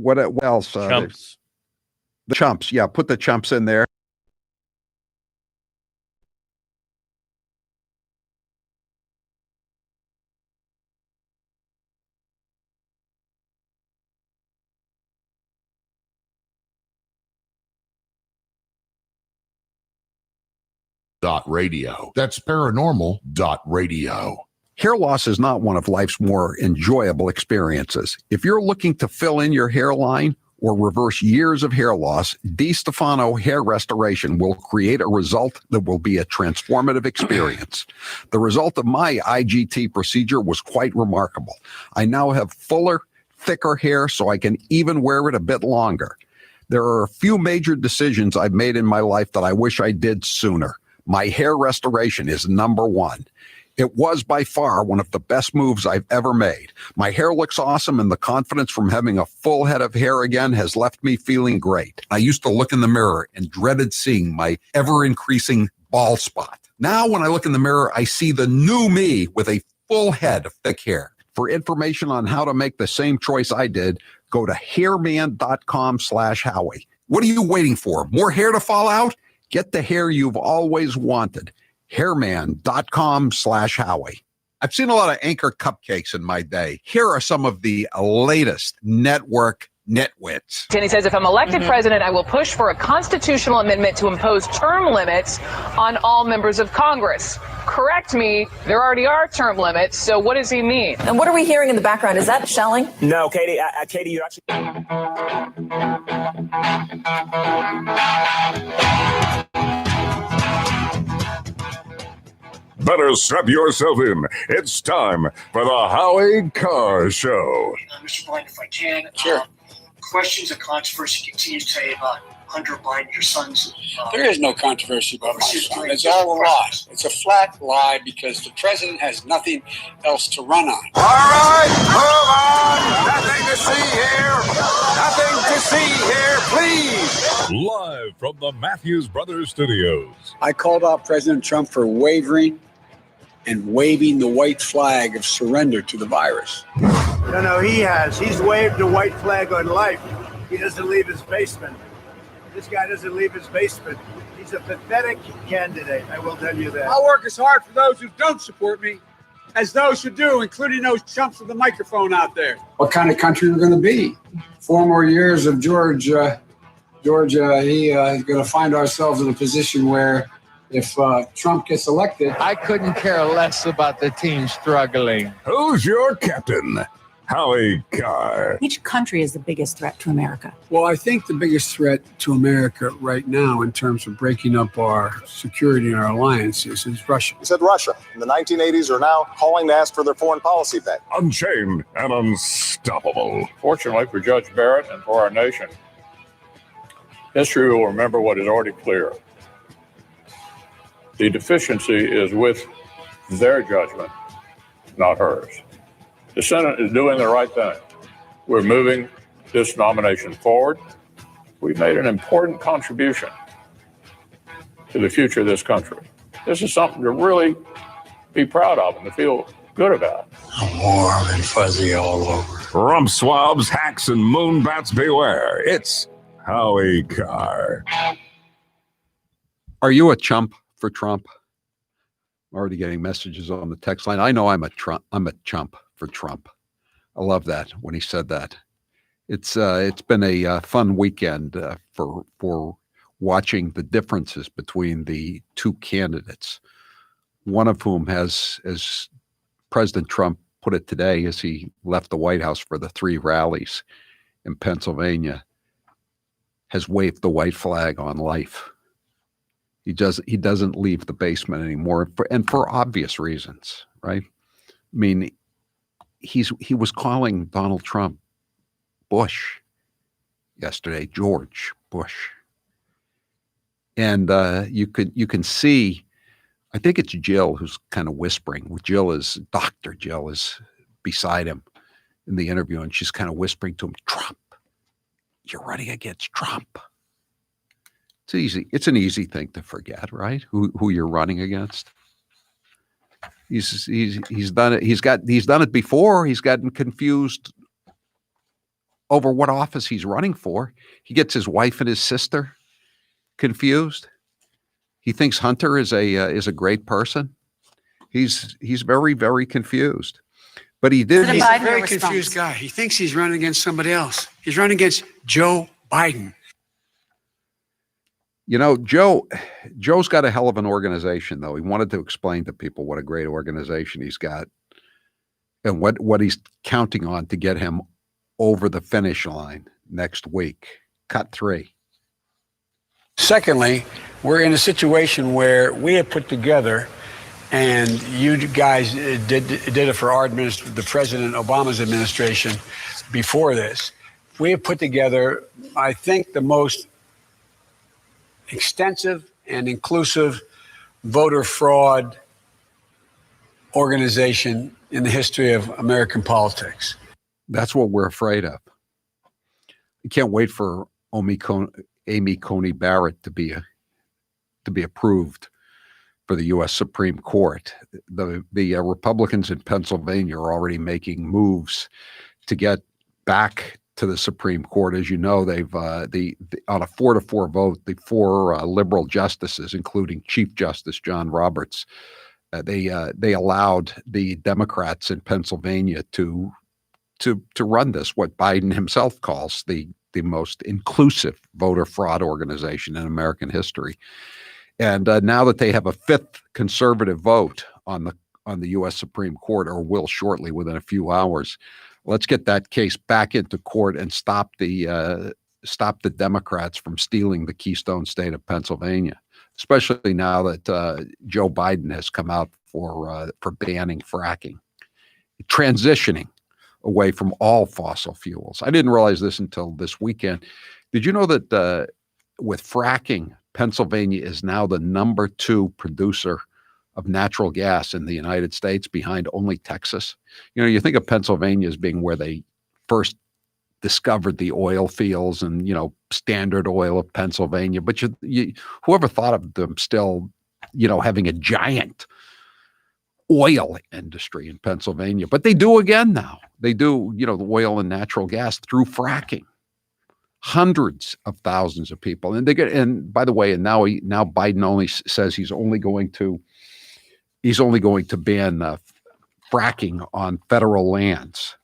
What else? Chumps. The chumps. Yeah, put the chumps in there. .radio. That's paranormal.radio. Hair loss is not one of life's more enjoyable experiences. If you're looking to fill in your hairline or reverse years of hair loss, DiStefano Hair Restoration will create a result that will be a transformative experience. The result of my IGT procedure was quite remarkable. I now have fuller, thicker hair, so I can even wear it a bit longer. There are a few major decisions I've made in my life that I wish I did sooner. My hair restoration is number one. It was by far one of the best moves I've ever made. My hair looks awesome, and the confidence from having a full head of hair again has left me feeling great. I used to look in the mirror and dreaded seeing my ever-increasing bald spot. Now when I look in the mirror, I see the new me with a full head of thick hair. For information on how to make the same choice I did, go to hairman.com/Howie. What are you waiting for? More hair to fall out? Get the hair you've always wanted. Hairman.com/Howie. I've seen a lot of Anchor cupcakes in my day. Here are some of the latest network nitwits. And he says, if I'm elected president, I will push for a constitutional amendment to impose term limits on all members of Congress. Correct me, there already are term limits, so what does he mean? And what are we hearing in the background? Is that shelling? No, Katie, Katie, you actually... Better strap yourself in. It's time for the Howie Carr Show. Mr. Biden, if I can. Sure. Questions of controversy continue today about Hunter Biden, your son's... there is no controversy about my son. It's all a lie. It's a flat lie because the president has nothing else to run on. All right, move on. Nothing to see here. Nothing to see here, please. Live from the Matthews Brothers Studios. I called out President Trump for wavering and waving the white flag of surrender to the virus. No, he has. He's waved the white flag on life. He doesn't leave his basement. This guy doesn't leave his basement. He's a pathetic candidate, I will tell you that. I'll work as hard for those who don't support me as those who do, including those chumps with the microphone out there. What kind of country we're going to be? 4 more years of Georgia, is going to find ourselves in a position where if Trump gets elected... I couldn't care less about the team struggling. Who's your captain? Howie Carr. Which country is the biggest threat to America? Well, I think the biggest threat to America right now in terms of breaking up our security and our alliances is Russia. He said Russia in the 1980s are now calling to ask for their foreign policy back. Unchained and unstoppable. Fortunately for Judge Barrett and for our nation, history will remember what is already clear. The deficiency is with their judgment, not hers. The Senate is doing the right thing. We're moving this nomination forward. We've made an important contribution to the future of this country. This is something to really be proud of and to feel good about. I'm warm and fuzzy all over. Rump swabs, hacks, and moonbats beware. It's Howie Carr. Are you a chump for Trump? I'm already getting messages on the text line. I know I'm a chump for Trump. I love that when he said that. It's been a fun weekend for watching the differences between the two candidates. One of whom has, as President Trump put it today, as he left the White House for the 3 rallies in Pennsylvania, has waved the white flag on life. He doesn't leave the basement anymore, and for obvious reasons, right? I mean, he was calling Donald Trump Bush yesterday, George Bush, and you can see. I think it's Jill who's kind of whispering. Dr. Jill is beside him in the interview, and she's kind of whispering to him, "Trump, you're running against Trump." It's easy. It's an easy thing to forget, right? Who you're running against. He's done it. He's done it before. He's gotten confused over what office he's running for. He gets his wife and his sister confused. He thinks Hunter is a great person. He's very, very confused. But he did. He's a very confused guy. He thinks he's running against somebody else. He's running against Joe Biden. You know, Joe's got a hell of an organization, though. He wanted to explain to people what a great organization he's got and what he's counting on to get him over the finish line next week. Cut 3. Secondly, we're in a situation where we have put together, and you guys did it for our administration, the President Obama's administration before this. We have put together, I think, the most extensive and inclusive voter fraud organization in the history of American politics. That's what we're afraid of. We can't wait for Amy Coney Barrett to be approved for the U.S. Supreme Court. The Republicans in Pennsylvania are already making moves to get back to the Supreme Court. As you know, they've on a 4-4 vote, the 4 liberal justices, including Chief Justice John Roberts, they allowed the Democrats in Pennsylvania to run this, what Biden himself calls the most inclusive voter fraud organization in American history. And now that they have a 5th conservative vote on the U.S. Supreme Court, or will shortly within a few hours, let's get that case back into court and stop the Democrats from stealing the Keystone State of Pennsylvania, especially now that Joe Biden has come out for banning fracking, transitioning away from all fossil fuels. I didn't realize this until this weekend. Did you know that with fracking, Pennsylvania is now the number 2 producer of natural gas in the United States, behind only Texas? You know, you think of Pennsylvania as being where they first discovered the oil fields and, you know, Standard Oil of Pennsylvania, but whoever thought of them still, you know, having a giant oil industry in Pennsylvania? But they do again now. They do, you know, the oil and natural gas through fracking. Hundreds of thousands of people, and by the way, and now Biden only says he's only going to ban fracking on federal lands.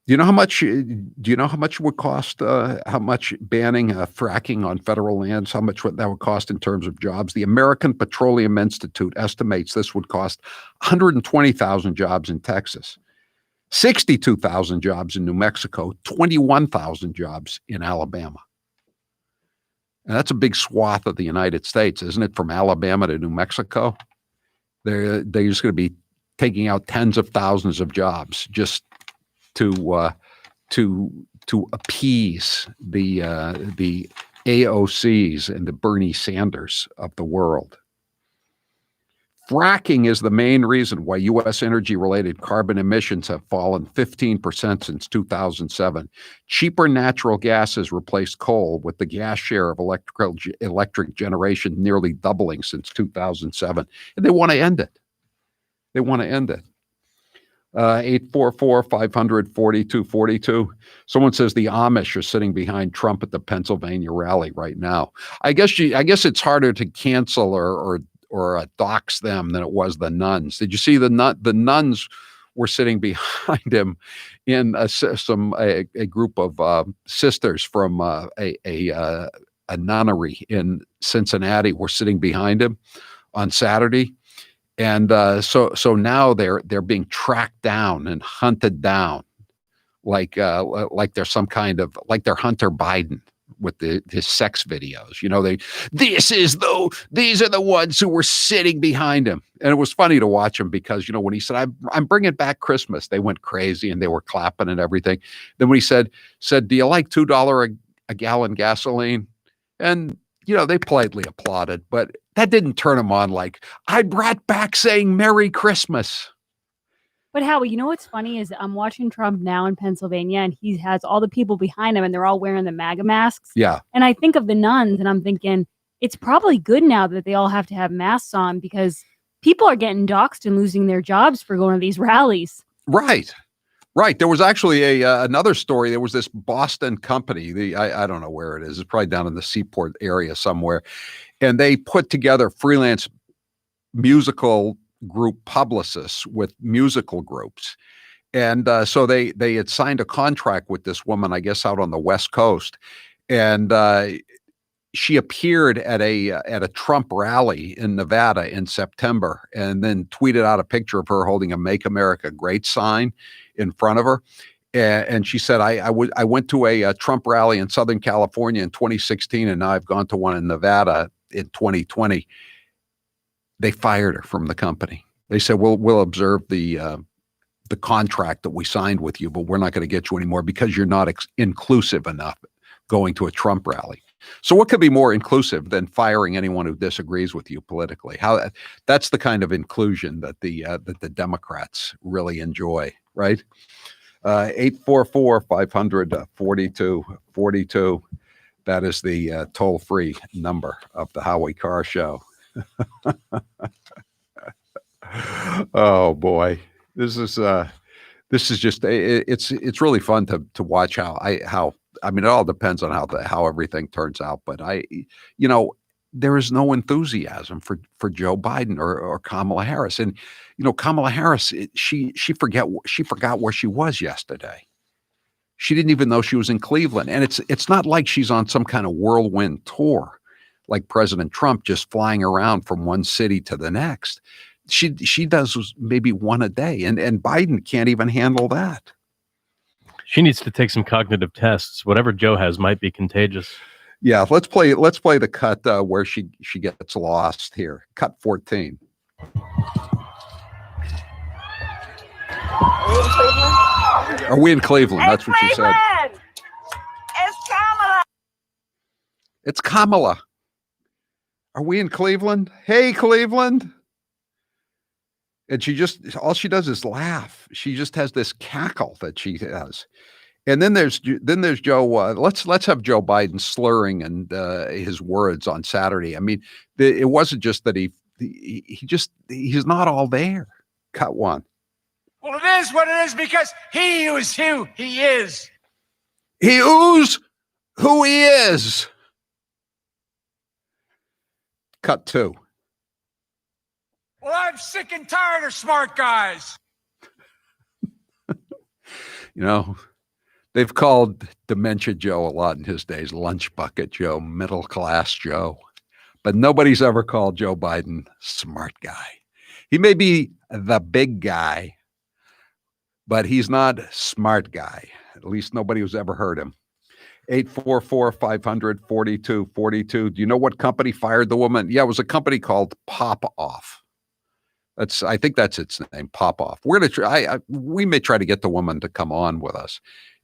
Do you know how much it would cost? How much banning fracking on federal lands? How much that would cost in terms of jobs? The American Petroleum Institute estimates this would cost 120,000 jobs in Texas, 62,000 jobs in New Mexico, 21,000 jobs in Alabama. And that's a big swath of the United States, isn't it? From Alabama to New Mexico, they're just going to be taking out tens of thousands of jobs just to appease the AOCs and the Bernie Sanders of the world. Fracking is the main reason why U.S. energy-related carbon emissions have fallen 15% since 2007. Cheaper natural gas has replaced coal, with the gas share of electric generation nearly doubling since 2007. And they want to end it. 844-500-4242. Someone says the Amish are sitting behind Trump at the Pennsylvania rally right now. I guess it's harder to cancel or dox them than it was the nuns. Did you see the nuns were sitting behind him in a group of sisters from a nunnery in Cincinnati were sitting behind him on Saturday. And so now they're being tracked down and hunted down like they're some kind of, like they're Hunter Biden with his sex videos. You know, these are the ones who were sitting behind him. And it was funny to watch him because, you know, when he said, I'm bringing back Christmas, they went crazy and they were clapping and everything. Then when he said, do you like $2 a gallon gasoline? And, you know, they politely applauded, but that didn't turn him on like, I brought back saying Merry Christmas. But Howie, you know what's funny is I'm watching Trump now in Pennsylvania, and he has all the people behind him, and they're all wearing the MAGA masks. Yeah. And I think of the nuns, and I'm thinking, it's probably good now that they all have to have masks on, because people are getting doxxed and losing their jobs for going to these rallies. Right. Right. There was actually another story. There was this Boston company. I don't know where it is. It's probably down in the Seaport area somewhere. And they put together freelance musical group publicists with musical groups. And so they had signed a contract with this woman, I guess, out on the West Coast. And she appeared at a Trump rally in Nevada in September, and then tweeted out a picture of her holding a "Make America Great" sign in front of her. And she said, I went to a Trump rally in Southern California in 2016, and now I've gone to one in Nevada in 2020. They fired her from the company. They said, we'll observe the contract that we signed with you, but we're not going to get you anymore because you're not inclusive enough going to a Trump rally. So what could be more inclusive than firing anyone who disagrees with you politically? That's the kind of inclusion that the Democrats really enjoy, right? 844-500-4242. That is the toll-free number of the Howie Carr Show. Oh boy, this is just it's really fun to watch how I mean, it all depends on how everything turns out. But there is no enthusiasm for Joe Biden or Kamala Harris. And, Kamala Harris, she forgot where she was yesterday. She didn't even know she was in Cleveland. And it's not like she's on some kind of whirlwind tour like President Trump, just flying around from one city to the next. She does maybe one a day. And Biden can't even handle that. She needs to take some cognitive tests. Whatever Joe has might be contagious. Yeah, let's play the cut where she gets lost here. Cut 14. Are we in Cleveland? That's what she said. It's Kamala. It's Kamala. Are we in Cleveland? Hey, Cleveland. And all she does is laugh. She just has this cackle that she has. And then there's Joe. Let's have Joe Biden slurring and his words on Saturday. I mean, it wasn't just that he's not all there. Cut one. Well, it is what it is because he is who he is. He is who he is. Cut two. Well, I'm sick and tired of smart guys. They've called Dementia Joe a lot in his days, Lunch Bucket Joe, Middle Class Joe. But nobody's ever called Joe Biden smart guy. He may be the big guy, but he's not smart guy. At least nobody who's ever heard him. 844-500-4242. Do you know what company fired the woman? Yeah, it was a company called Pop Off. I think that's its name, Pop Off. We're gonna try. We may try to get the woman to come on with us.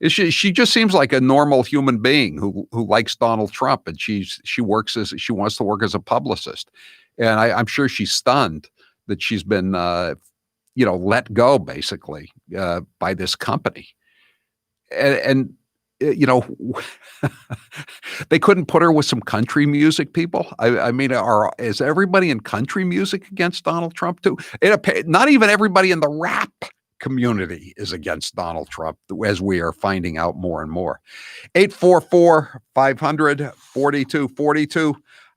She just seems like a normal human being who likes Donald Trump, and she wants to work as a publicist, and I'm sure she's stunned that she's been let go basically by this company, and they couldn't put her with some country music people. I mean, is everybody in country music against Donald Trump too? Not even everybody in the rap community is against Donald Trump, as we are finding out more and more. 844-500-4242.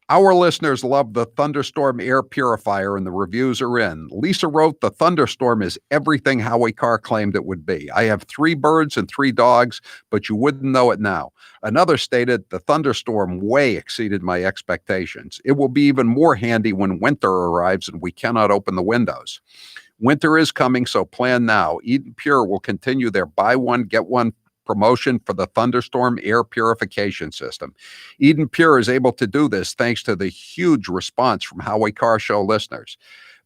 Our listeners love the Thunderstorm air purifier, and the reviews are in. Lisa wrote, "The Thunderstorm is everything Howie Carr claimed it would be. I have 3 birds and 3 dogs, but you wouldn't know it now." Another stated, "The Thunderstorm way exceeded my expectations. It will be even more handy when winter arrives and we cannot open the windows. Winter is coming, so plan now. Eden Pure will continue their buy one, get one promotion for the Thunderstorm air purification system. Eden Pure is able to do this thanks to the huge response from Howie Carr Show listeners.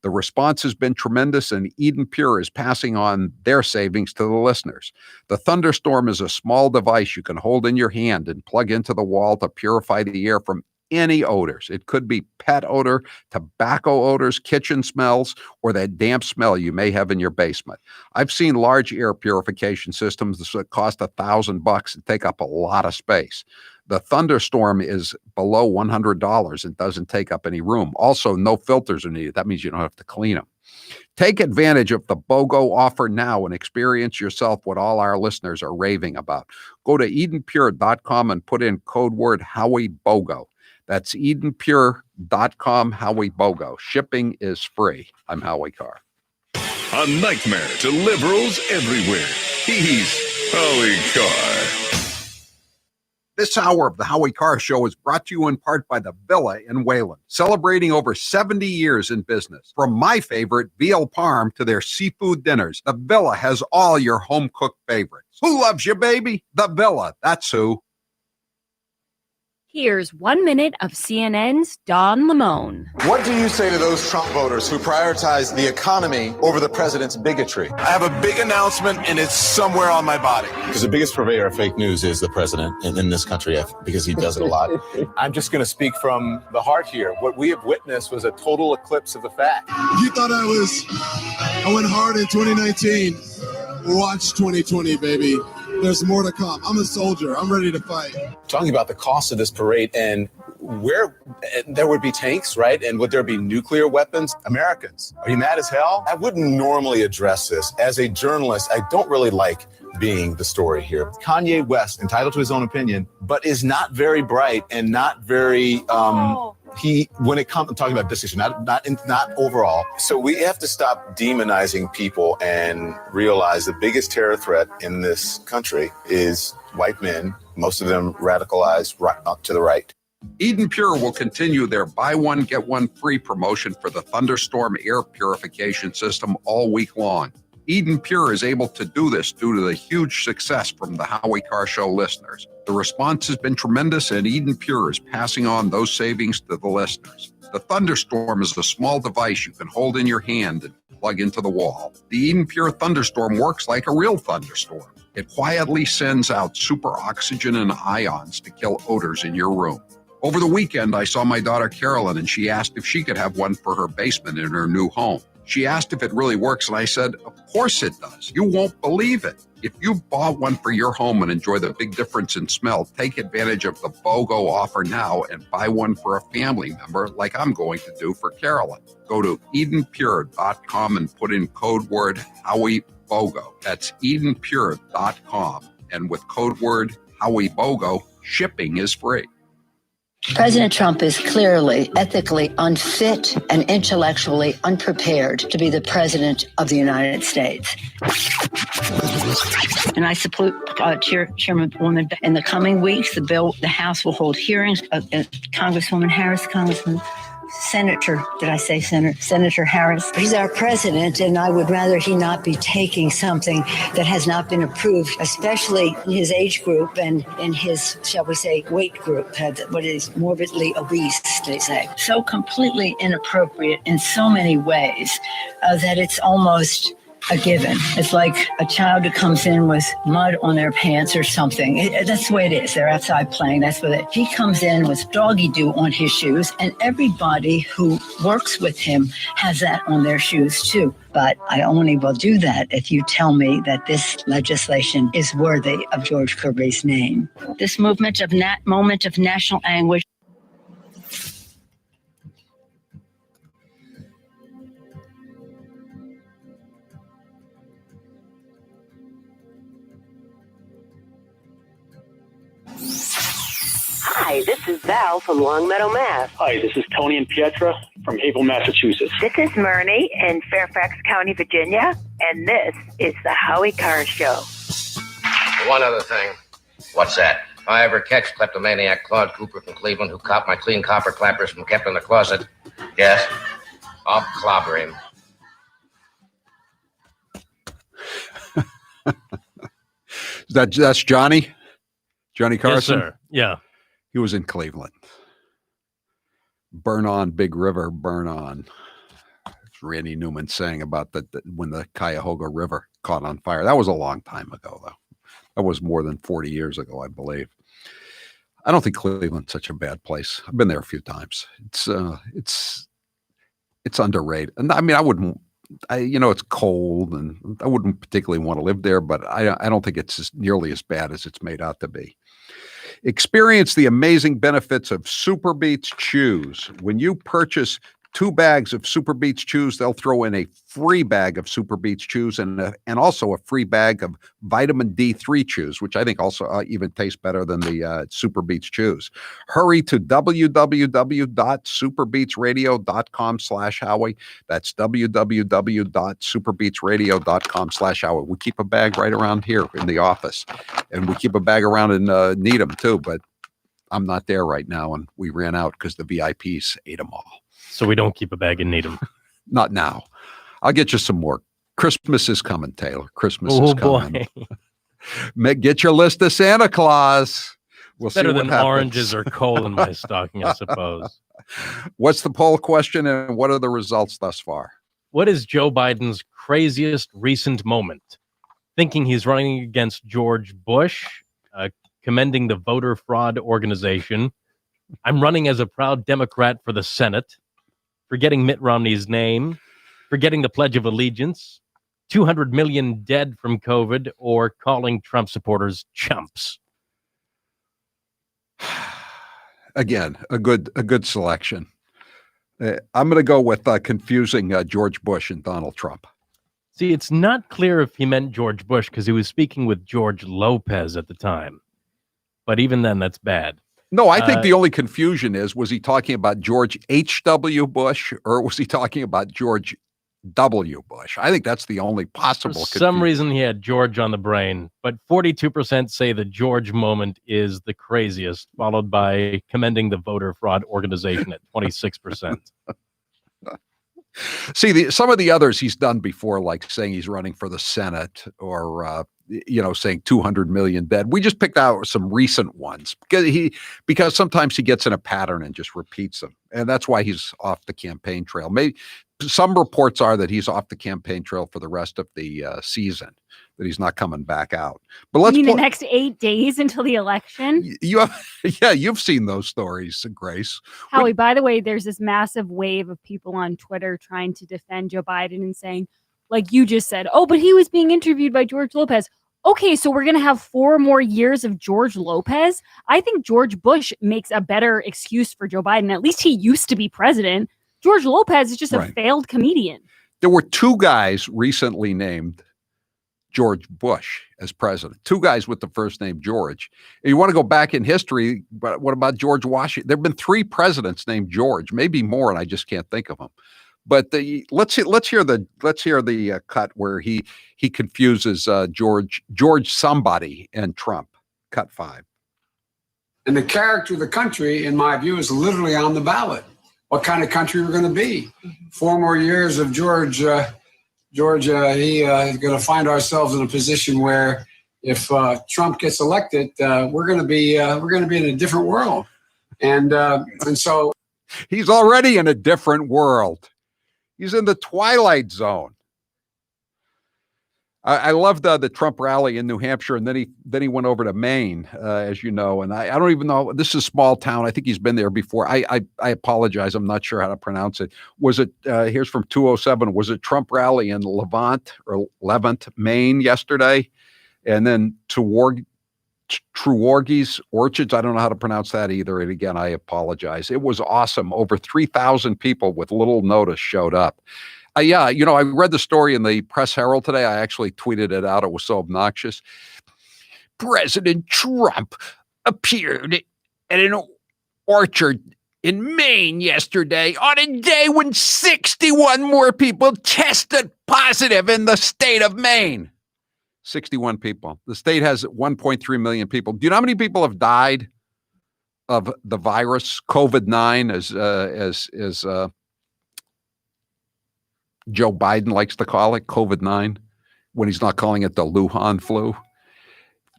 The response has been tremendous, and Eden Pure is passing on their savings to the listeners. The Thunderstorm is a small device you can hold in your hand and plug into the wall to purify the air from any odors. It could be pet odor, tobacco odors, kitchen smells, or that damp smell you may have in your basement. I've seen large air purification systems that cost $1,000 and take up a lot of space. The Thunderstorm is below $100 and doesn't take up any room. Also, no filters are needed. That means you don't have to clean them. Take advantage of the BOGO offer now and experience yourself what all our listeners are raving about. Go to EdenPure.com and put in code word HowieBOGO. That's EdenPure.com, HowieBOGO. Shipping is free. I'm Howie Carr. A nightmare to liberals everywhere. He's Howie Carr. This hour of the Howie Carr Show is brought to you in part by the Villa in Wayland, celebrating over 70 years in business. From my favorite, veal parm, to their seafood dinners, the Villa has all your home-cooked favorites. Who loves you, baby? The Villa, that's who. Here's 1 minute of CNN's Don Lemon. What do you say to those Trump voters who prioritize the economy over the president's bigotry? I have a big announcement, and it's somewhere on my body. Because the biggest purveyor of fake news is the president in this country, because he does it a lot. I'm just going to speak from the heart here. What we have witnessed was a total eclipse of the fact. You thought I went hard in 2019. Watch 2020, baby. There's more to come. I'm a soldier. I'm ready to fight. Talking about the cost of this parade and where there would be tanks, right? And would there be nuclear weapons? Americans, are you mad as hell? I wouldn't normally address this. As a journalist, I don't really like being the story here. Kanye West, entitled to his own opinion, but is not very bright and not very, when it comes to talking about this issue, not overall. So we have to stop demonizing people and realize the biggest terror threat in this country is white men, most of them radicalized right up to the right. Eden Pure will continue their buy one, get one free promotion for the Thunderstorm air purification system all week long. Eden Pure is able to do this due to the huge success from the Howie Carr Show listeners. The response has been tremendous, and Eden Pure is passing on those savings to the listeners. The Thunderstorm is a small device you can hold in your hand and plug into the wall. The Eden Pure Thunderstorm works like a real thunderstorm. It quietly sends out super oxygen and ions to kill odors in your room. Over the weekend, I saw my daughter Carolyn, and she asked if she could have one for her basement in her new home. She asked if it really works, and I said, of course it does. You won't believe it. If you bought one for your home and enjoy the big difference in smell, take advantage of the BOGO offer now and buy one for a family member like I'm going to do for Carolyn. Go to EdenPure.com and put in code word HowieBOGO. That's EdenPure.com. And with code word HowieBOGO, shipping is free. President Trump is clearly ethically unfit and intellectually unprepared to be the president of the United States. And I support Chairwoman. In the coming weeks, the House will hold hearings. Congresswoman Harris, Congressman Senator Harris. He's our president, and I would rather he not be taking something that has not been approved, especially in his age group and in his, shall we say, weight group, what is morbidly obese, they say. So completely inappropriate in so many ways that it's almost a given. It's like a child who comes in with mud on their pants or something. That's the way it is. They're outside playing. That's what it. He comes in with doggy doo on his shoes, and everybody who works with him has that on their shoes too. But I only will do that if you tell me that this legislation is worthy of George Kirby's name. This moment of national anguish. Hi, this is Val from Longmeadow, Mass. Hi, this is Tony and Pietra from Havel, Massachusetts. This is Myrnie in Fairfax County, Virginia, and this is the Howie Carr Show. One other thing. What's that? If I ever catch kleptomaniac Claude Cooper from Cleveland who copped my clean copper clappers from kept in the closet, yes, I'll clobber him. That's Johnny? Johnny Carson? Yes, sir. Yeah. He was in Cleveland. Burn on, Big River, burn on. Randy Newman sang about when the Cuyahoga River caught on fire. That was a long time ago, though. That was more than 40 years ago, I believe. I don't think Cleveland's such a bad place. I've been there a few times. It's underrated. And I mean, it's cold and I wouldn't particularly want to live there, but I don't think it's nearly as bad as it's made out to be. Experience the amazing benefits of Super Beets Chews. When you purchase 2 bags of Super Beets Chews, they'll throw in a free bag of Super Beets Chews and also a free bag of vitamin D3 chews, which I think also even tastes better than the Super Beets Chews. Hurry to www.superbeetsradio.com/Howie. That's www.superbeetsradio.com/Howie. We keep a bag right around here in the office, and we keep a bag around in Needham too, but I'm not there right now, and we ran out because the VIPs ate them all. So we don't keep a bag in Needham. Not now. I'll get you some more. Christmas is coming, Taylor. Christmas is coming. Boy. Get your list of Santa Claus. We'll Better see what than happens. oranges or coal in my stocking, I suppose. What's the poll question and what are the results thus far? What is Joe Biden's craziest recent moment? Thinking he's running against George Bush, commending the voter fraud organization. I'm running as a proud Democrat for the Senate. Forgetting Mitt Romney's name, forgetting the Pledge of Allegiance, 200 million dead from COVID, or calling Trump supporters chumps. Again, a good selection. I'm going to go with confusing George Bush and Donald Trump. See, it's not clear if he meant George Bush because he was speaking with George Lopez at the time. But even then, that's bad. No, I think the only confusion was he talking about George H.W. Bush or was he talking about George W. Bush? I think that's the only possible confusion. For some reason, he had George on the brain, but 42% say the George moment is the craziest, followed by commending the voter fraud organization at 26%. See, some of the others he's done before, like saying he's running for the Senate or, saying 200 million dead. We just picked out some recent ones because sometimes he gets in a pattern and just repeats them. And that's why he's off the campaign trail. Maybe some reports are that he's off the campaign trail for the rest of the season, that he's not coming back out. But let's the next 8 days until the election? You've seen those stories, Grace. Howie, by the way, there's this massive wave of people on Twitter trying to defend Joe Biden and saying, like you just said, oh, but he was being interviewed by George Lopez. Okay, so we're going to have 4 more years of George Lopez? I think George Bush makes a better excuse for Joe Biden. At least he used to be president. George Lopez is just a failed comedian. There were 2 guys recently named George Bush as president. 2 guys with the first name George. And you want to go back in history, but what about George Washington? There have been 3 presidents named George, maybe more, and I just can't think of them. But let's hear the cut where he confuses George somebody and Trump. Cut 5. And the character of the country, in my view, is literally on the ballot. What kind of country we're going to be? 4 more years of George. Is going to find ourselves in a position where, if Trump gets elected, we're going to be in a different world, and so he's already in a different world. He's in the twilight zone. I loved the Trump rally in New Hampshire, and then he went over to Maine, as you know. And I don't even know. This is a small town. I think he's been there before. I apologize. I'm not sure how to pronounce it. Was it? Here's from 207. Was it Trump rally in Levant, Maine yesterday? And then Trevorgy's Orchards. I don't know how to pronounce that either. And again, I apologize. It was awesome. Over 3,000 people with little notice showed up. I read the story in the Press Herald today. I actually tweeted it out. It was so obnoxious. President Trump appeared at an orchard in Maine yesterday on a day when 61 more people tested positive in the state of Maine. 61 people. The state has 1.3 million people. Do you know how many people have died of the virus, COVID-9, as Joe Biden likes to call it, COVID-9, when he's not calling it the Wuhan flu?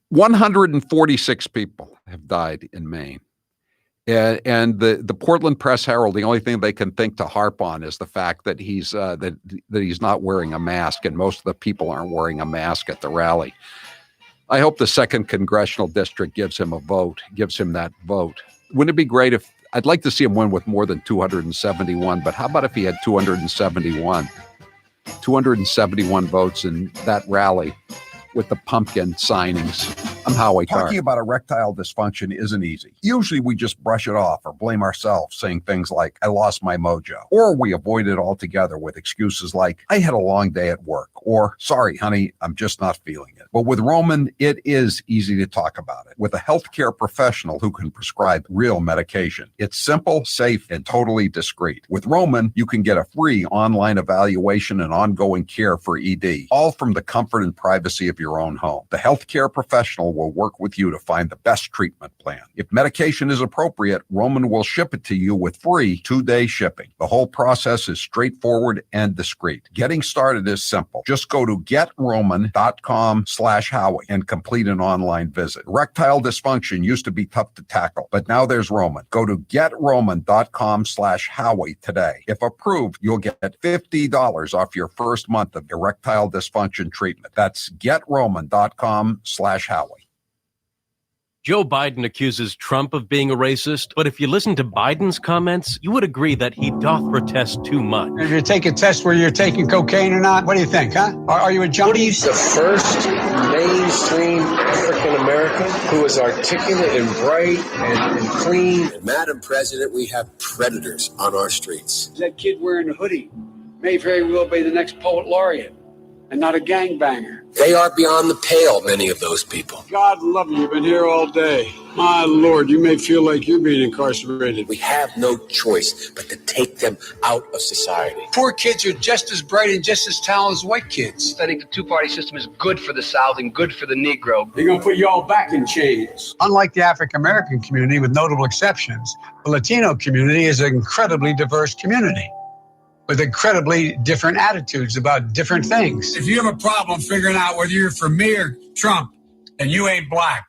146 people have died in Maine. And the Portland Press Herald, the only thing they can think to harp on is the fact that he's that he's not wearing a mask, and most of the people aren't wearing a mask at the rally. I hope the 2nd Congressional District gives him that vote. Wouldn't it be great if, I'd like to see him win with more than 271, but how about if he had 271? 271 votes in that rally with the pumpkin signings. I'm Howie Carr. Talking about erectile dysfunction isn't easy. Usually we just brush it off or blame ourselves, saying things like, I lost my mojo. Or we avoid it altogether with excuses like, I had a long day at work. Or, sorry, honey, I'm just not feeling it. But with Roman, it is easy to talk about it. With a healthcare professional who can prescribe real medication. It's simple, safe, and totally discreet. With Roman, you can get a free online evaluation and ongoing care for ED, all from the comfort and privacy of your own home. The healthcare professional will work with you to find the best treatment plan. If medication is appropriate, Roman will ship it to you with free 2-day shipping. The whole process is straightforward and discreet. Getting started is simple. Just go to getroman.com/Howie and complete an online visit. Erectile dysfunction used to be tough to tackle, but now there's Roman. Go to getroman.com/Howie today. If approved, you'll get $50 off your first month of erectile dysfunction treatment. That's getroman.com/Howie. Joe Biden accuses Trump of being a racist, but if you listen to Biden's comments, you would agree that he doth protest too much. If you take a test where you're taking cocaine or not, what do you think, huh? Are you a junkie? What do you say? The first mainstream African American who is articulate and bright and clean. Madam President, we have predators on our streets. That kid wearing a hoodie may very well be the next poet laureate and not a gangbanger. They are beyond the pale, many of those people. God love you. You've been here all day. My Lord, you may feel like you're being incarcerated. We have no choice but to take them out of society. Poor kids are just as bright and just as talented as white kids. I think the two-party system is good for the South and good for the Negro. They're going to put you all back in chains. Unlike the African-American community, with notable exceptions, the Latino community is an incredibly diverse community with incredibly different attitudes about different things. If you have a problem figuring out whether you're for me or Trump, and you ain't black.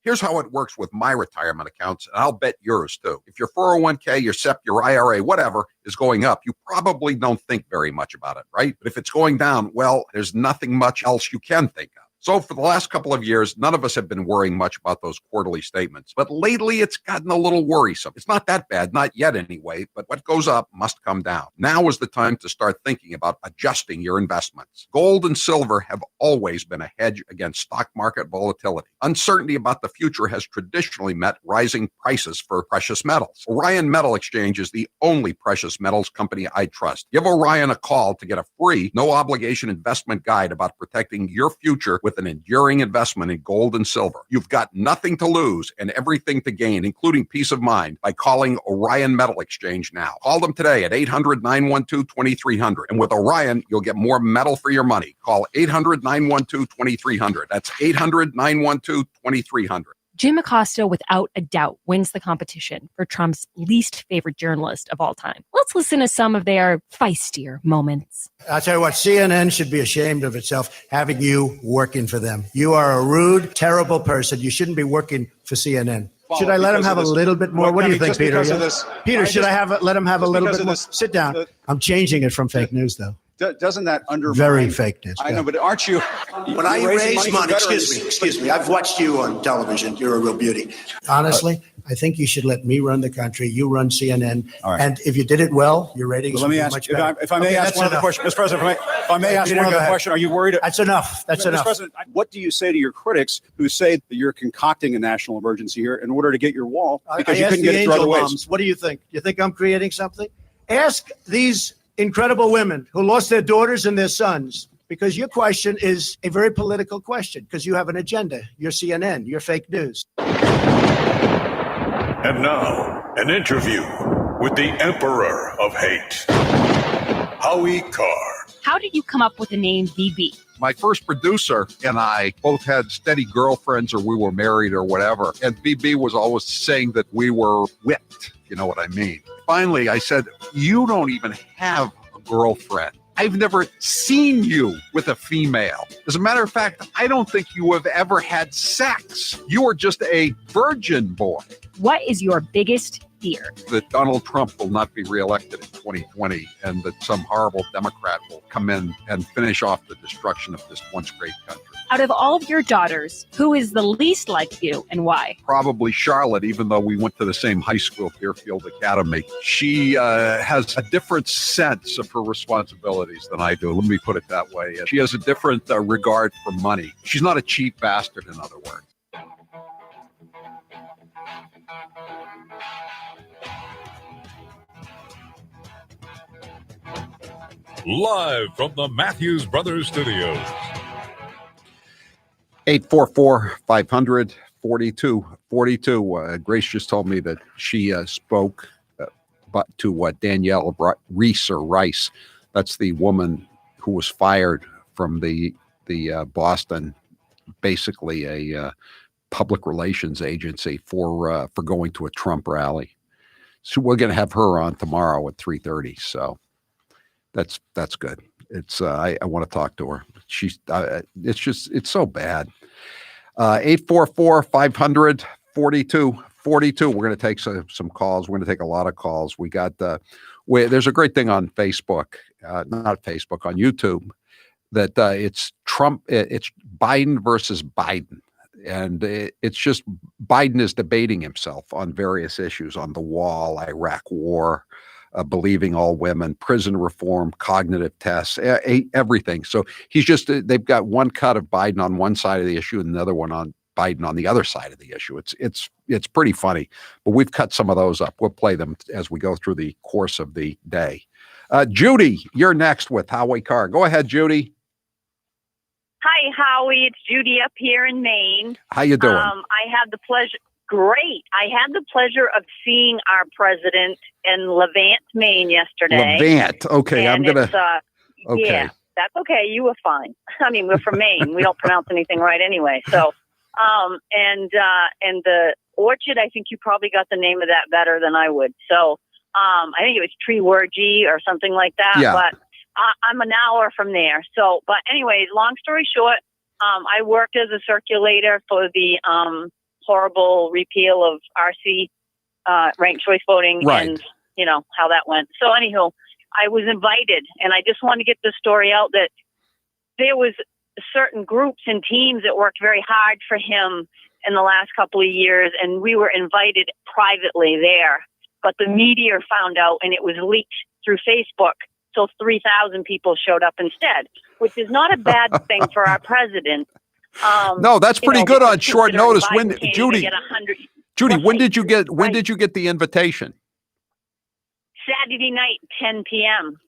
Here's how it works with my retirement accounts, and I'll bet yours too. If your 401k, your SEP, your IRA, whatever is going up, you probably don't think very much about it, right? But if it's going down, well, there's nothing much else you can think of. So for the last couple of years, none of us have been worrying much about those quarterly statements. But lately, it's gotten a little worrisome. It's not that bad, not yet anyway, but what goes up must come down. Now is the time to start thinking about adjusting your investments. Gold and silver have always been a hedge against stock market volatility. Uncertainty about the future has traditionally met rising prices for precious metals. Orion Metal Exchange is the only precious metals company I trust. Give Orion a call to get a free, no-obligation investment guide about protecting your future with an enduring investment in gold and silver. You've got nothing to lose and everything to gain, including peace of mind, by calling Orion Metal Exchange now. Call them today at 800-912-2300. And with Orion, you'll get more metal for your money. Call 800-912-2300. That's 800-912-2300. Jim Acosta, without a doubt, wins the competition for Trump's least favorite journalist of all time. Let's listen to some of their feistier moments. I'll tell you what, CNN should be ashamed of itself having you working for them. You are a rude, terrible person. You shouldn't be working for CNN. Should I let him have a little bit more? What do you think, Peter? Peter, should I let him have a little bit more? Sit down. I'm changing it from fake news, though. Doesn't that undermine? Very fake news. I know, but aren't you? When I raise money, excuse me, I've watched you on television. You're a real beauty. Honestly, I think you should let me run the country. You run CNN. All right. And if you did it well, your ratings would be much better. If I may ask one other question, Mr. President, if I may ask one other question, are you worried? That's enough. That's enough. Mr. President, what do you say to your critics who say that you're concocting a national emergency here in order to get your wall because you couldn't get it through other ways? What do you think? You think I'm creating something? Ask these incredible women who lost their daughters and their sons, because your question is a very political question, because you have an agenda. You're CNN. You're fake news. And now, an interview with the Emperor of Hate, Howie Carr. How did you come up with the name BB? My first producer and I both had steady girlfriends, or we were married or whatever. And BB was always saying that we were whipped. You know what I mean? Finally, I said, you don't even have a girlfriend. I've never seen you with a female. As a matter of fact, I don't think you have ever had sex. You are just a virgin boy. What is your biggest fear. That Donald Trump will not be reelected in 2020 and that some horrible Democrat will come in and finish off the destruction of this once great country. Out of all of your daughters, who is the least like you and why? Probably Charlotte, even though we went to the same high school, Deerfield Academy. She has a different sense of her responsibilities than I do. Let me put it that way. She has a different regard for money. She's not a cheap bastard, in other words. Live from the Matthews Brothers Studios. 844-500-4242. Grace just told me that she spoke to Danielle Rice. That's the woman who was fired from the Boston, basically a public relations agency for going to a Trump rally. So we're going to have her on tomorrow at 3:30. So that's good. It's I want to talk to her. She's it's so bad. 844-500-4242. We're going to take some calls. We're going to take a lot of calls. We got there's a great thing on Facebook, not Facebook, on YouTube, that it's Trump. It's Biden versus Biden. And it's just Biden is debating himself on various issues, on the wall, Iraq war, believing all women, prison reform, cognitive tests, everything. So they've got one cut of Biden on one side of the issue and another one on Biden on the other side of the issue. It's pretty funny, but we've cut some of those up. We'll play them as we go through the course of the day. Judy, you're next with Howie Carr. Go ahead, Judy. Hi, Howie. It's Judy up here in Maine. How you doing? I had the pleasure. Great. I had the pleasure of seeing our president in Levant, Maine yesterday. Levant. Okay, and okay. Yeah, that's okay. You were fine. I mean, we're from Maine. We don't pronounce anything right anyway. So, and the orchard, I think you probably got the name of that better than I would. So, I think it was Treeworgy or something like that. Yeah. But I'm an hour from there. So, but anyway, long story short, I worked as a circulator for the horrible repeal of RC, ranked choice voting, right. And you know how that went. So anywho, I was invited, and I just want to get the story out that there was certain groups and teams that worked very hard for him in the last couple of years, and we were invited privately there. But the media found out, and it was leaked through Facebook. So 3,000 people showed up instead, which is not a bad thing for our president. No, that's pretty good on short notice. When Judy, when did you get the invitation? Saturday night, 10 p.m.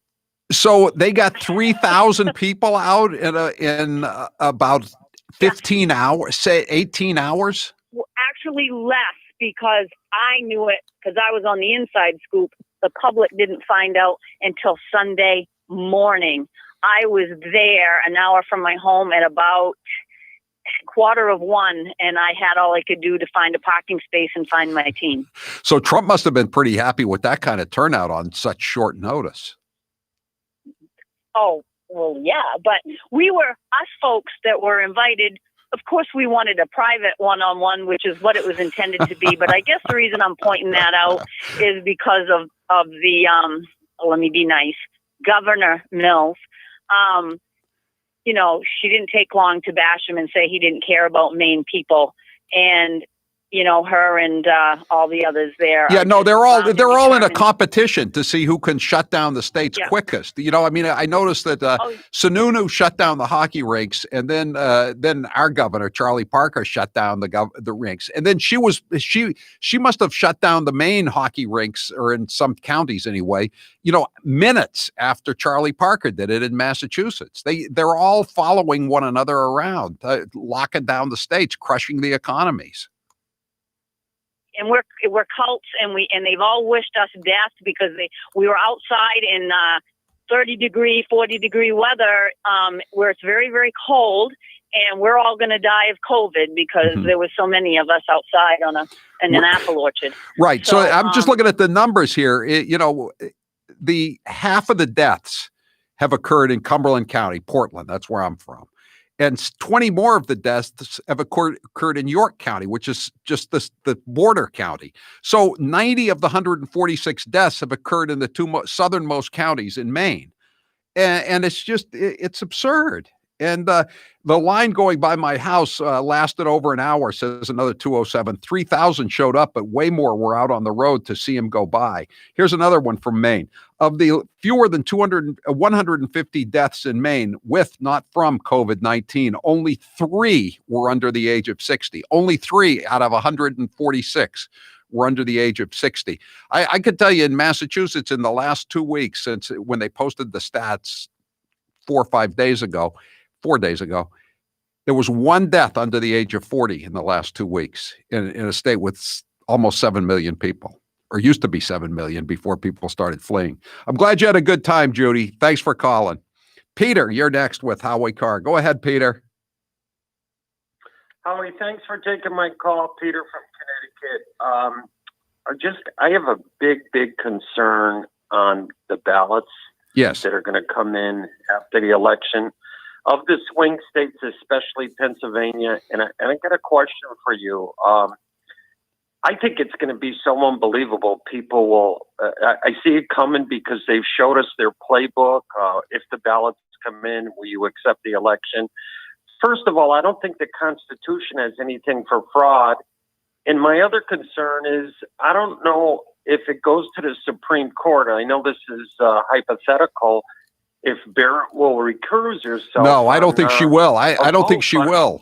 So they got 3,000 people out in about 15 hours, say 18 hours. Well, actually less, because I knew it because I was on the inside scoop. The public didn't find out until Sunday morning. I was there an hour from my home at about 1:15, and I had all I could do to find a parking space and find my team. So Trump must have been pretty happy with that kind of turnout on such short notice. Oh, well, yeah, but we were, us folks that were invited, of course we wanted a private one-on-one, which is what it was intended to be. But I guess the reason I'm pointing that out is because of the, let me be nice, Governor Mills. You know, she didn't take long to bash him and say he didn't care about Maine people. And, you know, her and all the others there. Yeah, no, they're all in a competition to see who can shut down the states quickest. You know, I mean, I noticed that Sununu shut down the hockey rinks, and then our governor Charlie Parker shut down the rinks, and then she must have shut down the Maine hockey rinks, or in some counties anyway. You know, minutes after Charlie Parker did it in Massachusetts. They're all following one another around, locking down the states, crushing the economies. And we're cults, and they've all wished us death because we were outside in 30-degree, 40-degree weather, where it's very, very cold, and we're all going to die of COVID because there was so many of us outside in an apple orchard. Right. So I'm just looking at the numbers here. You know, the half of the deaths have occurred in Cumberland County, Portland. That's where I'm from. And 20 more of the deaths have occurred in York County, which is just the border county. So 90 of the 146 deaths have occurred in the two southernmost counties in Maine. And it's absurd. And the line going by my house lasted over an hour, says another 207. 3,000 showed up, but way more were out on the road to see him go by. Here's another one from Maine. Of the fewer than 150 deaths in Maine with, not from COVID-19, only 3 were under the age of 60. Only 3 out of 146 were under the age of 60. I could tell you in Massachusetts in the last 2 weeks since when they posted the stats 4 days ago, there was 1 death under the age of 40 in the last 2 weeks in a state with almost 7 million people, or used to be 7 million before people started fleeing. I'm glad you had a good time, Judy. Thanks for calling. Peter, you're next with Howie Carr. Go ahead, Peter. Howie, thanks for taking my call. Peter from Connecticut. I have a big concern on the ballots that are going to come in after the election of the swing states, especially Pennsylvania. And I got a question for you. I think it's going to be so unbelievable. People will, I see it coming because they've showed us their playbook. If the ballots come in, will you accept the election? First of all, I don't think the Constitution has anything for fraud. And my other concern is, I don't know if it goes to the Supreme Court. I know this is hypothetical. If Barrett will recuse herself. No, I don't think she will. I don't think she will.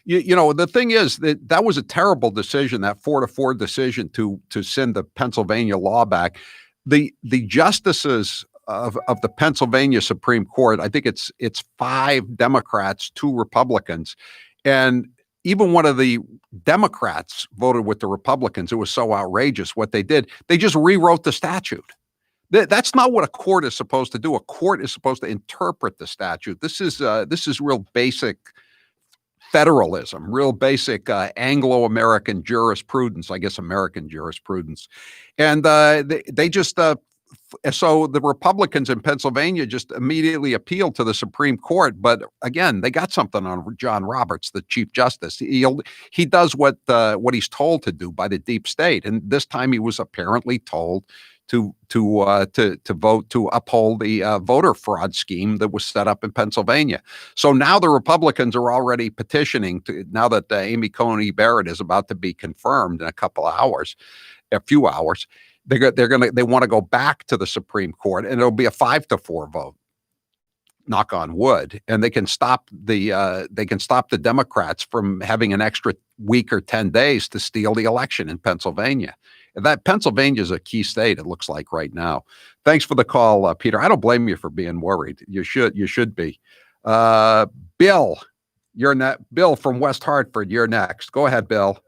You know, the thing is that was a terrible decision, that 4-4 decision to send the Pennsylvania law back. The justices of the Pennsylvania Supreme Court, I think it's 5 Democrats, 2 Republicans, and even one of the Democrats voted with the Republicans. It was so outrageous what they did. They just rewrote the statute. That's not what a court is supposed to do. A court is supposed to interpret the statute. This is real basic federalism, real basic Anglo-American jurisprudence, I guess American jurisprudence. And they just so the Republicans in Pennsylvania just immediately appealed to the Supreme Court. But again, they got something on John Roberts, the Chief Justice. He does what he's told to do by the deep state, and this time he was apparently told to vote to uphold the voter fraud scheme that was set up in Pennsylvania. So now the Republicans are already petitioning now that Amy Coney Barrett is about to be confirmed in a few hours. They want to go back to the Supreme Court, and it'll be a 5-4 vote. Knock on wood, and they can stop the Democrats from having an extra week or 10 days to steal the election in Pennsylvania. And that Pennsylvania is a key state, it looks like right now. Thanks for the call, Peter. I don't blame you for being worried. You should be. Bill, Bill from West Hartford, you're next. Go ahead, Bill.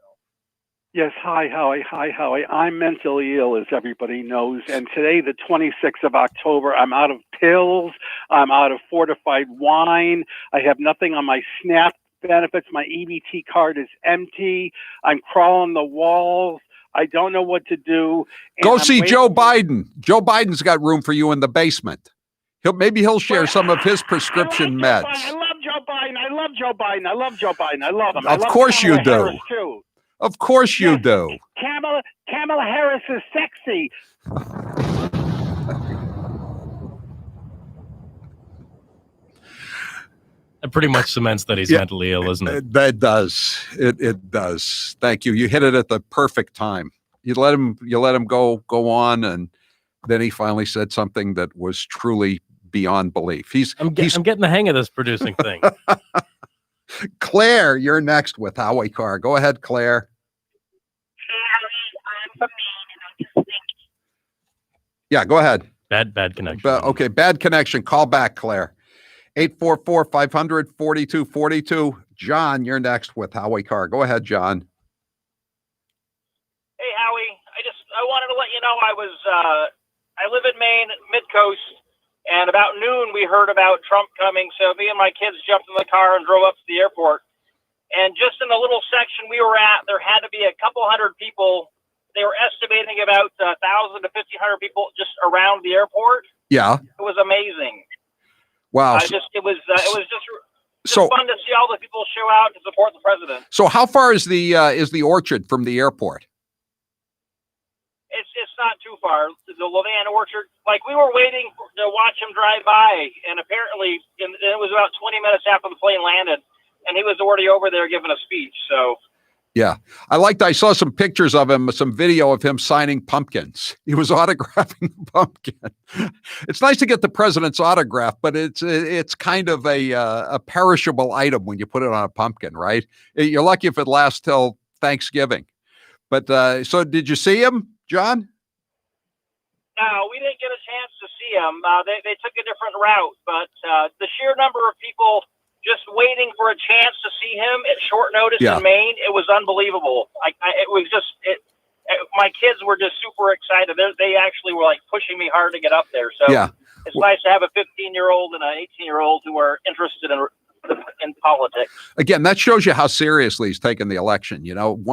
Yes, hi, Howie. I'm mentally ill, as everybody knows. And today, the 26th of October, I'm out of pills. I'm out of fortified wine. I have nothing on my SNAP benefits. My EBT card is empty. I'm crawling the walls. I don't know what to do. Go see Joe Biden. Joe Biden's got room for you in the basement. Maybe he'll share some of his prescription meds. I love Joe Biden. I love him. Of course you do. Of course you do. Kamala Harris is sexy. It pretty much cements that he's mentally ill, isn't it? That does. It does. Thank you. You hit it at the perfect time. You let him go on, and then he finally said something that was truly beyond belief. I'm getting the hang of this producing thing. Claire, you're next with Howie Carr. Go ahead, Claire. Yeah, go ahead. Bad connection. Okay, bad connection. Call back, Claire. 844-500-4242. John, you're next with Howie Carr. Go ahead, John. Hey, Howie. I wanted to let you know I live in Maine, mid-coast, and about noon we heard about Trump coming, so me and my kids jumped in the car and drove up to the airport. And just in the little section we were at, there had to be a couple hundred people. They were estimating about 1,000 to 1,500 people just around the airport. Yeah. It was amazing. Wow. It was just It's fun to see all the people show out to support the president. So how far is the orchard from the airport? It's not too far. The Levan Orchard, like we were waiting to watch him drive by, and apparently it was about 20 minutes after the plane landed, and he was already over there giving a speech. So. Yeah, I saw some pictures of him, some video of him signing pumpkins. He was autographing the pumpkin. It's nice to get the president's autograph, but it's kind of a perishable item when you put it on a pumpkin, right? You're lucky if it lasts till Thanksgiving. But so did you see him, John? No, we didn't get a chance to see him. They took a different route, but the sheer number of people just waiting for a chance to see him at short notice in Maine, it was unbelievable. It was just my kids were just super excited. They actually were like pushing me hard to get up there. So it's nice to have a 15-year-old and an 18-year-old who are interested in politics. Again, that shows you how seriously he's taken the election. You know,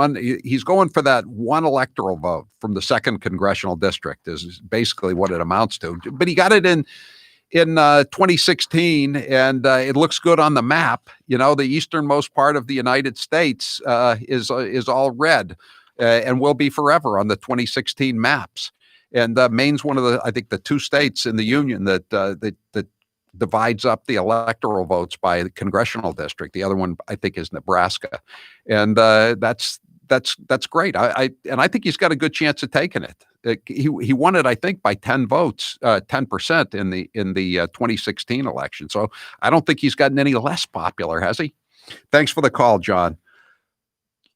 he's going for that one electoral vote from the 2nd congressional district is basically what it amounts to. But he got it in 2016, and it looks good on the map. You know, the easternmost part of the United States is all red, and will be forever on the 2016 maps. And Maine's one of I think the 2 states in the union that divides up the electoral votes by the congressional district. The other one, I think, is Nebraska, and that's great. I think he's got a good chance of taking it. He won it, I think, by 10 votes, 10% in the 2016 election. So I don't think he's gotten any less popular, has he? Thanks for the call, John.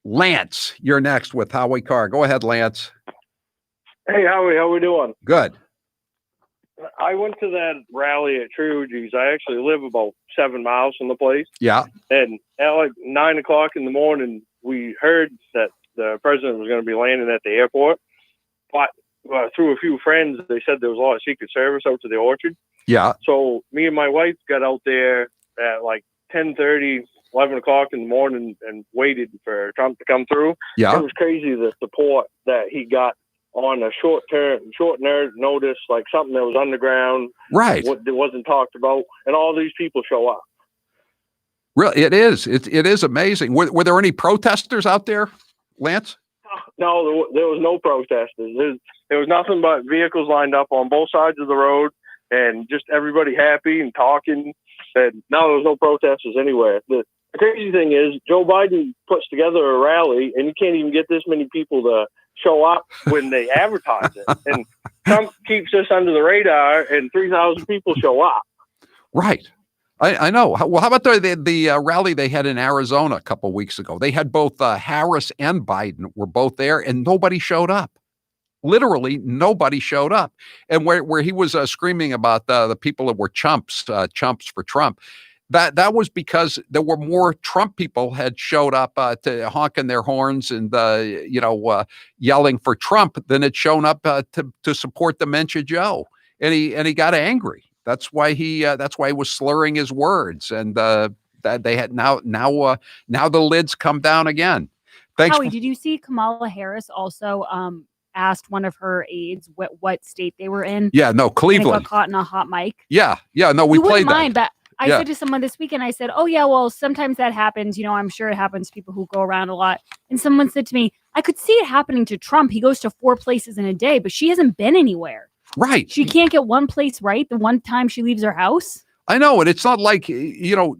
Lance, you're next with Howie Carr. Go ahead, Lance. Hey, Howie, how we doing? Good. I went to that rally at Trilogies. I actually live about 7 miles from the place. Yeah. And at like 9 o'clock in the morning, we heard that the president was going to be landing at the airport. But through a few friends, they said there was a lot of Secret Service out to the orchard. Yeah. So me and my wife got out there at like 10:30, 11 o'clock in the morning and waited for Trump to come through. Yeah. It was crazy the support that he got on a short notice, like something that was underground. Right. That wasn't talked about. And all these people show up. Really, it is. It is amazing. Were there any protesters out there, Lance? No, there was no protesters. There was nothing but vehicles lined up on both sides of the road and just everybody happy and talking. And no, there was no protesters anywhere. The crazy thing is Joe Biden puts together a rally and you can't even get this many people to show up when they advertise it. And Trump keeps this under the radar and 3,000 people show up. Right. I know. Well, how about the rally they had in Arizona a couple of weeks ago? They had both Harris and Biden were both there, and nobody showed up. Literally, nobody showed up. And where he was screaming about the people that were chumps for Trump, that was because there were more Trump people had showed up to honking their horns and yelling for Trump than had shown up to support the Mensch Joe, and he got angry. That's why he was slurring his words, and that they had now the lids come down again. Thanks. Howie, did you see Kamala Harris also asked one of her aides what state they were in? Yeah, no, Cleveland. Got caught in a hot mic. Yeah, no, we played that. But I said to someone this weekend, I said, "Oh yeah, well sometimes that happens. You know, I'm sure it happens to people who go around a lot." And someone said to me, "I could see it happening to Trump. He goes to 4 places in a day, but she hasn't been anywhere." Right. She can't get one place right the one time she leaves her house. I know, and it's not like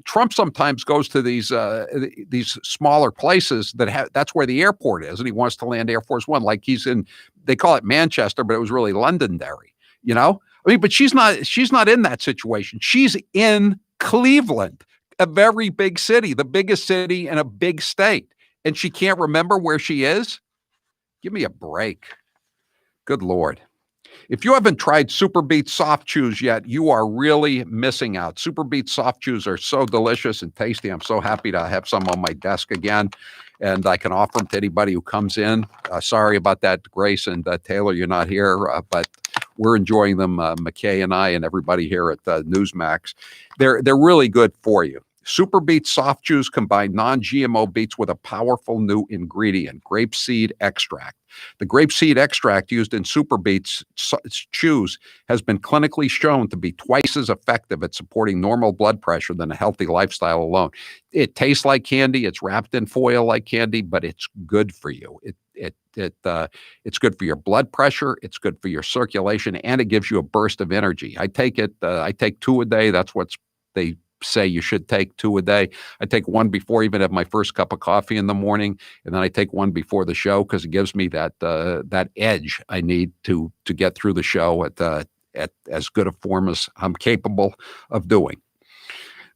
Trump sometimes goes to these smaller places that's where the airport is, and he wants to land Air Force One, like he's in. They call it Manchester, but it was really Londonderry. I mean, but she's not in that situation. She's in Cleveland, a very big city, the biggest city in a big state, and she can't remember where she is. Give me a break. Good Lord. If you haven't tried Super Beets soft chews yet, you are really missing out. Super Beets soft chews are so delicious and tasty. I'm so happy to have some on my desk again, and I can offer them to anybody who comes in. Sorry about that, Grace and Taylor, you're not here, but we're enjoying them, McKay and I and everybody here at Newsmax. They're really good for you. Super Beets Soft Chews combine non-GMO beets with a powerful new ingredient, grapeseed extract. The grapeseed extract used in Super Beets Chews has been clinically shown to be twice as effective at supporting normal blood pressure than a healthy lifestyle alone. It tastes like candy. It's wrapped in foil like candy, but it's good for you. It's good for your blood pressure. It's good for your circulation, and it gives you a burst of energy. I take it. I take 2 a day. That's what they say you should take 2 a day. I take 1 before I even have my first cup of coffee in the morning, and then I take 1 before the show because it gives me that edge I need to get through the show at as good a form as I'm capable of doing.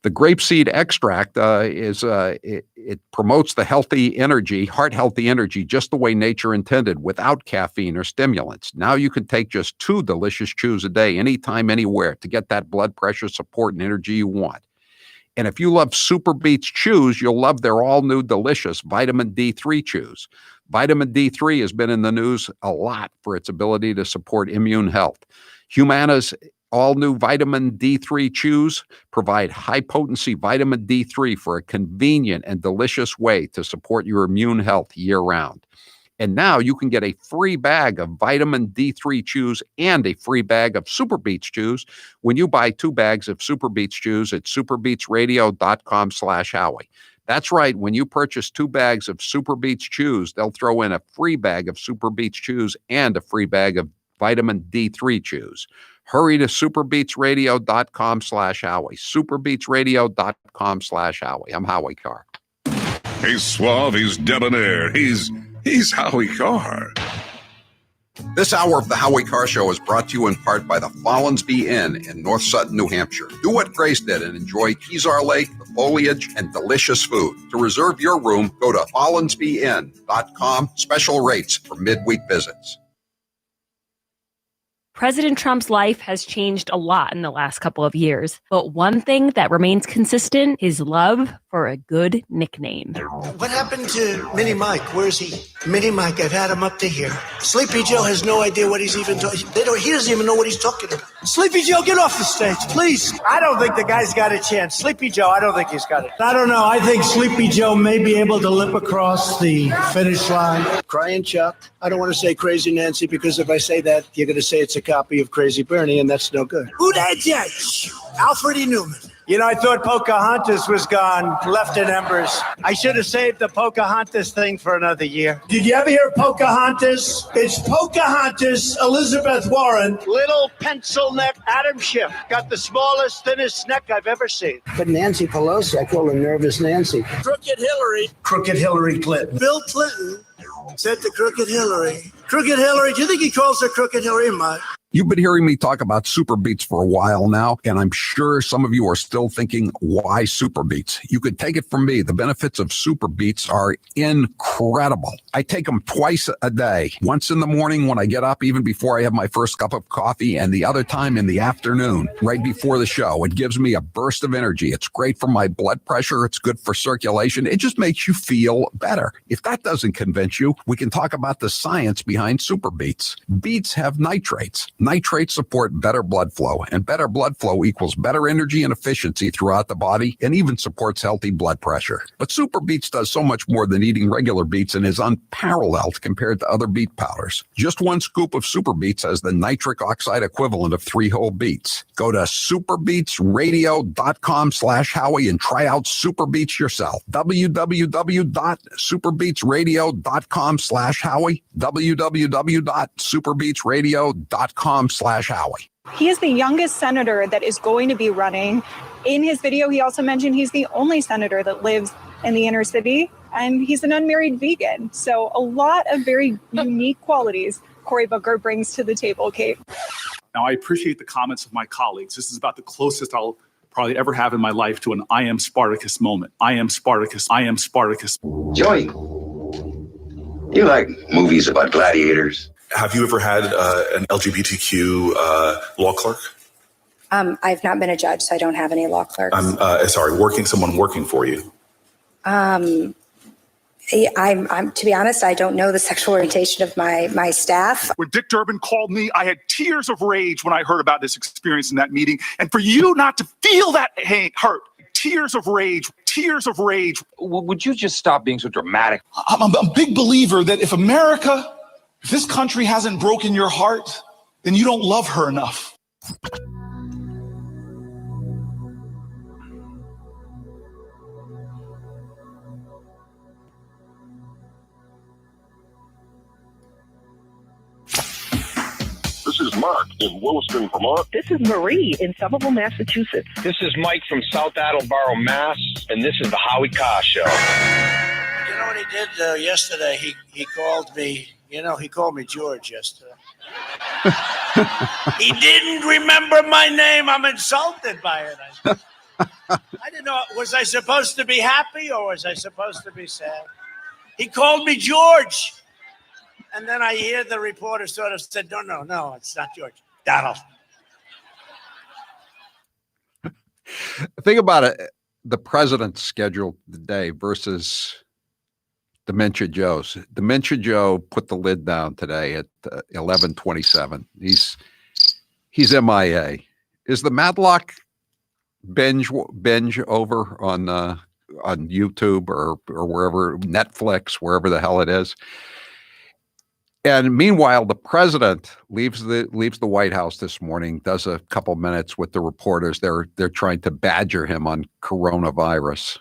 The grapeseed extract it promotes the healthy energy, heart healthy energy, just the way nature intended, without caffeine or stimulants. Now you can take just 2 delicious chews a day, anytime, anywhere, to get that blood pressure support and energy you want. And if you love Super Beets Chews, you'll love their all-new delicious vitamin D3 chews. Vitamin D3 has been in the news a lot for its ability to support immune health. Humana's all-new vitamin D3 chews provide high-potency vitamin D3 for a convenient and delicious way to support your immune health year-round. And now you can get a free bag of vitamin D3 chews and a free bag of Super Beets chews when you buy 2 bags of Super Beets chews at superbeetsradio.com/Howie. That's right. When you purchase 2 bags of Super Beets chews, they'll throw in a free bag of Super Beets chews and a free bag of vitamin D3 chews. Hurry to superbeetsradio.com/Howie. superbeetsradio.com/Howie. I'm Howie Carr. He's suave, he's debonair, he's Howie Carr. This hour of the Howie Carr Show is brought to you in part by the Follinsby Inn in North Sutton, New Hampshire. Do what Grace did and enjoy Kezar Lake, the foliage, and delicious food. To reserve your room, go to follinsbyinn.com. Special rates for midweek visits. President Trump's life has changed a lot in the last couple of years, but one thing that remains consistent, his love for a good nickname. What happened to Mini Mike? Where's he? Mini Mike, I've had him up to here. Sleepy Joe has no idea what he's even talking. He doesn't even know what he's talking about. Sleepy Joe, get off the stage, please. I don't think the guy's got a chance. Sleepy Joe, I don't think he's got it. I don't know. I think Sleepy Joe may be able to limp across the finish line. Crying Chuck. I don't want to say Crazy Nancy because if I say that, you're going to say it's a copy of Crazy Bernie, and that's no good. Who that judge? Alfred E. Newman. You know, I thought Pocahontas was gone, left in embers. I should have saved the Pocahontas thing for another year. Did you ever hear Pocahontas? It's Pocahontas, Elizabeth Warren. Little pencil neck Adam Schiff. Got the smallest, thinnest neck I've ever seen. But Nancy Pelosi, I call her Nervous Nancy. Crooked Hillary. Crooked Hillary Clinton. Bill Clinton said to Crooked Hillary. Crooked Hillary, do you think he calls her Crooked Hillary, Mike? You've been hearing me talk about Super Beets for a while now, and I'm sure some of you are still thinking, why Super Beets? You could take it from me. The benefits of Super Beets are incredible. I take them twice a day, once in the morning when I get up, even before I have my first cup of coffee, and the other time in the afternoon, right before the show. It gives me a burst of energy. It's great for my blood pressure. It's good for circulation. It just makes you feel better. If that doesn't convince you, we can talk about the science behind Super Beets. Beets have nitrates. Nitrates support better blood flow, and better blood flow equals better energy and efficiency throughout the body, and even supports healthy blood pressure. But Super Beets does so much more than eating regular beets and is unparalleled compared to other beet powders. Just 1 scoop of Super Beets has the nitric oxide equivalent of 3 whole beets. Go to superbeetsradio.com/Howie and try out Super Beets yourself. www.superbeetsradio.com/Howie. www.superbeetsradio.com/Howie. He is the youngest senator that is going to be running. In his video, he also mentioned he's the only senator that lives in the inner city, and he's an unmarried vegan. So a lot of very unique qualities Cory Booker brings to the table, Kate. Now, I appreciate the comments of my colleagues. This is about the closest I'll probably ever have in my life to an I am Spartacus moment. I am Spartacus. I am Spartacus. Joey, you like movies about gladiators? Have you ever had an LGBTQ law clerk? I've not been a judge, so I don't have any law clerks. Someone working for you. I'm to be honest, I don't know the sexual orientation of my staff. When Dick Durbin called me, I had tears of rage when I heard about this experience in that meeting. And for you not to feel that hurt, tears of rage, tears of rage. Would you just stop being so dramatic? I'm a big believer that if this country hasn't broken your heart, then you don't love her enough. This is Mark in Williston, Vermont. This is Marie in Somerville, Massachusetts. This is Mike from South Attleboro, Mass. And this is the Howie Carr Show. You know what he did yesterday? He called me, he called me George yesterday. He didn't remember my name. I'm insulted by it. I didn't know. Was I supposed to be happy or was I supposed to be sad? He called me George. And then I hear the reporter sort of said, no, it's not George. Donald. Think about it. The president's scheduled today versus Dementia Joe's. Dementia Joe put the lid down today at 11:27. He's MIA. Is the Matlock binge over on YouTube or wherever, Netflix, wherever the hell it is? And meanwhile, the president leaves the White House this morning, does a couple minutes with the reporters. They're trying to badger him on coronavirus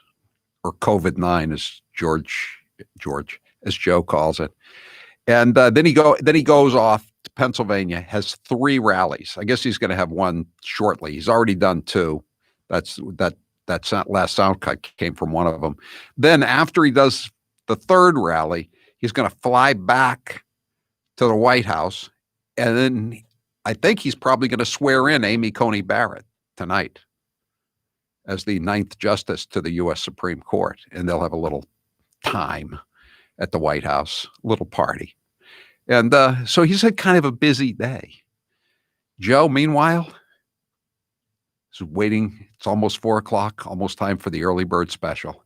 or COVID-19, as as Joe calls it. And then he goes off to Pennsylvania, has 3 rallies. I guess he's going to have one shortly. He's already done 2. That last sound cut came from one of them. Then after he does the 3rd rally, he's going to fly back to the White House, and then I think he's probably going to swear in Amy Coney Barrett tonight as the 9th justice to the U.S. Supreme Court, and they'll have a little time at the White House, a little party. And so he's had kind of a busy day. Joe, meanwhile, is waiting. It's almost 4:00, almost time for the early bird special.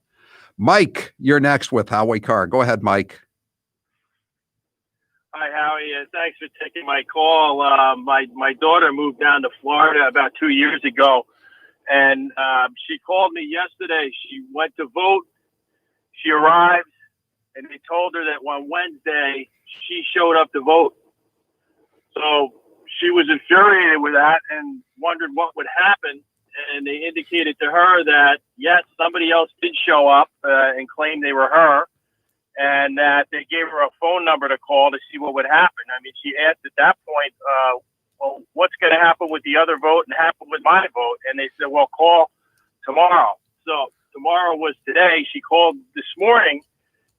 Mike, you're next with Howie Carr. Go ahead, Mike. Hi, Howie. Thanks for taking my call. My daughter moved down to Florida about 2 years ago, and she called me yesterday. She went to vote. She arrived, and they told her that on Wednesday she showed up to vote. So she was infuriated with that and wondered what would happen. And they indicated to her that, yes, somebody else did show up and claim they were her, and that they gave her a phone number to call to see what would happen. I mean, she asked at that point, well, what's going to happen with the other vote and happen with my vote? And they said, well, call tomorrow. So tomorrow was today. She called this morning,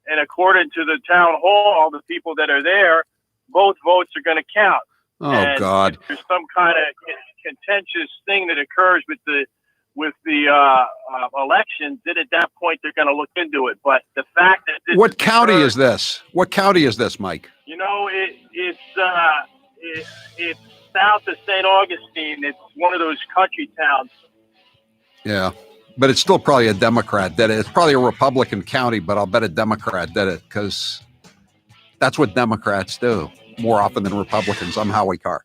and according to the town hall, the people that are there, both votes are going to count. Oh, and God. If there's some kind of contentious thing that occurs with the elections, then at that point they're going to look into it. But the fact that this What county is this? What county is this, Mike? You know, it's south of St. Augustine. It's one of those country towns. Yeah, but it's still probably a Democrat did it. It's probably a Republican county, but I'll bet a Democrat did it because that's what Democrats do more often than Republicans. I'm Howie Carr.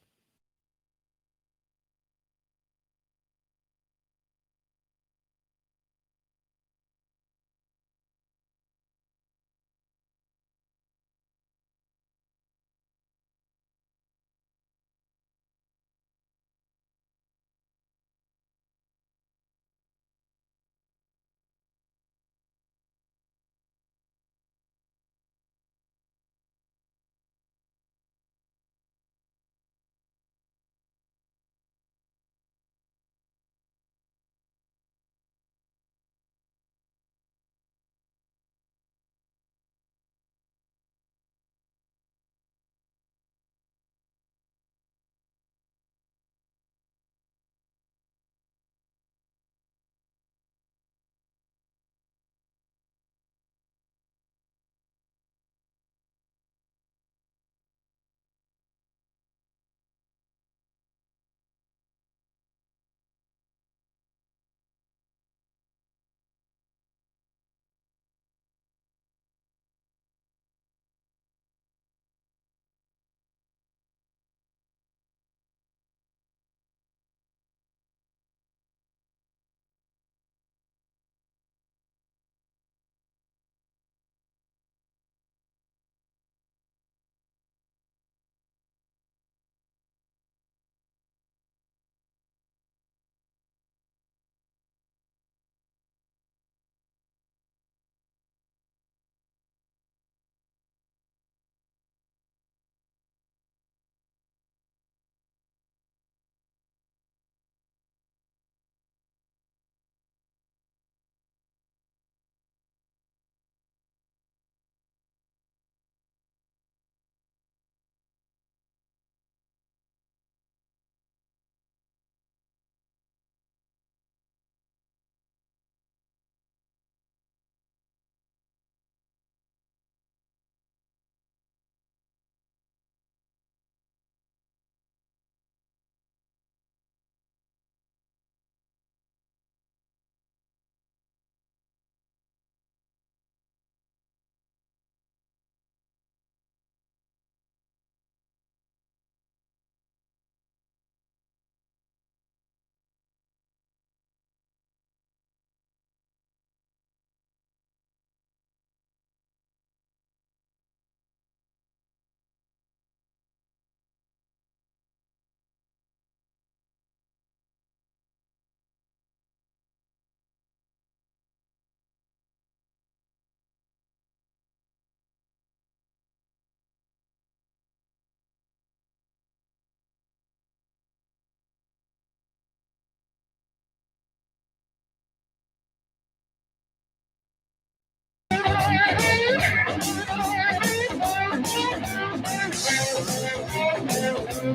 You're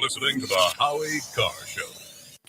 listening to the Howie Carr Show.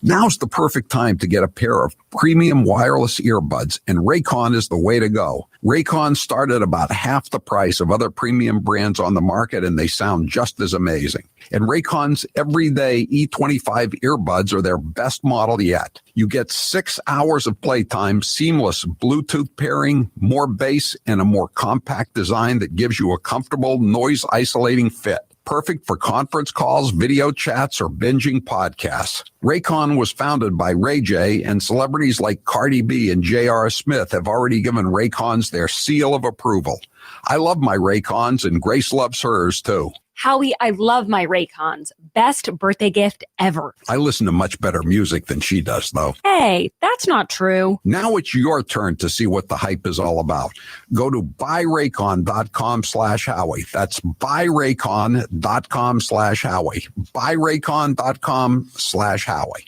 Now's the perfect time to get a pair of premium wireless earbuds, and Raycon is the way to go. Raycon start at about half the price of other premium brands on the market, and they sound just as amazing. And Raycon's everyday E25 earbuds are their best model yet. You get 6 hours of playtime, seamless Bluetooth pairing, more bass, and a more compact design that gives you a comfortable, noise-isolating fit. Perfect for conference calls, video chats, or binging podcasts. Raycon was founded by Ray J, and celebrities like Cardi B and J.R. Smith have already given Raycons their seal of approval. I love my Raycons, and Grace loves hers, too. Howie, I love my Raycons. Best birthday gift ever. I listen to much better music than she does, though. Hey, that's not true. Now it's your turn to see what the hype is all about. Go to buyraycon.com/Howie. That's buyraycon.com/Howie. Buyraycon.com/Howie.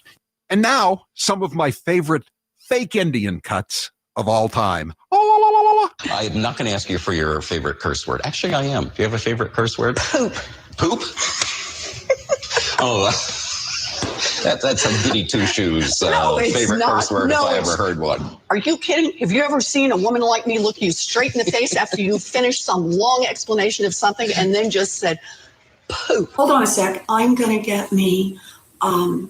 And now, some of my favorite fake Indian cuts of all time. I'm not going to ask you for your favorite curse word. Actually, I am. Do you have a favorite curse word? Poop. Poop? Oh, that's a goody two-shoes favorite curse word if I ever heard one. Are you kidding? Have you ever seen a woman like me look you straight in the face after you finished some long explanation of something and then just said, poop? Hold on a sec. I'm going to get me a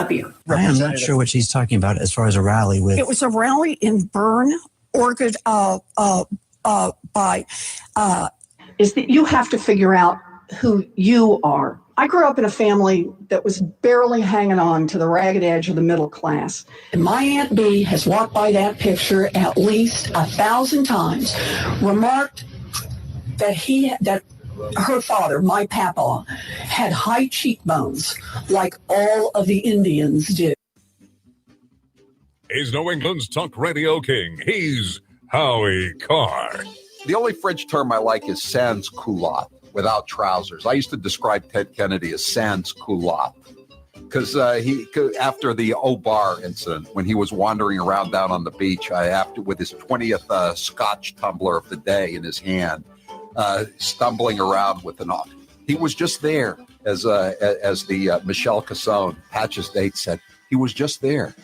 beer. I am not sure what she's talking about as far as a rally with. It was a rally in Bern, Oregon, is that you have to figure out who you are. I grew up in a family that was barely hanging on to the ragged edge of the middle class. And my Aunt B has walked by that picture at least 1,000 times, remarked that her father, my papa, had high cheekbones like all of the Indians did. He's New England's talk radio king. He's Howie Carr. The only French term I like is sans culotte, without trousers. I used to describe Ted Kennedy as sans culotte because after the Obar incident, when he was wandering around down on the beach, with his 20th Scotch tumbler of the day in his hand, stumbling around with he was just there, as the Michelle Cassone, Patches Date said, he was just there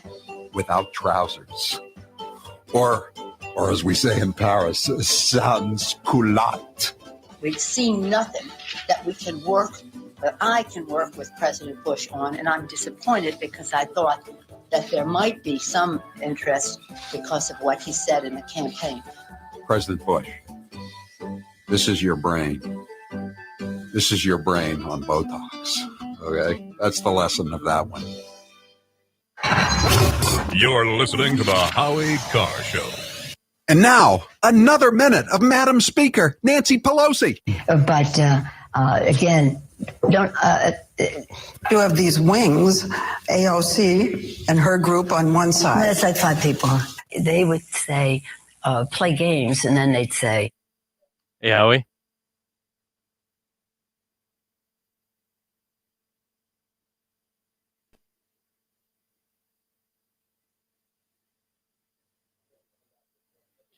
without trousers, or as we say in Paris, sans culotte. We've seen nothing that I can work with President Bush on, and I'm disappointed because I thought that there might be some interest because of what he said in the campaign. President Bush, this is your brain. This is your brain on Botox, okay? That's the lesson of that one. You're listening to the Howie Carr Show. And now, another minute of Madam Speaker, Nancy Pelosi. But again, You have these wings, AOC and her group on one side. that's like 5 people. They would say, play games, and then they'd say, Hey, Howie.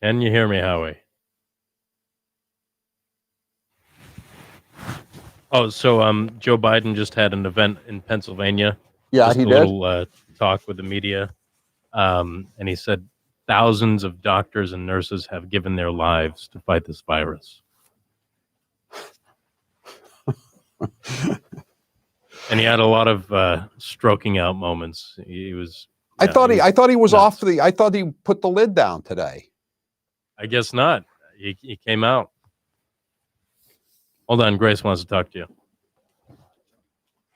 Can you hear me, Howie? Oh, so Joe Biden just had an event in Pennsylvania. Yeah, just he a did. Little talk with the media, and he said thousands of doctors and nurses have given their lives to fight this virus. And he had a lot of stroking out moments. He was. I thought he was off I thought he put the lid down today. I guess not. He came out. Hold on, Grace wants to talk to you.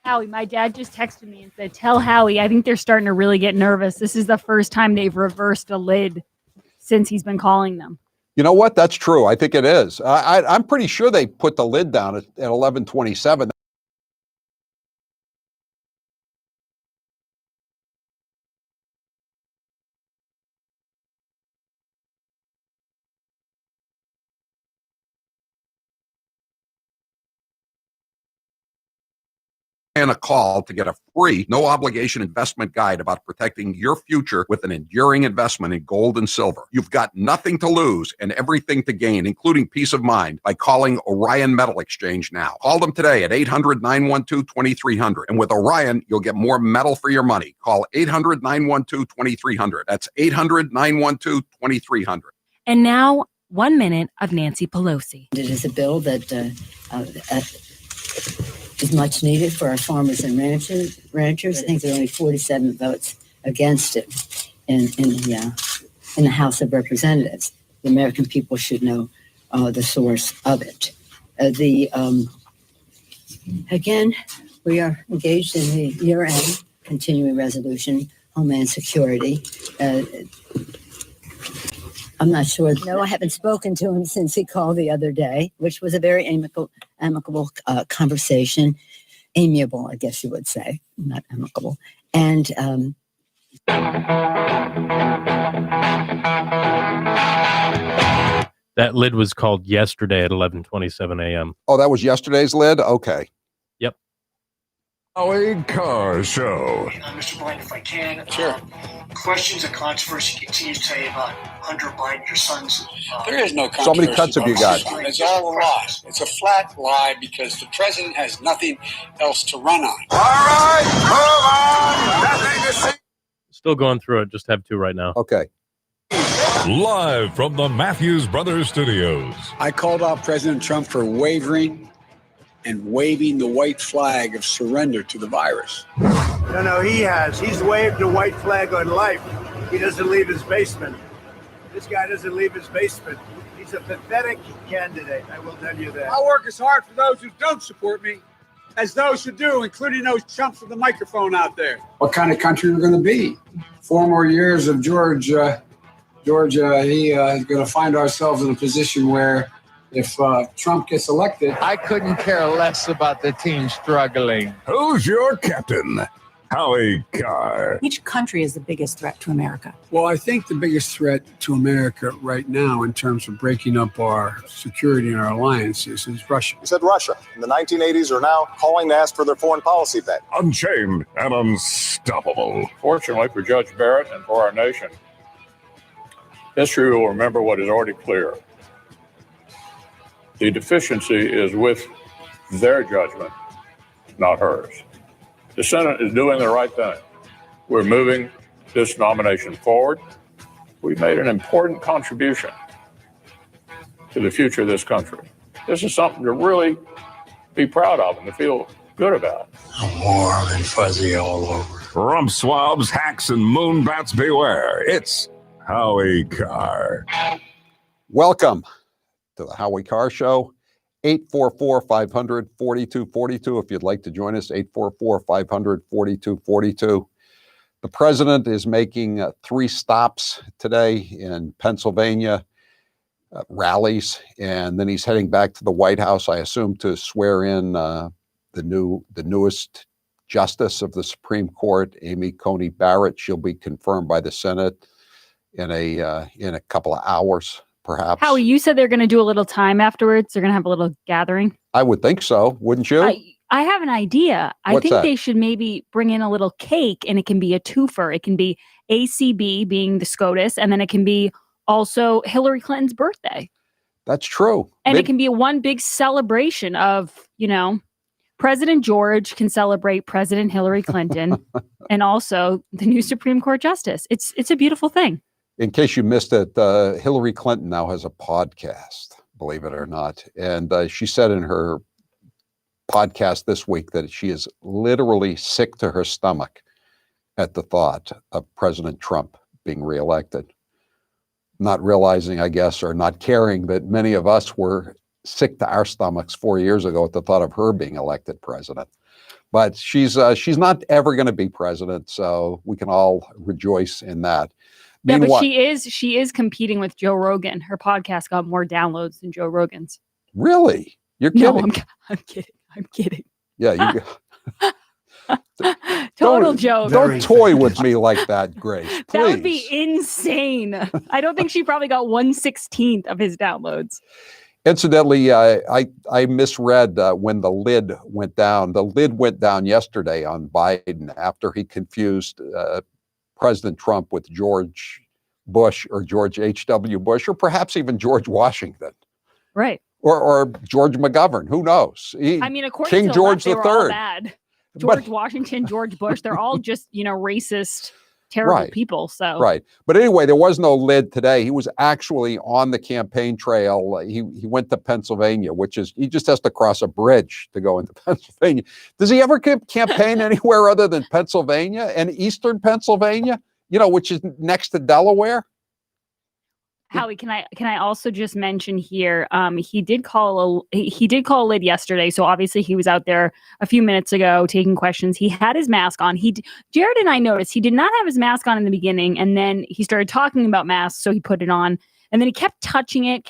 Howie, my dad just texted me and said, tell Howie, I think they're starting to really get nervous. This is the first time they've reversed a lid since he's been calling them. You know what? That's true. I think it is. I'm pretty sure they put the lid down at 11:27. And a call to get a free, no obligation investment guide about protecting your future with an enduring investment in gold and silver. You've got nothing to lose and everything to gain, including peace of mind, by calling Orion Metal Exchange now. Call them today at 800-912-2300. And with Orion, you'll get more metal for your money. Call 800-912-2300. That's 800-912-2300. And now, 1 minute of Nancy Pelosi. It is a bill that is much needed for our farmers and ranchers. I think there are only 47 votes against it in the House of Representatives. The American people should know the source of it. Again, we are engaged in the year-end continuing resolution, Homeland Security. I'm not sure. No, I haven't spoken to him since he called the other day, which was a very amicable conversation. Amiable, I guess you would say, not amicable. And That lid was called yesterday at 11:27 a.m. Oh, that was yesterday's lid? Okay. Yep. Howie Carr Show. Mr. Biden, if I can. Sure. Questions and controversy continue to tell you about Hunter Biden, your son's. There is no controversy. So many cuts have you got? It's all a lie. It's a flat lie because the president has nothing else to run on. All right, move on. Nothing to see. Still going through it. Just have two right now. Okay. Live from the Matthews Brothers Studios. I called out President Trump for wavering and waving the white flag of surrender to the virus. No, he has. He's waved the white flag on life. He doesn't leave his basement. This guy doesn't leave his basement. He's a pathetic candidate, I will tell you that. I work as hard for those who don't support me as those who do, including those chumps with the microphone out there. What kind of country we're going to be? 4 more years of Georgia, he is going to find ourselves in a position where if Trump gets elected. I couldn't care less about the team struggling. Who's your captain? Howie Carr. Which country is the biggest threat to America? Well, I think the biggest threat to America right now in terms of breaking up our security and our alliances is Russia. He said Russia in the 1980s are now calling to ask for their foreign policy back. Unchained and unstoppable. Fortunately for Judge Barrett and for our nation, history will remember what is already clear. The deficiency is with their judgment, not hers. The Senate is doing the right thing. We're moving this nomination forward. We made an important contribution to the future of this country. This is something to really be proud of and to feel good about. I'm warm and fuzzy all over. Rump swabs, hacks, and moonbats beware. It's Howie Carr. Welcome to the Howie Carr Show. 844-500-4242 if you'd like to join us, 844-500-4242. The president is making 3 stops today in Pennsylvania, rallies, and then he's heading back to the White House, I assume, to swear in the newest justice of the Supreme Court, Amy Coney Barrett. She'll be confirmed by the Senate in a couple of hours. Perhaps. Howie, you said they're going to do a little time afterwards. They're going to have a little gathering. I would think so. Wouldn't you? I have an idea. I What's think that? they should maybe bring in a little cake, and it can be a twofer. It can be ACB being the SCOTUS, and then it can be also Hillary Clinton's birthday. That's true. And it can be one big celebration of, President George can celebrate President Hillary Clinton and also the new Supreme Court justice. It's a beautiful thing. In case you missed it, Hillary Clinton now has a podcast, believe it or not. And she said in her podcast this week that she is literally sick to her stomach at the thought of President Trump being reelected. Not realizing, I guess, or not caring that many of us were sick to our stomachs 4 years ago at the thought of her being elected president. But she's not ever going to be president, so we can all rejoice in that. Yeah, but she is competing with Joe Rogan. Her podcast got more downloads than Joe Rogan's. Really? You're kidding? No, I'm kidding. I'm kidding. Yeah, Total joke. Don't toy with me like that, Grace. Please. That would be insane. I don't think she probably got 1/16 of his downloads. Incidentally, I misread when the lid went down. The lid went down yesterday on Biden after he confused President Trump with George Bush or George H.W. Bush, or perhaps even George Washington. Right. Or George McGovern. Who knows? I mean, according King to the George left, they were all III. bad. George Washington, George Bush, they're all just, racist, terrible people. So Right. But anyway, there was no lid today. He was actually on the campaign trail. He went to Pennsylvania, which is, he just has to cross a bridge to go into Pennsylvania. Does he ever campaign anywhere other than Pennsylvania and Eastern Pennsylvania, which is next to Delaware? Howie, can I also just mention here? He did call a lid yesterday. So obviously he was out there a few minutes ago taking questions. He had his mask on. Jared and I noticed he did not have his mask on in the beginning, and then he started talking about masks, so he put it on, and then he kept touching it,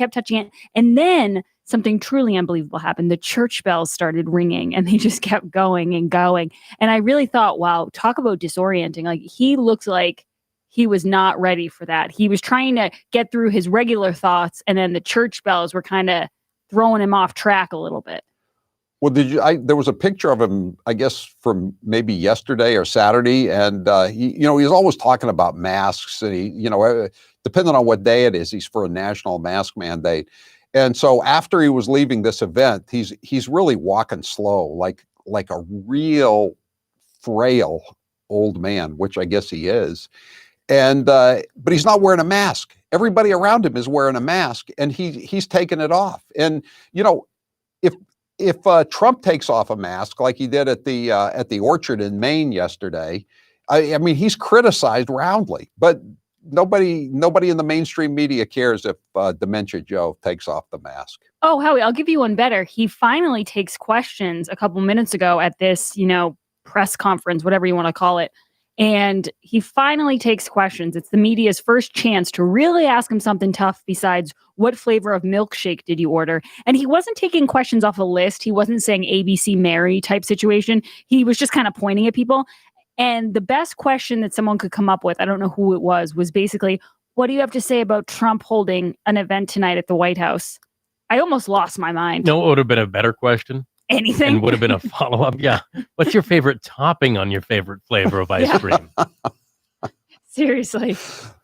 and then something truly unbelievable happened. The church bells started ringing, and they just kept going and going. And I really thought, wow, talk about disorienting. Like, he looks like he was not ready for that. He was trying to get through his regular thoughts, and then the church bells were kind of throwing him off track a little bit. Well, there was a picture of him, I guess, from maybe yesterday or Saturday, and he's always talking about masks, and he, depending on what day it is, he's for a national mask mandate. And so after he was leaving this event, he's really walking slow, like a real frail old man, which I guess he is. And but he's not wearing a mask. Everybody around him is wearing a mask, and he's taking it off. And if Trump takes off a mask like he did at the Orchard in Maine yesterday, I mean, he's criticized roundly, but nobody in the mainstream media cares if Dementia Joe takes off the mask. Oh, Howie, I'll give you one better. He finally takes questions a couple minutes ago at this, press conference, whatever you want to call it. And he finally takes questions. It's the media's first chance to really ask him something tough besides, what flavor of milkshake did you order? And he wasn't taking questions off a list. He wasn't saying ABC Mary type situation. He was just kind of pointing at people. And the best question that someone could come up with, I don't know who it was basically, what do you have to say about Trump holding an event tonight at the White House? I almost lost my mind. No, it would have been a better question. Anything? And would have been a follow-up. Yeah. What's your favorite topping on your favorite flavor of ice cream? Seriously.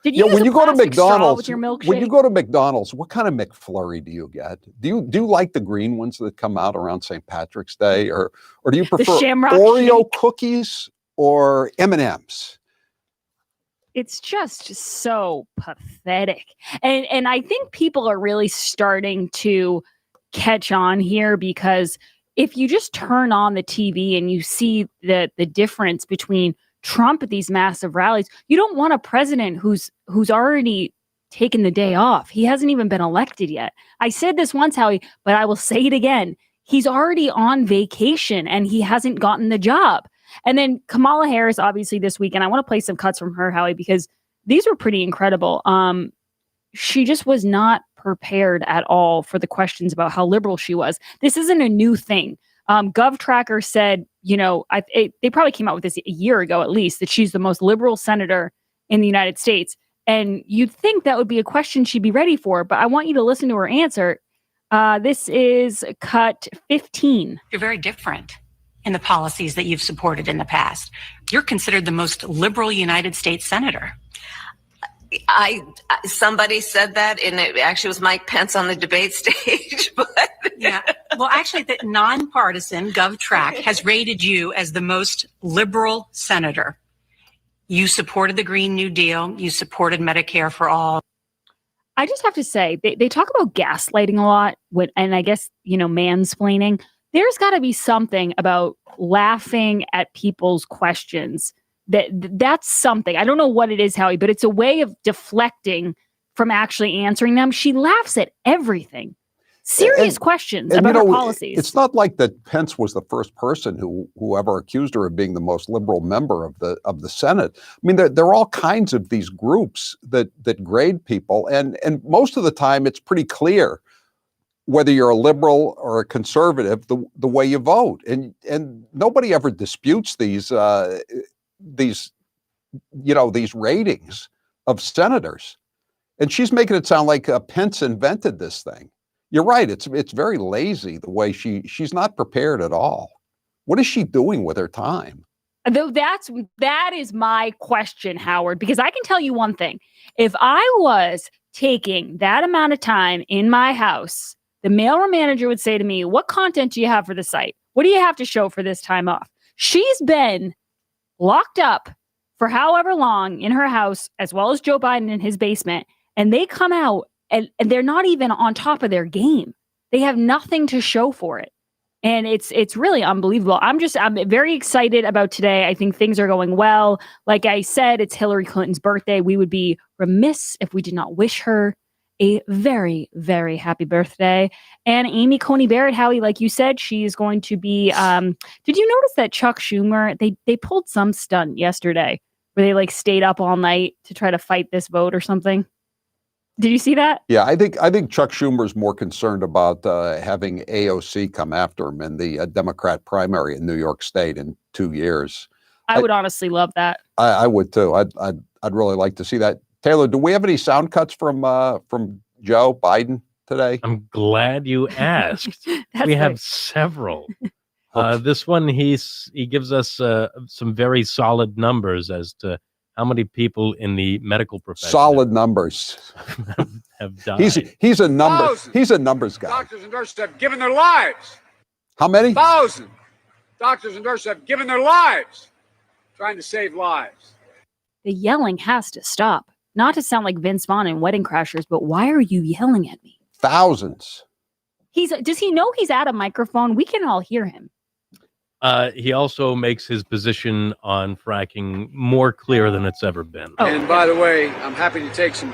Did you when you go to McDonald's with your milkshake? When you go to McDonald's, what kind of McFlurry do you get? Do you like the green ones that come out around St. Patrick's Day, or do you prefer Oreo cookies or M&Ms? It's just so pathetic. And I think people are really starting to catch on here, because if you just turn on the TV and you see the difference between Trump at these massive rallies, you don't want a president who's already taken the day off. He hasn't even been elected yet. I said this once, Howie, but I will say it again. He's already on vacation and he hasn't gotten the job. And then Kamala Harris, obviously this weekend, I want to play some cuts from her, Howie, because these were pretty incredible. She just was not prepared at all for the questions about how liberal she was. This isn't a new thing. GovTracker said, they probably came out with this a year ago at least, that she's the most liberal senator in the United States. And you'd think that would be a question she'd be ready for, but I want you to listen to her answer. This is cut 15. You're very different in the policies that you've supported in the past. You're considered the most liberal United States senator. Somebody said that, and it actually was Mike Pence on the debate stage. But yeah, well, actually, the nonpartisan GovTrack has rated you as the most liberal senator. You supported the Green New Deal. You supported Medicare for all. I just have to say, they talk about gaslighting a lot, and I guess, mansplaining. There's got to be something about laughing at people's questions. That's something. I don't know what it is, Howie, but it's a way of deflecting from actually answering them. She laughs at everything. Serious questions about her policies. It's not like that Pence was the first person who ever accused her of being the most liberal member of the Senate. I mean, there are all kinds of these groups that grade people, and most of the time it's pretty clear whether you're a liberal or a conservative the way you vote, and nobody ever disputes these ratings of senators. And she's making it sound like Pence invented this thing. You're right. It's very lazy the way she's not prepared at all. What is she doing with her time? Though that is my question, Howard, because I can tell you one thing. If I was taking that amount of time in my house, the mailroom manager would say to me, what content do you have for the site? What do you have to show for this time off? She's been locked up for however long in her house, as well as Joe Biden in his basement, and they come out and they're not even on top of their game. They have nothing to show for it. And it's really unbelievable. I'm very excited about today. I think things are going well. Like I said, it's Hillary Clinton's birthday. We would be remiss if we did not wish her a very, very happy birthday. And Amy Coney Barrett, Howie, like you said, she is going to be. Did you notice that Chuck Schumer, they pulled some stunt yesterday where they like stayed up all night to try to fight this vote or something? Did you see that? Yeah, I think Chuck Schumer's more concerned about having AOC come after him in the Democrat primary in New York State in 2 years. I would honestly love that. I would too. I'd really like to see that. Taylor, do we have any sound cuts from Joe Biden today? I'm glad you asked. We have several. This one, he gives us some very solid numbers as to how many people in the medical profession solid numbers have died. He's a number. Thousands. He's a numbers guy. Doctors and nurses have given their lives. How many? 1,000 doctors and nurses have given their lives trying to save lives. The yelling has to stop. Not to sound like Vince Vaughn in Wedding Crashers, but why are you yelling at me? Thousands. Does he know he's at a microphone? We can all hear him. He also makes his position on fracking more clear than it's ever been. Oh. And by the way, I'm happy to take some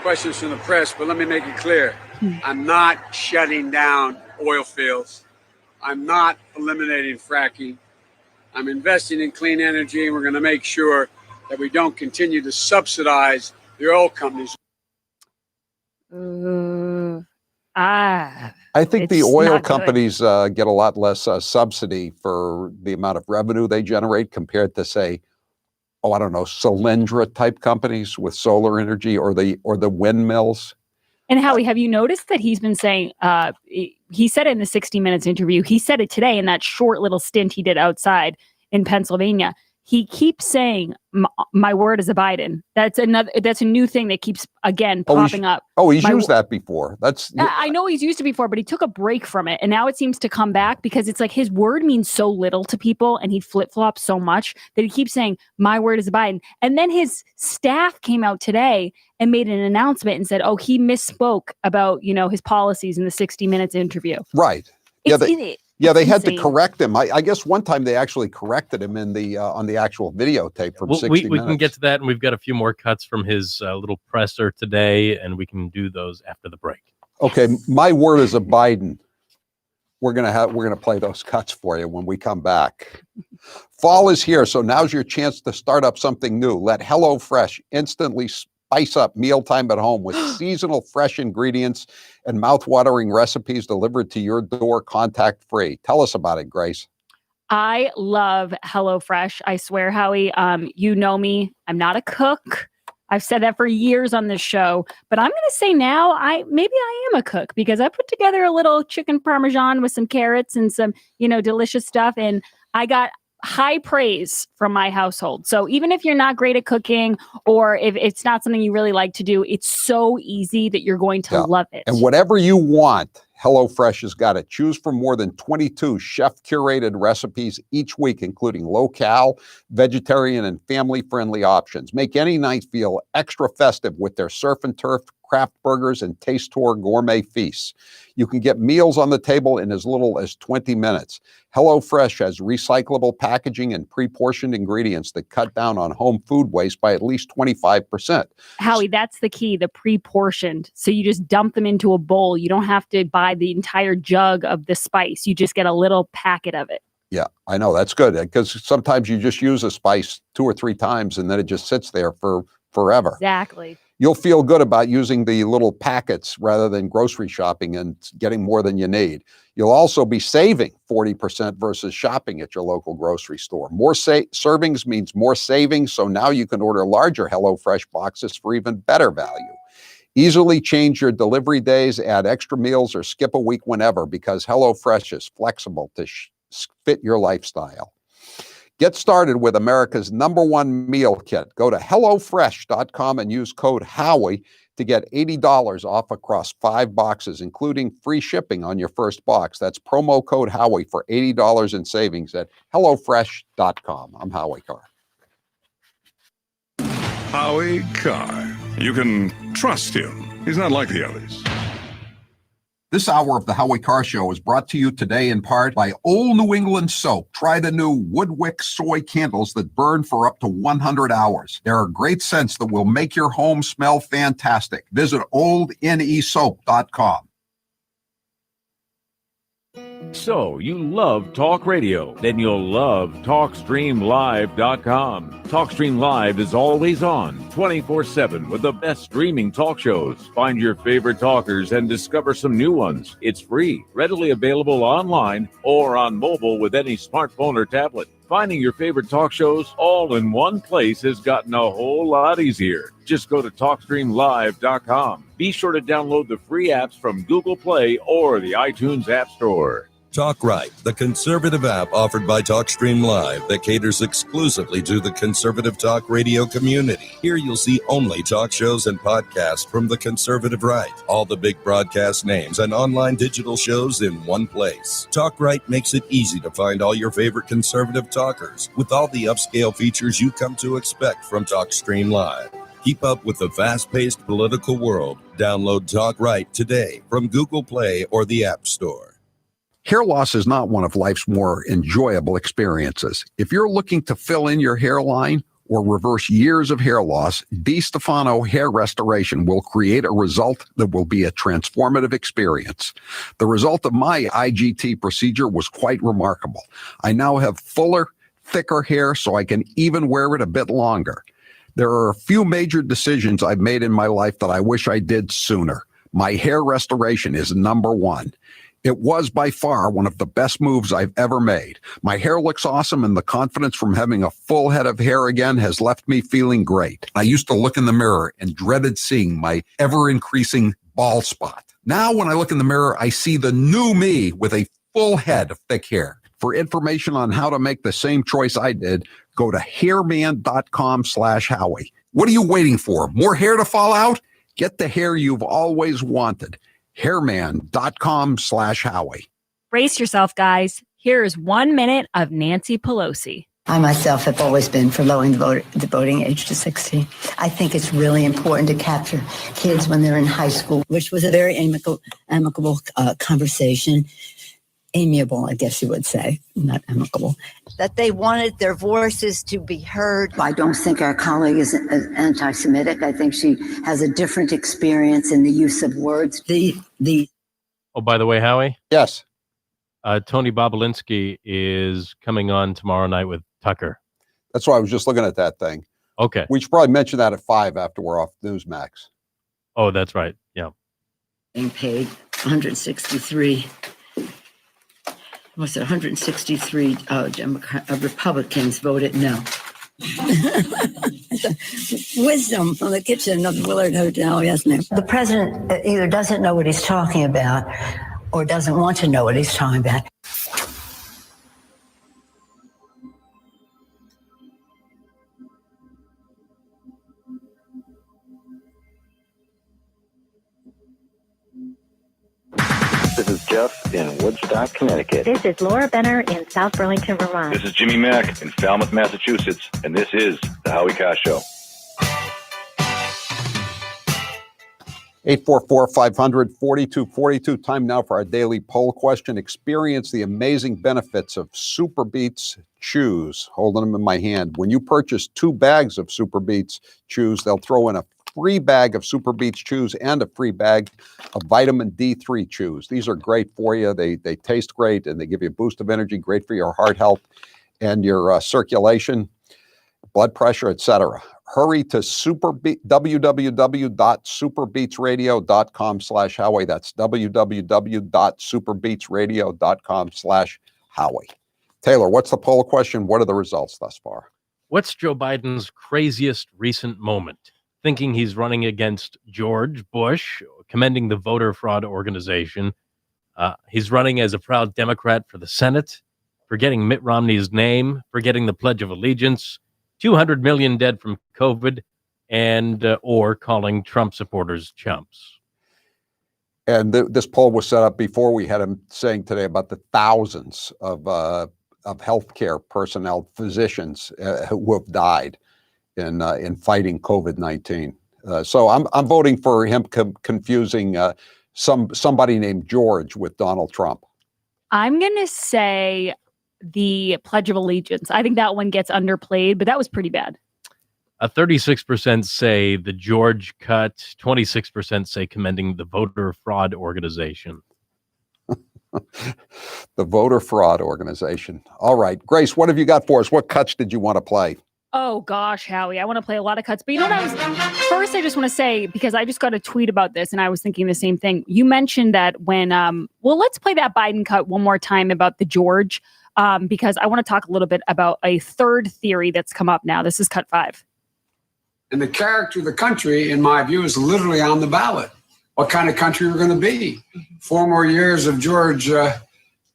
questions from the press, but let me make it clear. I'm not shutting down oil fields. I'm not eliminating fracking. I'm investing in clean energy, and we're going to make sure that we don't continue to subsidize the oil companies. I think the oil companies get a lot less subsidy for the amount of revenue they generate compared to, say, I don't know, Solyndra type companies with solar energy or the windmills. And Howie, have you noticed that he's been saying, he said it in the 60 Minutes interview, he said it today in that short little stint he did outside in Pennsylvania. He keeps saying, my word is a Biden. That's a new thing that keeps, again, popping up. Oh, he's used that before. I know he's used it before, but he took a break from it. And now it seems to come back because it's like his word means so little to people and he flip-flops so much that he keeps saying, my word is a Biden. And then his staff came out today and made an announcement and said, he misspoke about, his policies in the 60 Minutes interview. Right. They had to correct him. I guess one time they actually corrected him in the on the actual videotape from 60 Minutes. We can get to that, and we've got a few more cuts from his little presser today, and we can do those after the break. Okay, my word is a Biden. We're gonna play those cuts for you when we come back. Fall is here, so now's your chance to start up something new. Let HelloFresh instantly spice up mealtime at home with seasonal fresh ingredients and mouth-watering recipes delivered to your door contact-free. Tell us about it, Grace. I love HelloFresh. I swear, Howie, you know me. I'm not a cook. I've said that for years on this show, but I'm going to say now, maybe I am a cook because I put together a little chicken parmesan with some carrots and some, delicious stuff, and I got high praise from my household. So even if you're not great at cooking or if it's not something you really like to do, it's so easy that you're going to love it. And whatever you want, HelloFresh has got it. Choose from more than 22 chef-curated recipes each week, including low-cal, vegetarian, and family-friendly options. Make any night feel extra festive with their surf and turf craft burgers and taste tour gourmet feasts. You can get meals on the table in as little as 20 minutes. HelloFresh has recyclable packaging and pre-portioned ingredients that cut down on home food waste by at least 25%. Howie, that's the key, the pre-portioned. So you just dump them into a bowl. You don't have to buy the entire jug of the spice. You just get a little packet of it. Yeah, I know. That's good because sometimes you just use a spice 2 or 3 times and then it just sits there for forever. Exactly. You'll feel good about using the little packets rather than grocery shopping and getting more than you need. You'll also be saving 40% versus shopping at your local grocery store. More servings means more savings, so now you can order larger HelloFresh boxes for even better value. Easily change your delivery days, add extra meals, or skip a week whenever because HelloFresh is flexible to fit your lifestyle. Get started with America's #1 meal kit. Go to HelloFresh.com and use code Howie to get $80 off across 5 boxes, including free shipping on your first box. That's promo code Howie for $80 in savings at HelloFresh.com. I'm Howie Carr. Howie Carr. You can trust him. He's not like the others. This hour of the Howie Carr Show is brought to you today in part by Old New England Soap. Try the new Woodwick soy candles that burn for up to 100 hours. They're a great scent that will make your home smell fantastic. Visit oldnesoap.com. So, you love talk radio? Then you'll love TalkStreamLive.com. TalkStream Live is always on, 24/7, with the best streaming talk shows. Find your favorite talkers and discover some new ones. It's free, readily available online or on mobile with any smartphone or tablet. Finding your favorite talk shows all in one place has gotten a whole lot easier. Just go to TalkStreamLive.com. Be sure to download the free apps from Google Play or the iTunes App Store. Talk Right, the conservative app offered by TalkStream Live that caters exclusively to the conservative talk radio community. Here you'll see only talk shows and podcasts from the conservative right, all the big broadcast names and online digital shows in one place. Talk Right makes it easy to find all your favorite conservative talkers with all the upscale features you come to expect from TalkStream Live. Keep up with the fast-paced political world. Download Talk Right today from Google Play or the App Store. Hair loss is not one of life's more enjoyable experiences. If you're looking to fill in your hairline or reverse years of hair loss, DiStefano Hair Restoration will create a result that will be a transformative experience. The result of my IGT procedure was quite remarkable. I now have fuller, thicker hair so I can even wear it a bit longer. There are a few major decisions I've made in my life that I wish I did sooner. My hair restoration is #1. It was by far one of the best moves I've ever made. My hair looks awesome, and the confidence from having a full head of hair again has left me feeling great. I used to look in the mirror and dreaded seeing my ever-increasing bald spot. Now when I look in the mirror, I see the new me with a full head of thick hair. For information on how to make the same choice I did, go to hairman.com/Howie. What are you waiting for? More hair to fall out? Get the hair you've always wanted. Hairman.com/Howie. Brace yourself, guys. Here is 1 minute of Nancy Pelosi. I myself have always been for lowering the voting age to 16. I think it's really important to capture kids when they're in high school, which was a very amicable conversation. Amiable, I guess you would say, not amicable. That they wanted their voices to be heard. I don't think our colleague is anti-Semitic. I think she has a different experience in the use of words. Oh, by the way, Howie? Yes. Tony Bobolinsky is coming on tomorrow night with Tucker. That's why I was just looking at that thing. Okay. We should probably mention that at 5 after we're off Newsmax. Oh, that's right. Yeah. Being paid 163. Was it 163 Republicans voted no? Wisdom from the kitchen of the Willard Hotel, yes, ma'am. The president either doesn't know what he's talking about or doesn't want to know what he's talking about. This is Jeff in Woodstock, Connecticut. This is Laura Benner in South Burlington, Vermont. This is Jimmy Mack in Falmouth, Massachusetts, and this is The Howie Carr Show. 844-500-4242. Time now for our daily poll question. Experience the amazing benefits of Super Beets Chews. Holding them in my hand. When you purchase 2 bags of Super Beets Chews, they'll throw in a free bag of Super Beets Chews and a free bag of vitamin D3 Chews. These are great for you. They taste great, and they give you a boost of energy, great for your heart health and your circulation, blood pressure, etc. Hurry to www.superbeatsradio.com/Howie. That's www.superbeatsradio.com/Howie. Taylor, what's the poll question? What are the results thus far? What's Joe Biden's craziest recent moment? thinking he's running against George Bush, commending the voter fraud organization. He's running as a proud Democrat for the Senate, forgetting Mitt Romney's name, forgetting the Pledge of Allegiance, 200 million dead from COVID, and or calling Trump supporters chumps. And this poll was set up before we had him saying today about the thousands of healthcare personnel, physicians who have died in fighting COVID-19. So I'm voting for him confusing somebody named George with Donald Trump. I'm gonna say the Pledge of Allegiance. I think that one gets underplayed, but that was pretty bad. 36% say the George cut, 26% say commending the voter fraud organization. The voter fraud organization. All right, Grace, what have you got for us? What cuts did you want to play? Oh gosh, Howie, I want to play a lot of cuts. But you know what first I just want to say, because I just got a tweet about this and I was thinking the same thing. You mentioned that when, let's play that Biden cut one more time about the George, because I want to talk a little bit about a third theory that's come up now. This is cut 5. And the character of the country, in my view, is literally on the ballot. What kind of country we're going to be? 4 more years of George, is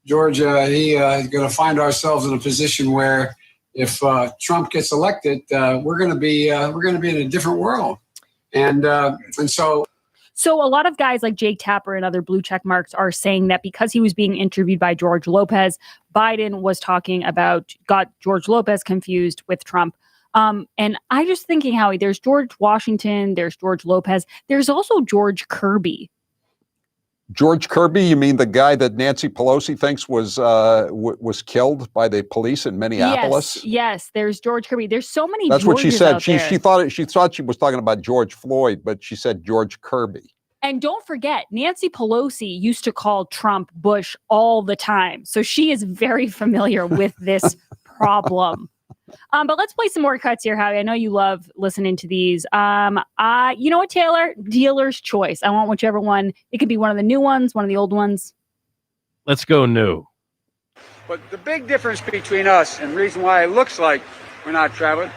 going to find ourselves in a position where if Trump gets elected, we're going to be in a different world. And so a lot of guys like Jake Tapper and other blue check marks are saying that because he was being interviewed by George Lopez, Biden was got George Lopez confused with Trump. And I just thinking, Howie, there's George Washington, there's George Lopez, there's also George Kirby. George Kirby, you mean the guy that Nancy Pelosi thinks was killed by the police in Minneapolis? Yes, there's George Kirby. There's so many. That's Georges what she said. She thought she was talking about George Floyd, but she said George Kirby. And don't forget, Nancy Pelosi used to call Trump Bush all the time, so she is very familiar with this problem. But let's play some more cuts here, Howie. I know you love listening to these. You know what, Taylor? Dealer's choice. I want whichever one. It could be one of the new ones, one of the old ones. Let's go new. But the big difference between us and the reason why it looks like we're not traveling,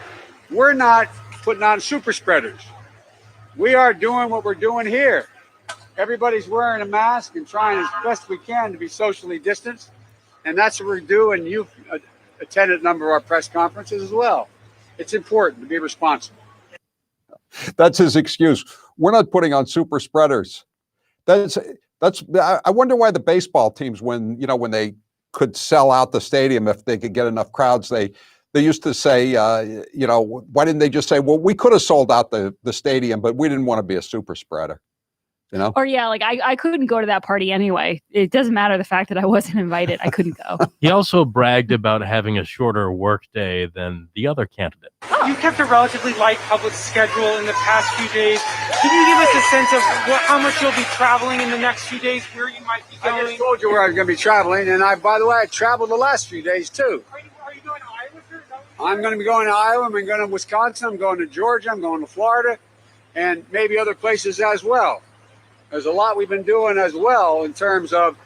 we're not putting on super spreaders. We are doing what we're doing here. Everybody's wearing a mask and trying as best we can to be socially distanced. And that's what we're doing. You've attended a number of our press conferences as well. It's important to be responsible. That's his excuse. We're not putting on super spreaders. I wonder why the baseball teams, when they could sell out the stadium if they could get enough crowds, they used to say, why didn't they just say, well, we could have sold out the stadium, but we didn't want to be a super spreader. Or I couldn't go to that party anyway. It doesn't matter the fact that I wasn't invited. I couldn't go. He also bragged about having a shorter workday than the other candidate. You kept a relatively light public schedule in the past few days. Can you give us a sense of how much you'll be traveling in the next few days, where you might be going? I just told you where I was going to be traveling, and by the way, I traveled the last few days too. Are you going to Iowa, sir? I'm going to be going to Iowa. I'm going to Wisconsin. I'm going to Georgia. I'm going to Florida, and maybe other places as well. There's a lot we've been doing as well in terms of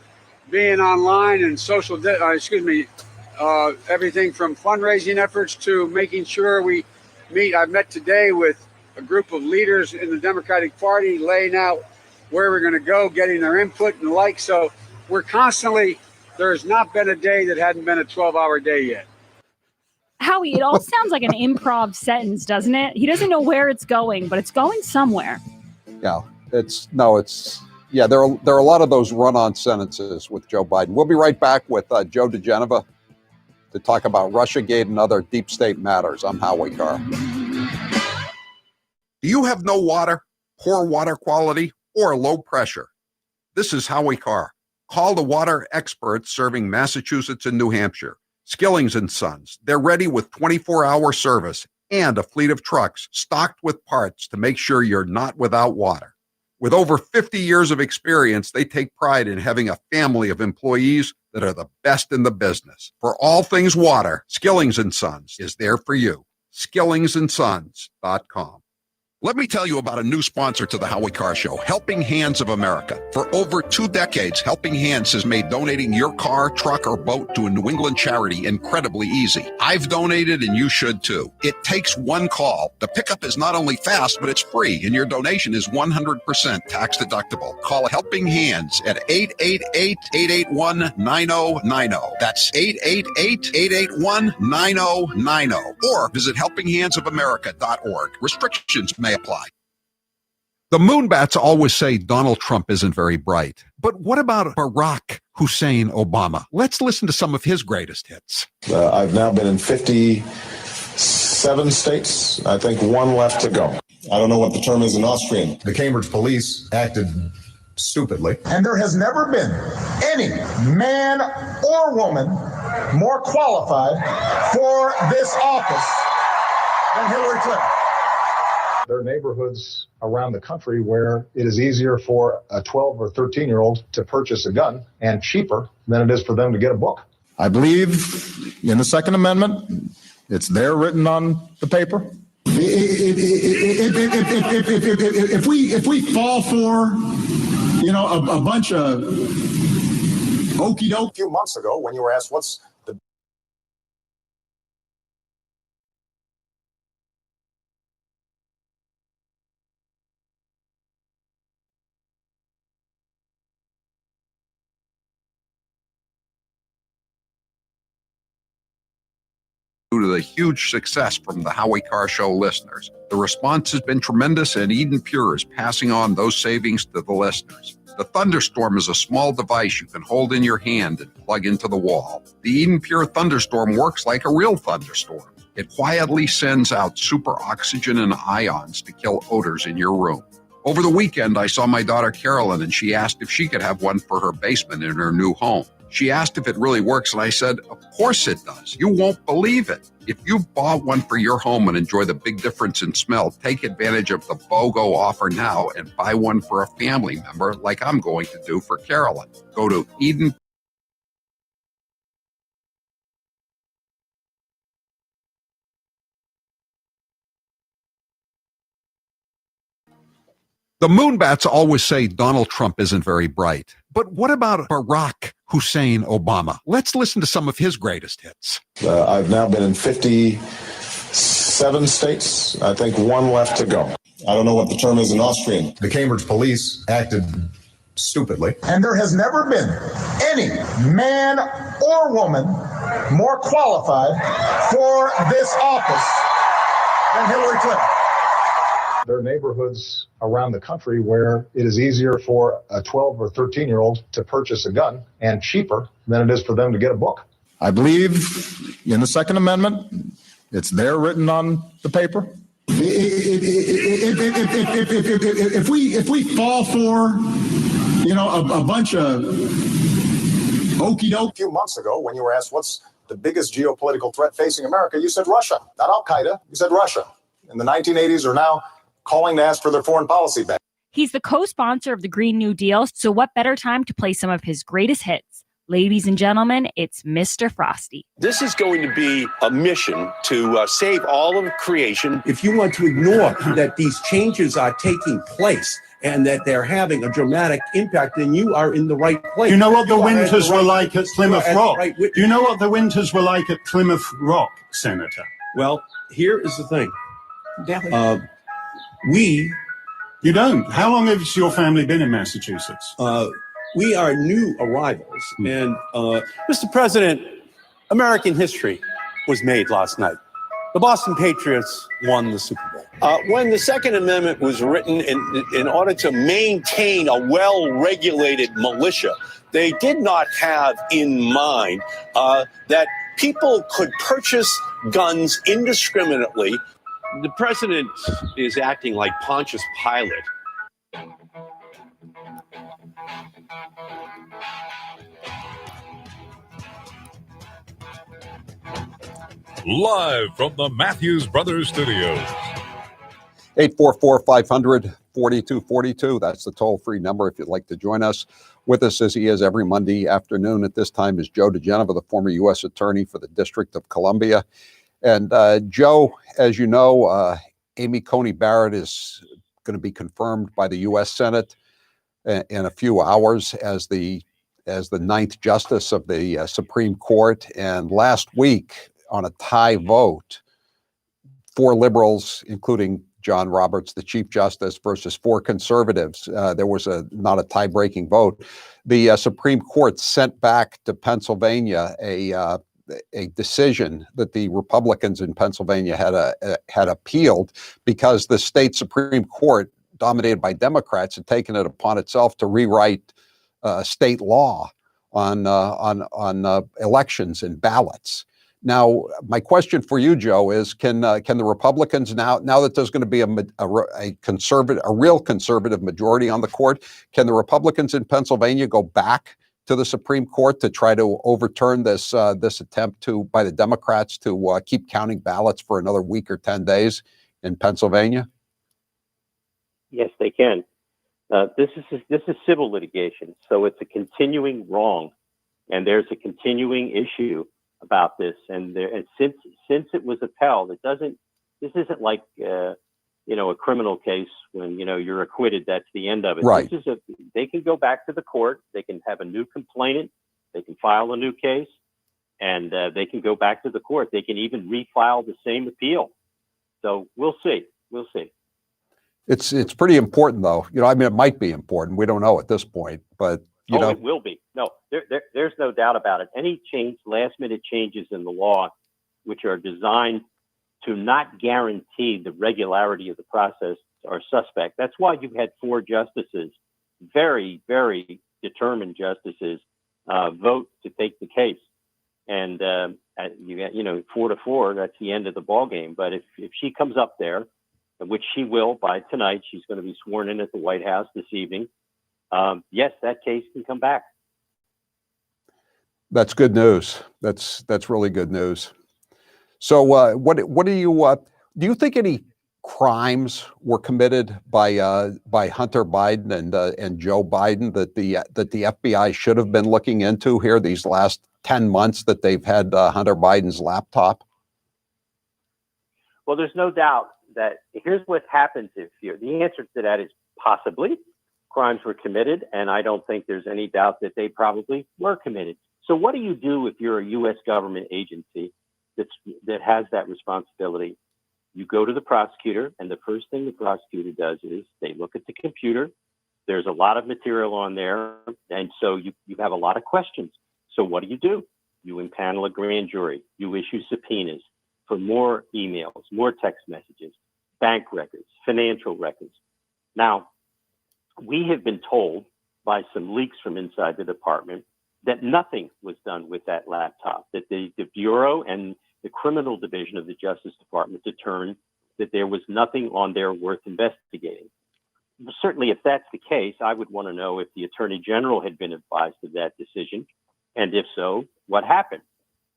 being online and everything from fundraising efforts to making sure we meet. I met today with a group of leaders in the Democratic Party, laying out where we're going to go, getting their input and the like. So we're constantly, there's not been a day that hadn't been a 12-hour day yet. Howie, it all sounds like an improv sentence, doesn't it? He doesn't know where it's going, but it's going somewhere. Yeah. There are a lot of those run-on sentences with Joe Biden. We'll be right back with Joe DeGeneva to talk about Russiagate and other deep state matters. I'm Howie Carr. Do you have no water, poor water quality, or low pressure? This is Howie Carr. Call the water experts serving Massachusetts and New Hampshire. Skillings & Sons. They're ready with 24-hour service and a fleet of trucks stocked with parts to make sure you're not without water. With over 50 years of experience, they take pride in having a family of employees that are the best in the business. For all things water, Skillings & Sons is there for you. skillingsandsons.com. Let me tell you about a new sponsor to the Howie Carr Show, Helping Hands of America. For over 2 decades, Helping Hands has made donating your car, truck, or boat to a New England charity incredibly easy. I've donated and you should too. It takes one call. The pickup is not only fast, but it's free, and your donation is 100% tax deductible. Call Helping Hands at 888-881-9090. That's 888-881-9090. Or visit helpinghandsofamerica.org. Restrictions may apply. The Moonbats always say Donald Trump isn't very bright. But what about Barack Hussein Obama? Let's listen to some of his greatest hits. I've now been in 57 states. I think 1 left to go. I don't know what the term is in Austrian. The Cambridge police acted stupidly. And there has never been any man or woman more qualified for this office than Hillary Clinton. There are neighborhoods around the country where it is easier for a 12 or 13-year-old to purchase a gun and cheaper than it is for them to get a book. I believe in the Second Amendment. It's there written on the paper. If we fall for, a bunch of okey doke. A few months ago, when you were asked what's the Due to the huge success from the Howie Carr Show listeners, the response has been tremendous, and Eden Pure is passing on those savings to the listeners. The Thunderstorm is a small device you can hold in your hand and plug into the wall. The Eden Pure Thunderstorm works like a real thunderstorm. It quietly sends out super oxygen and ions to kill odors in your room. Over the weekend, I saw my daughter Carolyn, and she asked if she could have one for her basement in her new home. She asked if it really works, and I said, of course it does. You won't believe it. If you've bought one for your home and enjoy the big difference in smell, take advantage of the BOGO offer now and buy one for a family member like I'm going to do for Carolyn. Go to Eden. The Moonbats always say Donald Trump isn't very bright. But what about Barack Hussein Obama? Let's listen to some of his greatest hits. I've now been in 57 states. I think 1 left to go. I don't know what the term is in Austrian. The Cambridge police acted stupidly. And there has never been any man or woman more qualified for this office than Hillary Clinton. There are neighborhoods around the country where it is easier for a 12 or 13-year-old to purchase a gun and cheaper than it is for them to get a book. I believe in the Second Amendment. It's there written on the paper. If we fall for, a bunch of okey doke. A few months ago, when you were asked what's the biggest geopolitical threat facing America, you said Russia, not Al-Qaeda. You said Russia. In the 1980s are now calling to ask for their foreign policy back. He's the co-sponsor of the Green New Deal, so what better time to play some of his greatest hits? Ladies and gentlemen, it's Mr. Frosty. This is going to be a mission to save all of creation. If you want to ignore that these changes are taking place and that they're having a dramatic impact, then you are in the right place. You know what the winters were like at Plymouth Rock? Do you know what the winters were like at Plymouth Rock, Senator? Well, here is the thing. You don't. How long has your family been in Massachusetts? We are new arrivals. And, Mr. President, American history was made last night. The Boston Patriots won the Super Bowl. When the Second Amendment was written in order to maintain a well-regulated militia, they did not have in mind that people could purchase guns indiscriminately. The president is acting like Pontius Pilate. Live from the Matthews Brothers Studios. 844-500-4242. That's the toll-free number if you'd like to join us. With us as he is every Monday afternoon at this time is Joe DeGeneva, the former U.S. Attorney for the District of Columbia. And Joe, as you know, Amy Coney Barrett is going to be confirmed by the U.S. Senate in a few hours as the ninth justice of the Supreme Court. And last week, on a tie vote, 4 liberals, including John Roberts, the Chief Justice, versus 4 conservatives, there was not a tie-breaking vote. The Supreme Court sent back to Pennsylvania a decision that the Republicans in Pennsylvania had appealed, because the state Supreme Court, dominated by Democrats, had taken it upon itself to rewrite state law on elections and ballots. Now, my question for you, Joe, is can the Republicans now that there's going to be a real conservative majority on the court, can the Republicans in Pennsylvania go back to the Supreme Court to try to overturn this attempt by the Democrats to keep counting ballots for another week or 10 days in Pennsylvania? Yes, they can. This is civil litigation, so it's a continuing wrong, and there's a continuing issue about this. And since it was upheld, this isn't like a criminal case when you're acquitted. That's the end of it. Right. They can go back to the court. They can have a new complainant. They can file a new case, and they can go back to the court. They can even refile the same appeal. So we'll see. We'll see. It's pretty important, though. It might be important. We don't know at this point, but it will be. No, there's no doubt about it. Any last-minute changes in the law, which are designed to not guarantee the regularity of the process, are suspect. That's why you had 4 justices, very, very determined justices, vote to take the case. And you get 4-4. That's the end of the ball game. But if she comes up there, which she will by tonight, she's going to be sworn in at the White House this evening. Yes, that case can come back. That's good news. That's really good news. So, what do you think any crimes were committed by Hunter Biden and Joe Biden that the FBI should have been looking into here these last 10 months that they've had Hunter Biden's laptop? Well, there's no doubt that here's what happens the answer to that is possibly crimes were committed, and I don't think there's any doubt that they probably were committed. So what do you do if you're a U.S. government agency that has that responsibility? You go to the prosecutor, and the first thing the prosecutor does is they look at the computer. There's a lot of material on there, and so you have a lot of questions. So what do? You impanel a grand jury. You issue subpoenas for more emails, more text messages, bank records, financial records. Now, we have been told by some leaks from inside the department that nothing was done with that laptop, that the Bureau and the criminal division of the Justice Department determined that there was nothing on there worth investigating. Certainly, if that's the case, I would want to know if the Attorney General had been advised of that decision, and if so, what happened?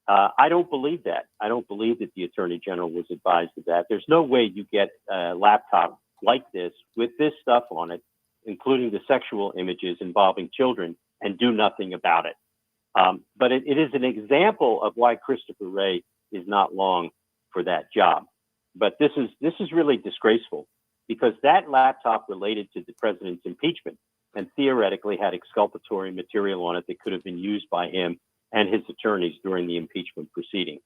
I don't believe that. I don't believe that the Attorney General was advised of that. There's no way you get a laptop like this with this stuff on it, including the sexual images involving children, and do nothing about it. But it is an example of why Christopher Wray is not long for that job. But this is really disgraceful, because that laptop related to the president's impeachment and theoretically had exculpatory material on it that could have been used by him and his attorneys during the impeachment proceeding.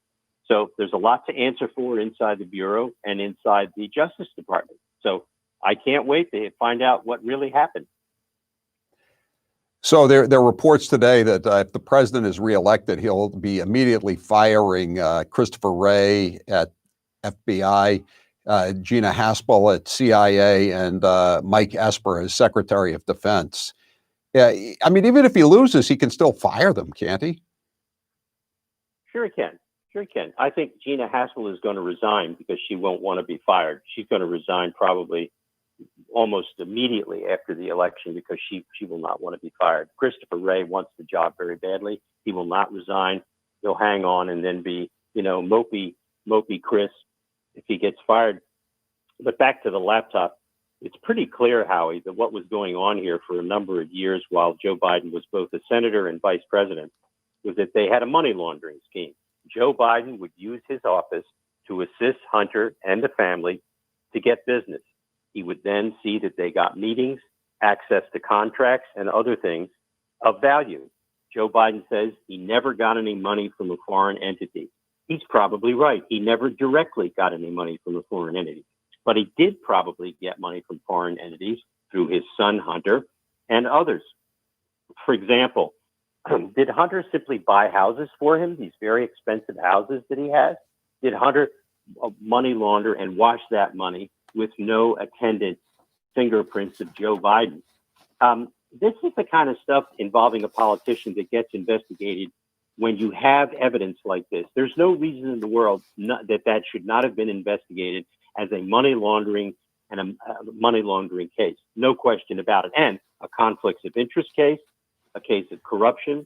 So there's a lot to answer for inside the Bureau and inside the Justice Department. So I can't wait to find out what really happened. So there are reports today that if the president is reelected, he'll be immediately firing Christopher Wray at FBI, Gina Haspel at CIA, and Mike Esper as Secretary of Defense. I mean, even if he loses, he can still fire them, can't he? Sure he can. Sure he can. I think Gina Haspel is going to resign because she won't want to be fired. She's going to resign probably almost immediately after the election because she will not want to be fired. Christopher Wray wants the job very badly. He will not resign. He'll hang on and then be, mopey Chris if he gets fired. But back to the laptop, it's pretty clear, Howie, that what was going on here for a number of years while Joe Biden was both a senator and vice president was that they had a money laundering scheme. Joe Biden would use his office to assist Hunter and the family to get business. He would then see that they got meetings, access to contracts, and other things of value. Joe Biden says he never got any money from a foreign entity. He's probably right. He never directly got any money from a foreign entity, but he did probably get money from foreign entities through his son, Hunter, and others. For example, did Hunter simply buy houses for him, these very expensive houses that he has? Did Hunter money launder and wash that money with no attendant fingerprints of Joe Biden? This is the kind of stuff involving a politician that gets investigated when you have evidence like this. There's no reason in the world that should not have been investigated as a money laundering and a money laundering case. No question about it. And a conflicts of interest case, a case of corruption,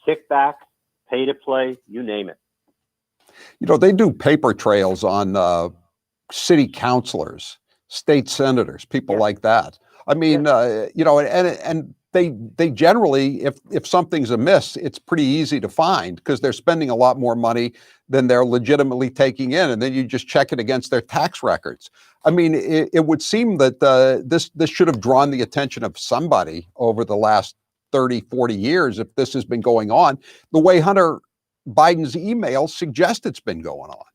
kickbacks, pay to play, you name it. You know, they do paper trails on city councilors, state senators, people like that. I mean, you know, and they generally, if something's amiss, it's pretty easy to find because they're spending a lot more money than they're legitimately taking in, and then you just check it against their tax records. I mean, it would seem that this should have drawn the attention of somebody over the last 30, 40 years if this has been going on the way Hunter Biden's emails suggest it's been going on.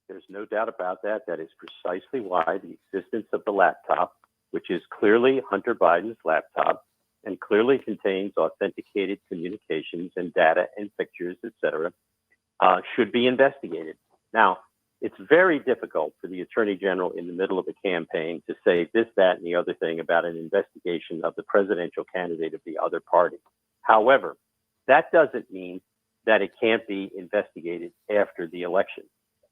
There's no doubt about that. That is precisely why the existence of the laptop, which is clearly Hunter Biden's laptop and clearly contains authenticated communications and data and pictures, et cetera, should be investigated. Now, it's very difficult for the Attorney General in the middle of a campaign to say this, that, and the other thing about an investigation of the presidential candidate of the other party. However, that doesn't mean that it can't be investigated after the election.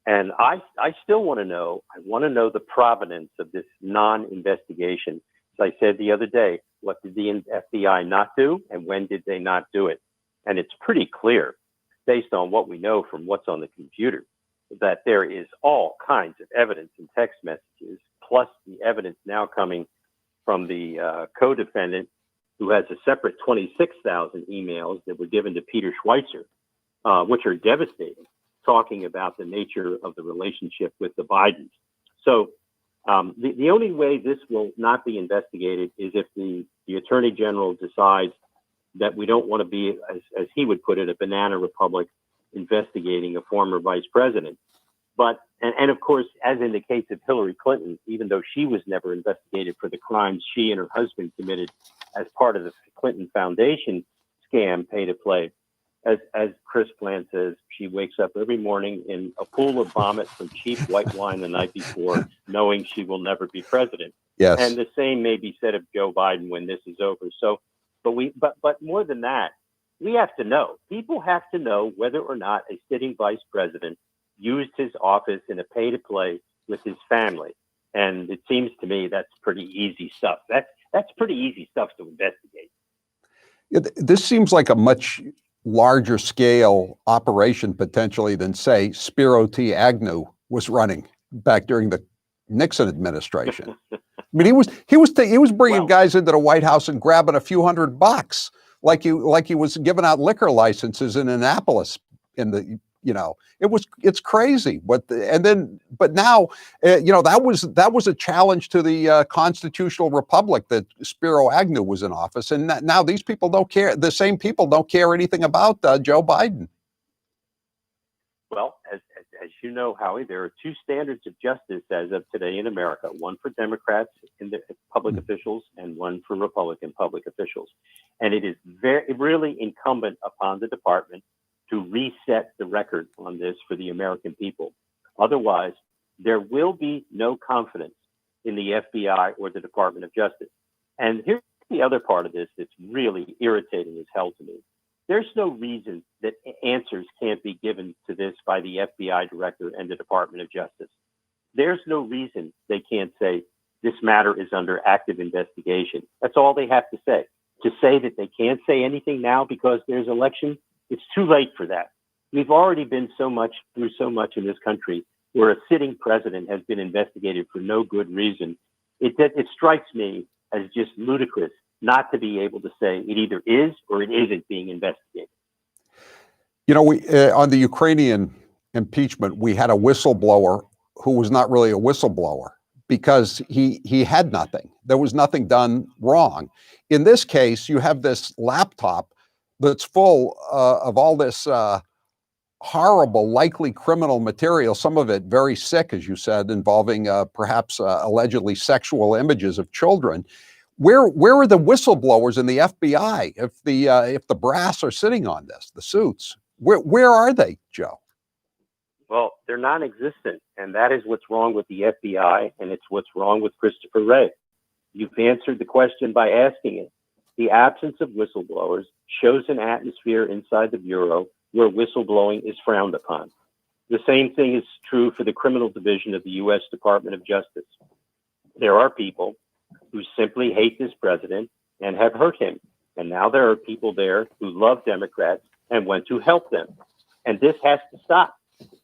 And I still want to know, I want to know the provenance of this non-investigation. As I said the other day, what did the FBI not do and when did they not do it? And it's pretty clear, based on what we know from what's on the computer, that there is all kinds of evidence in text messages, plus the evidence now coming from the co-defendant who has a separate 26,000 emails that were given to Peter Schweitzer, which are devastating, talking about the nature of the relationship with the Bidens. So the only way this will not be investigated is if the Attorney General decides that we don't want to be, as he would put it, a banana republic investigating a former vice president. But, and of course, as in the case of Hillary Clinton, even though she was never investigated for the crimes she and her husband committed as part of the Clinton Foundation scam, pay to play, as Chris Plant says, she wakes up every morning in a pool of vomit from cheap white wine the night before, knowing she will never be president. Yes. And the same may be said of Joe Biden when this is over. So, but more than that, we have to know. People have to know whether or not a sitting vice president used his office in a pay-to-play with his family. And it seems to me that's pretty easy stuff. That's pretty easy stuff to investigate. This seems like a much larger scale operation potentially than, say, Spiro T. Agnew was running back during the Nixon administration. I mean, he was bringing guys into the White House and grabbing a few $100 like he was giving out liquor licenses in Annapolis in the, you know, it's crazy. But now, you know, that was a challenge to the constitutional republic that Spiro Agnew was in office. And now these people don't care. The same people don't care anything about Joe Biden. Well, as you know, Howie, there are two standards of justice as of today in America, one for Democrats in the public officials and one for Republican public officials. And it is really incumbent upon the department to reset the record on this for the American people. Otherwise, there will be no confidence in the FBI or the Department of Justice. And here's the other part of this that's really irritating as hell to me. There's no reason that answers can't be given to this by the FBI director and the Department of Justice. There's no reason they can't say this matter is under active investigation. That's all they have to say. To say that they can't say anything now because there's election, it's too late for that. We've already been through so much in this country where a sitting president has been investigated for no good reason. It strikes me as just ludicrous not to be able to say it either is or it isn't being investigated. You know, we on the Ukrainian impeachment, we had a whistleblower who was not really a whistleblower because he had nothing. There was nothing done wrong. In this case, you have this laptop that's full of all this horrible, likely criminal material, some of it very sick, as you said, involving perhaps allegedly sexual images of children. Where are the whistleblowers in the FBI if the brass are sitting on this, the suits? Where are they, Joe? Well, they're non-existent, and that is what's wrong with the FBI, and it's what's wrong with Christopher Wray. You've answered the question by asking it. The absence of whistleblowers shows an atmosphere inside the Bureau where whistleblowing is frowned upon. The same thing is true for the criminal division of the U.S. Department of Justice. There are people who simply hate this president and have hurt him. And now there are people there who love Democrats and want to help them. And this has to stop.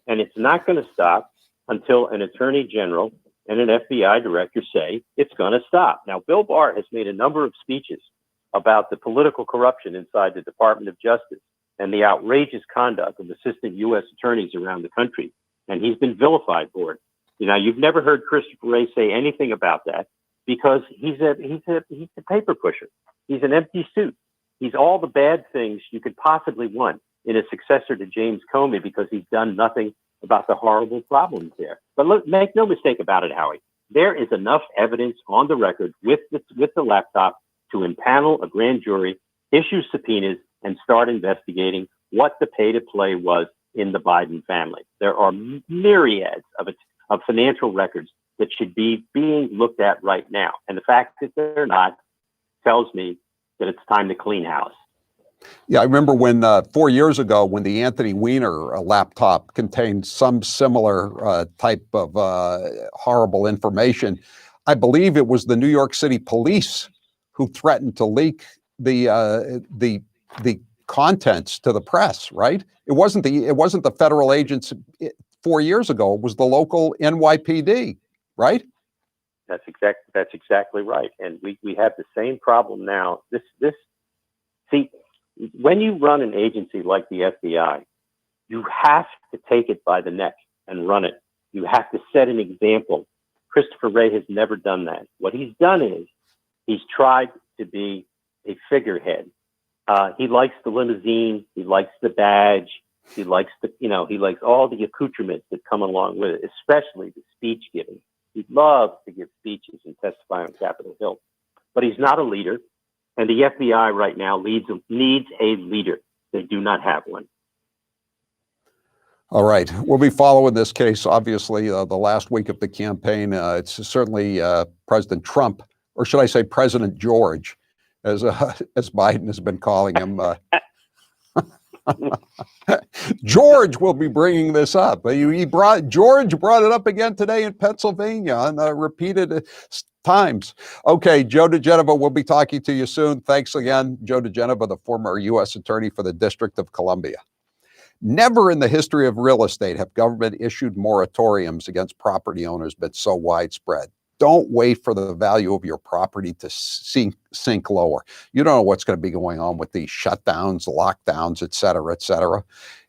And it's not going to stop until an attorney general and an FBI director say it's going to stop. Now, Bill Barr has made a number of speeches about the political corruption inside the Department of Justice and the outrageous conduct of assistant U.S. attorneys around the country. And he's been vilified for it. You've never heard Christopher Wray say anything about that because he's a paper pusher. He's an empty suit. He's all the bad things you could possibly want in a successor to James Comey because he's done nothing about the horrible problems there. But look, make no mistake about it, Howie. There is enough evidence on the record with the laptop to impanel a grand jury, issue subpoenas, and start investigating what the pay-to-play was in the Biden family. There are myriads of financial records that should be being looked at right now. And the fact that they're not tells me that it's time to clean house. Yeah, I remember when 4 years ago, when the Anthony Weiner laptop contained some similar type of horrible information. I believe it was the New York City police who threatened to leak the contents to the press. Right? It wasn't the federal agents 4 years ago. It was the local NYPD. Right? That's exactly right. And we have the same problem now. See, when you run an agency like the FBI, you have to take it by the neck and run it. You have to set an example. Christopher Wray has never done that. What he's done is he's tried to be a figurehead. He likes the limousine. He likes the badge. He likes he likes all the accoutrements that come along with it, especially the speech giving. He loves to give speeches and testify on Capitol Hill, but he's not a leader. And the FBI right now needs a leader. They do not have one. All right. We'll be following this case, obviously, the last week of the campaign. It's certainly President Trump, or should I say President George, as Biden has been calling him. George will be bringing this up. George brought it up again today in Pennsylvania on repeated times. Okay, Joe DeGenova, we'll be talking to you soon. Thanks again, Joe DeGenova, the former U.S. Attorney for the District of Columbia. Never in the history of real estate have government issued moratoriums against property owners been so widespread. Don't wait for the value of your property to sink lower. You don't know what's going to be going on with these shutdowns, lockdowns, et cetera, et cetera.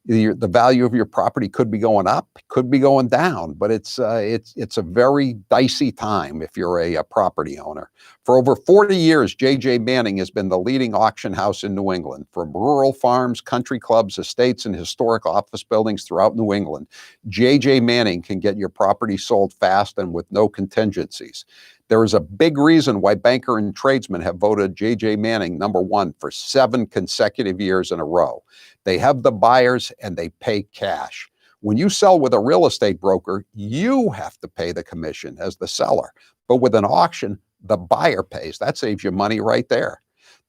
The value of your property could be going up, could be going down, but it's a very dicey time if you're a property owner. For over 40 years, J.J. Manning has been the leading auction house in New England. From rural farms, country clubs, estates, and historic office buildings throughout New England, J.J. Manning can get your property sold fast and with no contingencies. There is a big reason why banker and tradesmen have voted J.J. Manning #1 for 7 consecutive years in a row. They have the buyers and they pay cash. When you sell with a real estate broker, you have to pay the commission as the seller. But with an auction, the buyer pays. That saves you money right there.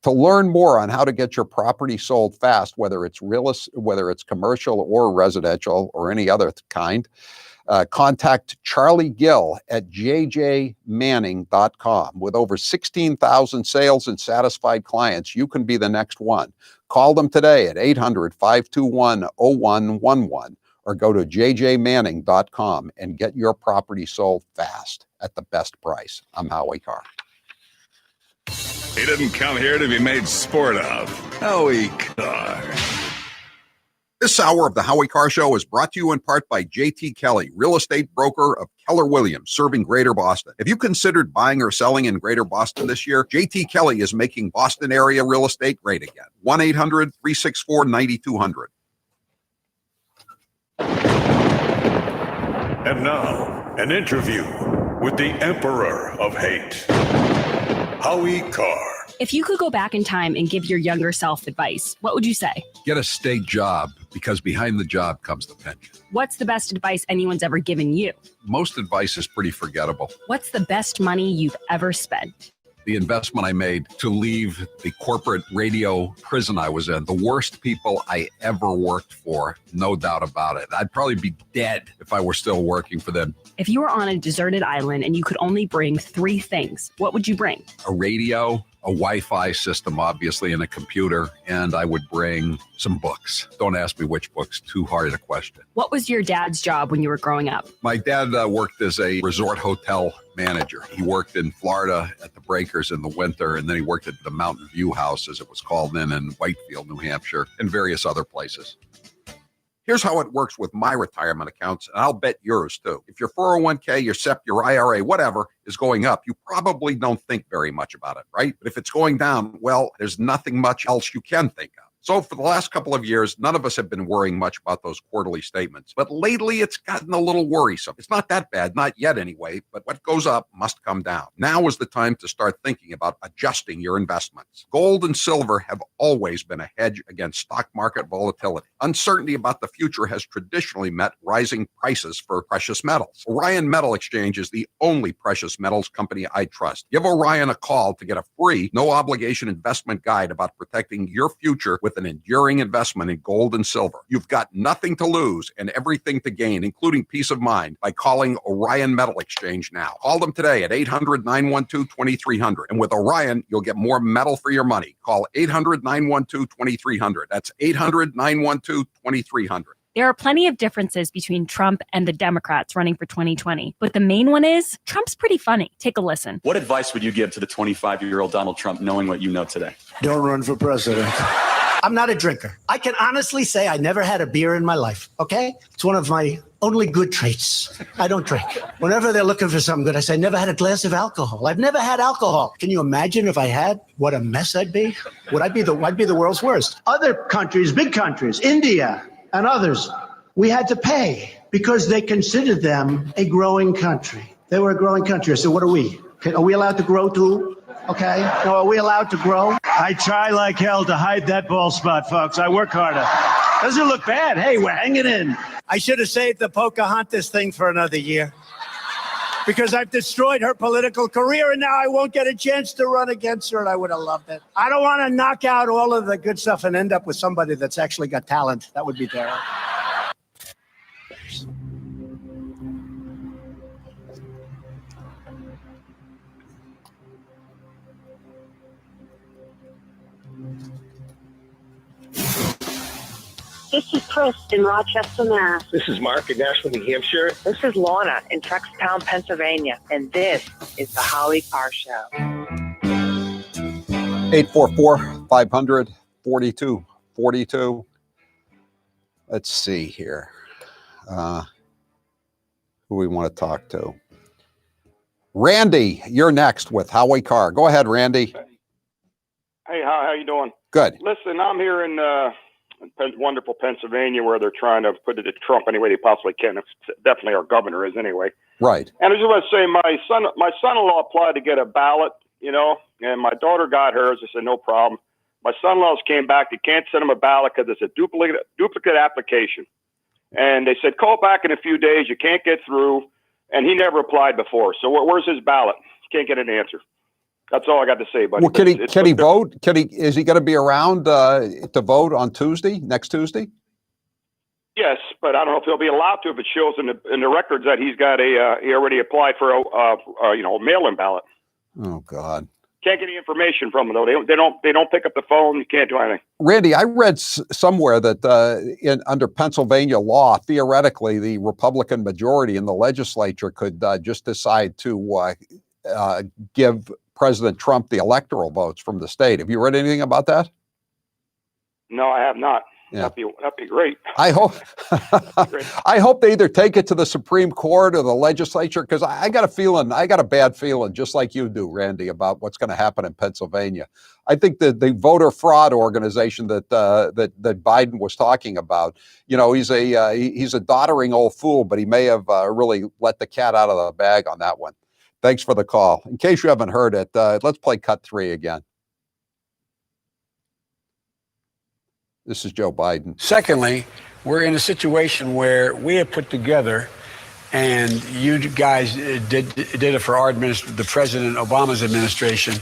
To learn more on how to get your property sold fast, whether it's commercial or residential or any other kind, contact Charlie Gill at jjmanning.com. With over 16,000 sales and satisfied clients, you can be the next one. Call them today at 800-521-0111 or go to jjmanning.com and get your property sold fast at the best price. I'm Howie Carr. He didn't come here to be made sport of. Howie Carr. This hour of the Howie Carr Show is brought to you in part by J.T. Kelly, real estate broker of Keller Williams, serving Greater Boston. If you considered buying or selling in Greater Boston this year, J.T. Kelly is making Boston area real estate great again. 1-800-364-9200. And now, an interview with the Emperor of Hate, Howie Carr. If you could go back in time and give your younger self advice, what would you say? Get a state job, because behind the job comes the pension. What's the best advice anyone's ever given you? Most advice is pretty forgettable. What's the best money you've ever spent? The investment I made to leave the corporate radio prison I was in, the worst people I ever worked for, no doubt about it. I'd probably be dead if I were still working for them. If you were on a deserted island and you could only bring 3 things, what would you bring? A radio, a Wi-Fi system, obviously, and a computer, and I would bring some books. Don't ask me which books, too hard a question. What was your dad's job when you were growing up? My dad worked as a resort hotel manager. He worked in Florida at the Breakers in the winter, and then he worked at the Mountain View House, as it was called then, in Whitefield, New Hampshire, and various other places. Here's how it works with my retirement accounts, and I'll bet yours too. If your 401k, your SEP, your IRA, whatever is going up, you probably don't think very much about it, right? But if it's going down, well, there's nothing much else you can think of. So for the last couple of years, none of us have been worrying much about those quarterly statements. But lately, it's gotten a little worrisome. It's not that bad, not yet anyway, but what goes up must come down. Now is the time to start thinking about adjusting your investments. Gold and silver have always been a hedge against stock market volatility. Uncertainty about the future has traditionally meant rising prices for precious metals. Orion Metal Exchange is the only precious metals company I trust. Give Orion a call to get a free, no-obligation investment guide about protecting your future with an enduring investment in gold and silver. You've got nothing to lose and everything to gain, including peace of mind, by calling Orion Metal Exchange now. Call them today at 800-912-2300. And with Orion, you'll get more metal for your money. Call 800-912-2300. That's 800-912-2300. There are plenty of differences between Trump and the Democrats running for 2020, but the main one is Trump's pretty funny. Take a listen. What advice would you give to the 25-year-old Donald Trump, knowing what you know today? Don't run for president. I'm not a drinker. I can honestly say I never had a beer in my life, okay? It's one of my only good traits. I don't drink. Whenever they're looking for something good, I say, never had a glass of alcohol. I've never had alcohol. Can you imagine if I had? What a mess I'd be. I'd be the world's worst. Other countries, big countries, India and others, we had to pay because they considered them a growing country. They were a growing country. So what are we? Are we allowed to grow too? Okay. So are we allowed to grow? I try like hell to hide that bald spot, folks. I work harder. Doesn't look bad. Hey, we're hanging in. I should have saved the Pocahontas thing for another year because I've destroyed her political career and now I won't get a chance to run against her, and I would have loved it. I don't want to knock out all of the good stuff and end up with somebody that's actually got talent. That would be terrible. This is Chris in Rochester, Mass. This is Mark in Nashville, New Hampshire. This is Lorna in Truckstown, Pennsylvania. And this is the Howie Carr Show. 844-500-4242. Let's see here. Who we want to talk to? Randy, you're next with Howie Carr. Go ahead, Randy. Hey, how you doing? Good. Listen, I'm here in wonderful Pennsylvania, where they're trying to put it to Trump any way they possibly can. It's definitely our governor is anyway. Right. And I just want to say, my son-in-law applied to get a ballot, and my daughter got hers. I said, no problem. My son-in-laws came back. They can't send him a ballot because it's a duplicate application. And they said, call back in a few days. You can't get through. And he never applied before. So where's his ballot? Can't get an answer. That's all I got to say, buddy. Well, can he vote? Is he going to be around to vote on next Tuesday? Yes, but I don't know if he'll be allowed to if it shows in the records that he's got he already applied for a mail-in ballot. Oh God. Can't get any information from them though. They don't pick up the phone. You can't do anything. Randy, I read somewhere that under Pennsylvania law, theoretically, the Republican majority in the legislature could just decide to give President Trump the electoral votes from the state. Have you read anything about that? No, I have not. Yeah. That'd be great. I hope I hope they either take it to the Supreme Court or the legislature, because I got a bad feeling, just like you do, Randy, about what's going to happen in Pennsylvania. I think that the voter fraud organization that Biden was talking about, he's a doddering old fool, but he may have really let the cat out of the bag on that one. Thanks for the call. In case you haven't heard it, let's play cut 3 again. This is Joe Biden. Secondly, we're in a situation where we have put together, and you guys did it for our the President Obama's administration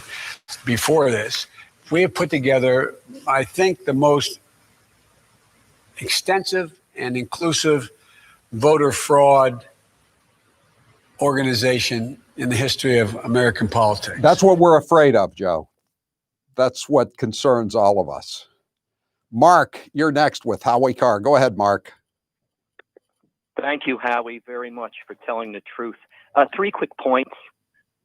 before this. We have put together, I think, the most extensive and inclusive voter fraud organization in the history of American politics. That's what we're afraid of, Joe. That's what concerns all of us. Mark, you're next with Howie Carr. Go ahead, Mark. Thank you, Howie, very much for telling the truth. 3 quick points.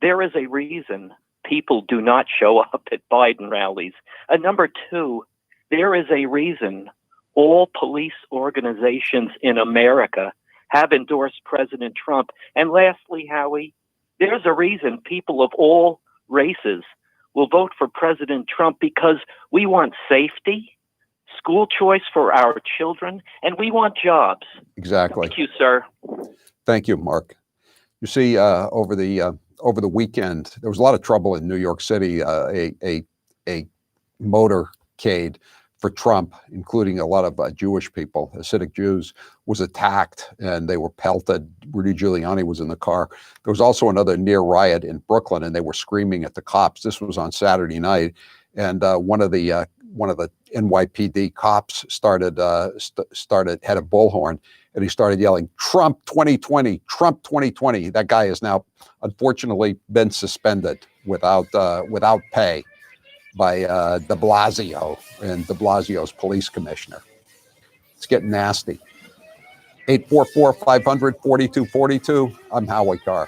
There is a reason people do not show up at Biden rallies. Number 2, there is a reason all police organizations in America have endorsed President Trump. And lastly, Howie, there's a reason people of all races will vote for President Trump, because we want safety, school choice for our children, and we want jobs. Exactly. Thank you, sir. Thank you, Mark. You see, over the weekend, there was a lot of trouble in New York City. A motorcade for Trump, including a lot of Jewish people, Hasidic Jews, was attacked and they were pelted. Rudy Giuliani was in the car. There was also another near riot in Brooklyn, and they were screaming at the cops. This was on Saturday night, and one of the NYPD cops had a bullhorn, and he started yelling, "Trump 2020, Trump 2020." That guy has now, unfortunately, been suspended without pay by de Blasio and de Blasio's police commissioner. It's getting nasty. 844-500-4242. I'm Howie Carr.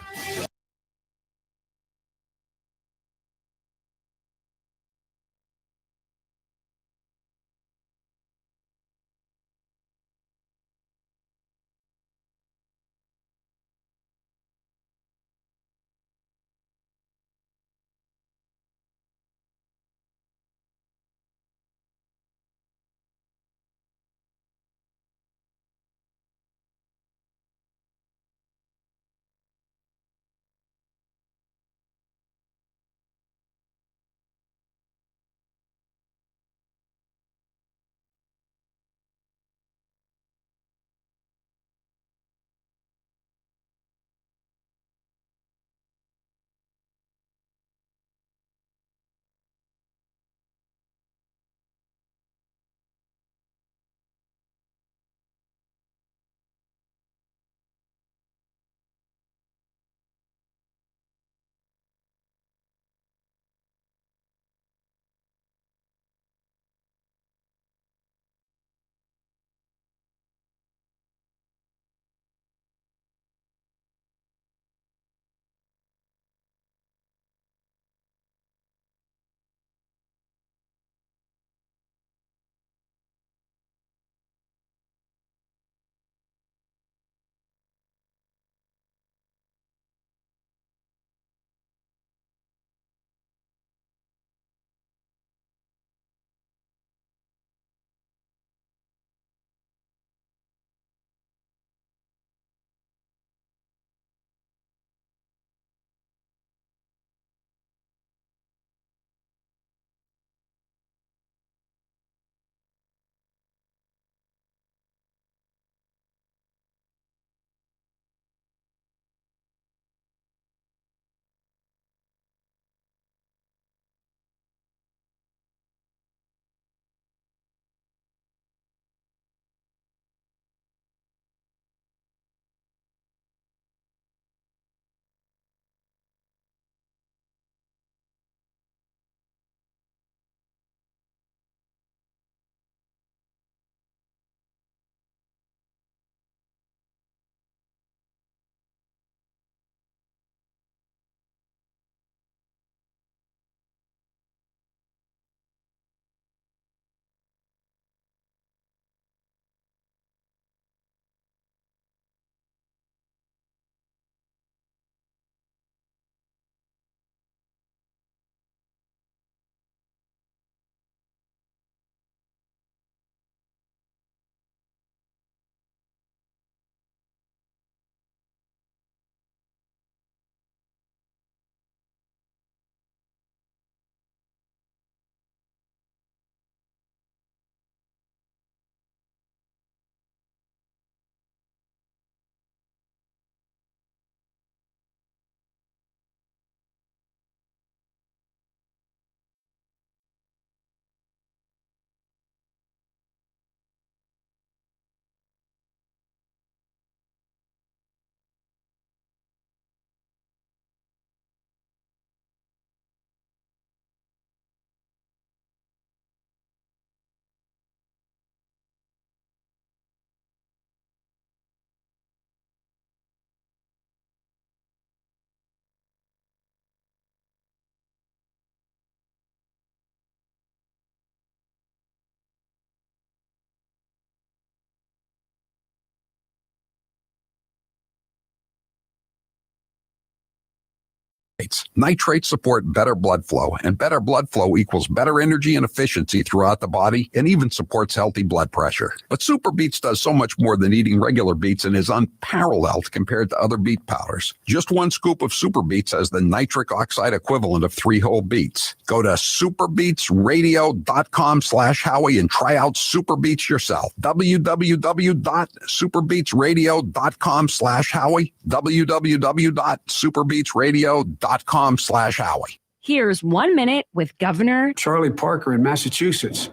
nitrates. Nitrates support better blood flow, and better blood flow equals better energy and efficiency throughout the body, and even supports healthy blood pressure. But Super Beets does so much more than eating regular beets and is unparalleled compared to other beet powders. Just one scoop of Super Beets has the nitric oxide equivalent of 3 whole beets. Go to superbeetsradio.com/Howie and try out Super Beets yourself. www.superbeetsradio.com/Howie. www.superbeetsradio.com/Howie. Here's 1 minute with Governor Charlie Parker in Massachusetts.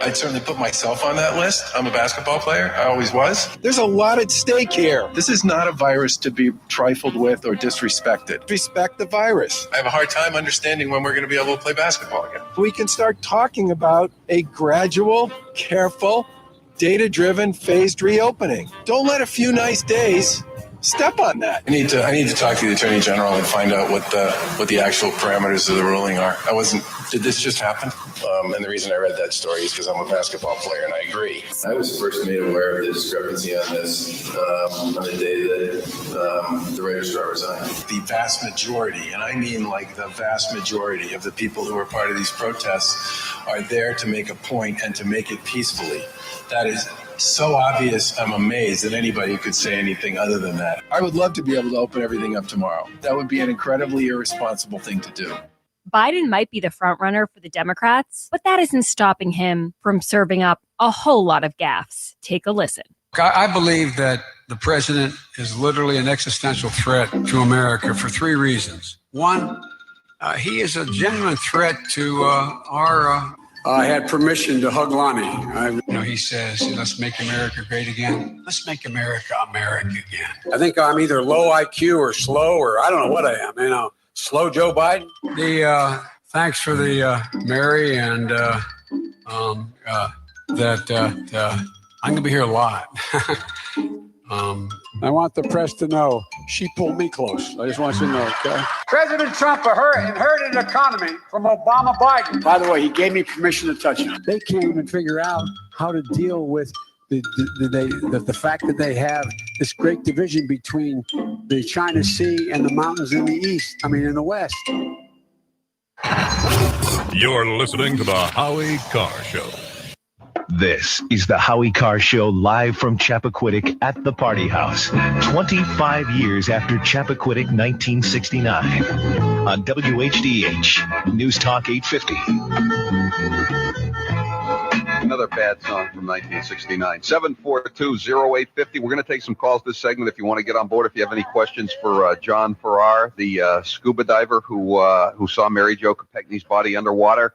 I'd certainly put myself on that list. I'm a basketball player. I always was. There's a lot at stake here. This is not a virus to be trifled with or disrespected. Respect the virus. I have a hard time understanding when we're going to be able to play basketball again. We can start talking about a gradual, careful, data-driven, phased reopening. Don't let a few nice days step on that. I need to talk to the Attorney General and find out what the actual parameters of the ruling are. Did this just happen? And the reason I read that story is because I'm a basketball player, and I agree. I was first made aware of the discrepancy on this on the day that the registrar resigned. The vast majority, and I mean like the vast majority of the people who were part of these protests are there to make a point and to make it peacefully. That is so obvious, I'm amazed that anybody could say anything other than that. I would love to be able to open everything up tomorrow. That would be an incredibly irresponsible thing to do. Biden might be the frontrunner for the Democrats, but that isn't stopping him from serving up a whole lot of gaffes. Take a listen. I believe that the president is literally an existential threat to America for 3 reasons. One, he is a genuine threat to our... I had permission to hug Lonnie. He says, let's make America great again. Let's make America America again. I think I'm either low IQ or slow, or I don't know what I am. Slow Joe Biden. Thanks for the Mary, and that I'm going to be here a lot. I want the press to know she pulled me close. I just want you to know, okay? President Trump inherited an economy from Obama Biden. By the way, he gave me permission to touch it. They can't even figure out how to deal with the fact that they have this great division between the China Sea and the mountains in the in the West. You're listening to the Howie Carr Show. This is the Howie Carr Show, live from Chappaquiddick at the Party House, 25 years after Chappaquiddick 1969, on WHDH, News Talk 850. Another bad song from 1969. 742-0850. We're going to take some calls this segment if you want to get on board. If you have any questions for John Farrar, the scuba diver who saw Mary Jo Kopechne's body underwater.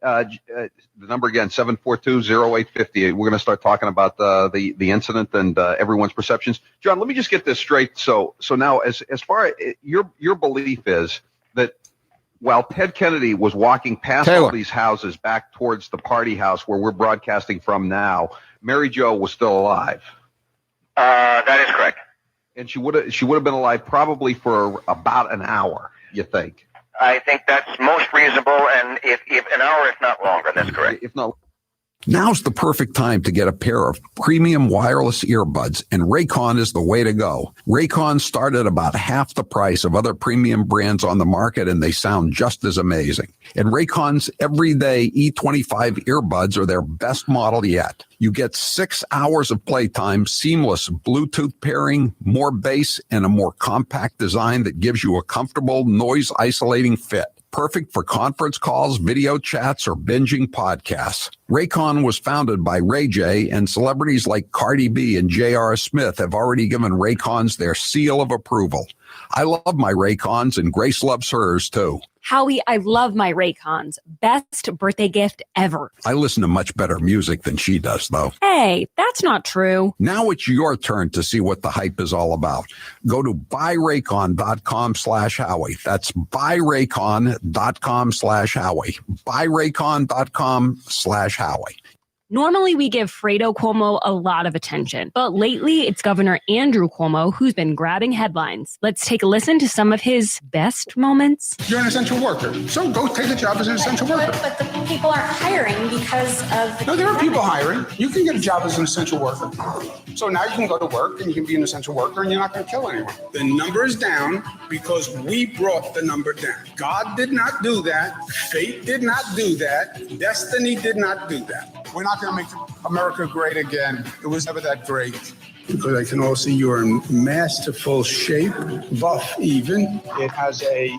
The number again, 742-0850. We're going to start talking about the incident and everyone's perceptions. John, let me just get this straight. So now, as far as your belief is that while Ted Kennedy was walking past all these houses back towards the Party House where we're broadcasting from now, Mary Jo was still alive. That is correct. And she would have been alive probably for about an hour, you think? I think that's most reasonable, and if an hour, if not longer, that's correct. If not, now's the perfect time to get a pair of premium wireless earbuds, and Raycon is the way to go. Raycon start at about half the price of other premium brands on the market, and they sound just as amazing. And Raycon's everyday E25 earbuds are their best model yet. You get 6 hours of playtime, seamless Bluetooth pairing, more bass, and a more compact design that gives you a comfortable, noise-isolating fit. Perfect for conference calls, video chats, or binging podcasts. Raycon was founded by Ray J, and celebrities like Cardi B and J.R. Smith have already given Raycons their seal of approval. I love my Raycons, and Grace loves hers, too. Howie, I love my Raycons. Best birthday gift ever. I listen to much better music than she does, though. Hey, that's not true. Now it's your turn to see what the hype is all about. Go to buyraycon.com/Howie. That's buyraycon.com/Howie. Buyraycon.com/Howie. Normally, we give Fredo Cuomo a lot of attention, but lately it's Governor Andrew Cuomo who's been grabbing headlines. Let's take a listen to some of his best moments. You're an essential worker, so go take a job as an essential worker. But the people aren't hiring because of... No, there are people hiring. You can get a job as an essential worker. So now you can go to work and you can be an essential worker and you're not going to kill anyone. The number is down because we brought the number down. God did not do that. Fate did not do that. Destiny did not do that. We're not going to make America great again. It was never that great. Because I can all see you're in masterful shape, buff even. It has a...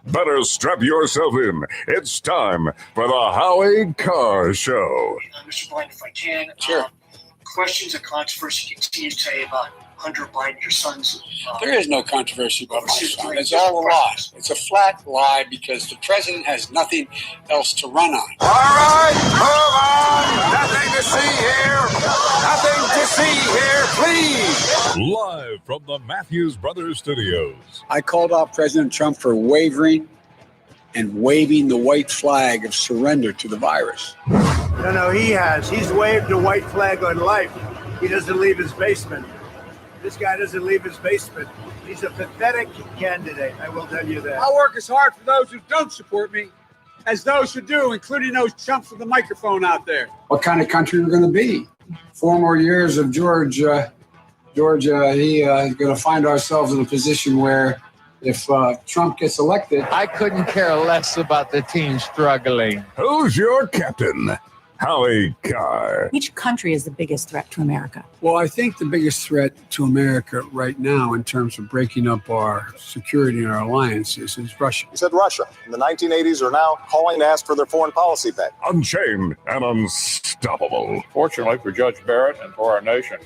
Better strap yourself in. It's time for the Howie Carr Show. Mr. Biden, if I can. Sure. Questions of controversy continue to say about Hunter Biden, your son's... There is no controversy about my son. It's all a lie. It's a flat lie because the president has nothing else to run on. All right, move on. Nothing to see here. Nothing to see here, please. Live from the Matthews Brothers Studios. I called out President Trump for wavering and waving the white flag of surrender to the virus. No, he has. He's waved the white flag on life. He doesn't leave his basement. This guy doesn't leave his basement. He's a pathetic candidate, I will tell you that. I'll work as hard for those who don't support me as those who do, including those chumps with the microphone out there. What kind of country we're going to be? 4 more years of Georgia, he is going to find ourselves in a position where if Trump gets elected... I couldn't care less about the team struggling. Who's your captain? Howie Carr. Which country is the biggest threat to America? Well, I think the biggest threat to America right now in terms of breaking up our security and our alliances is Russia. He said Russia in the 1980s are now calling to ask for their foreign policy back. Unchained and unstoppable. Fortunately for Judge Barrett and for our nation,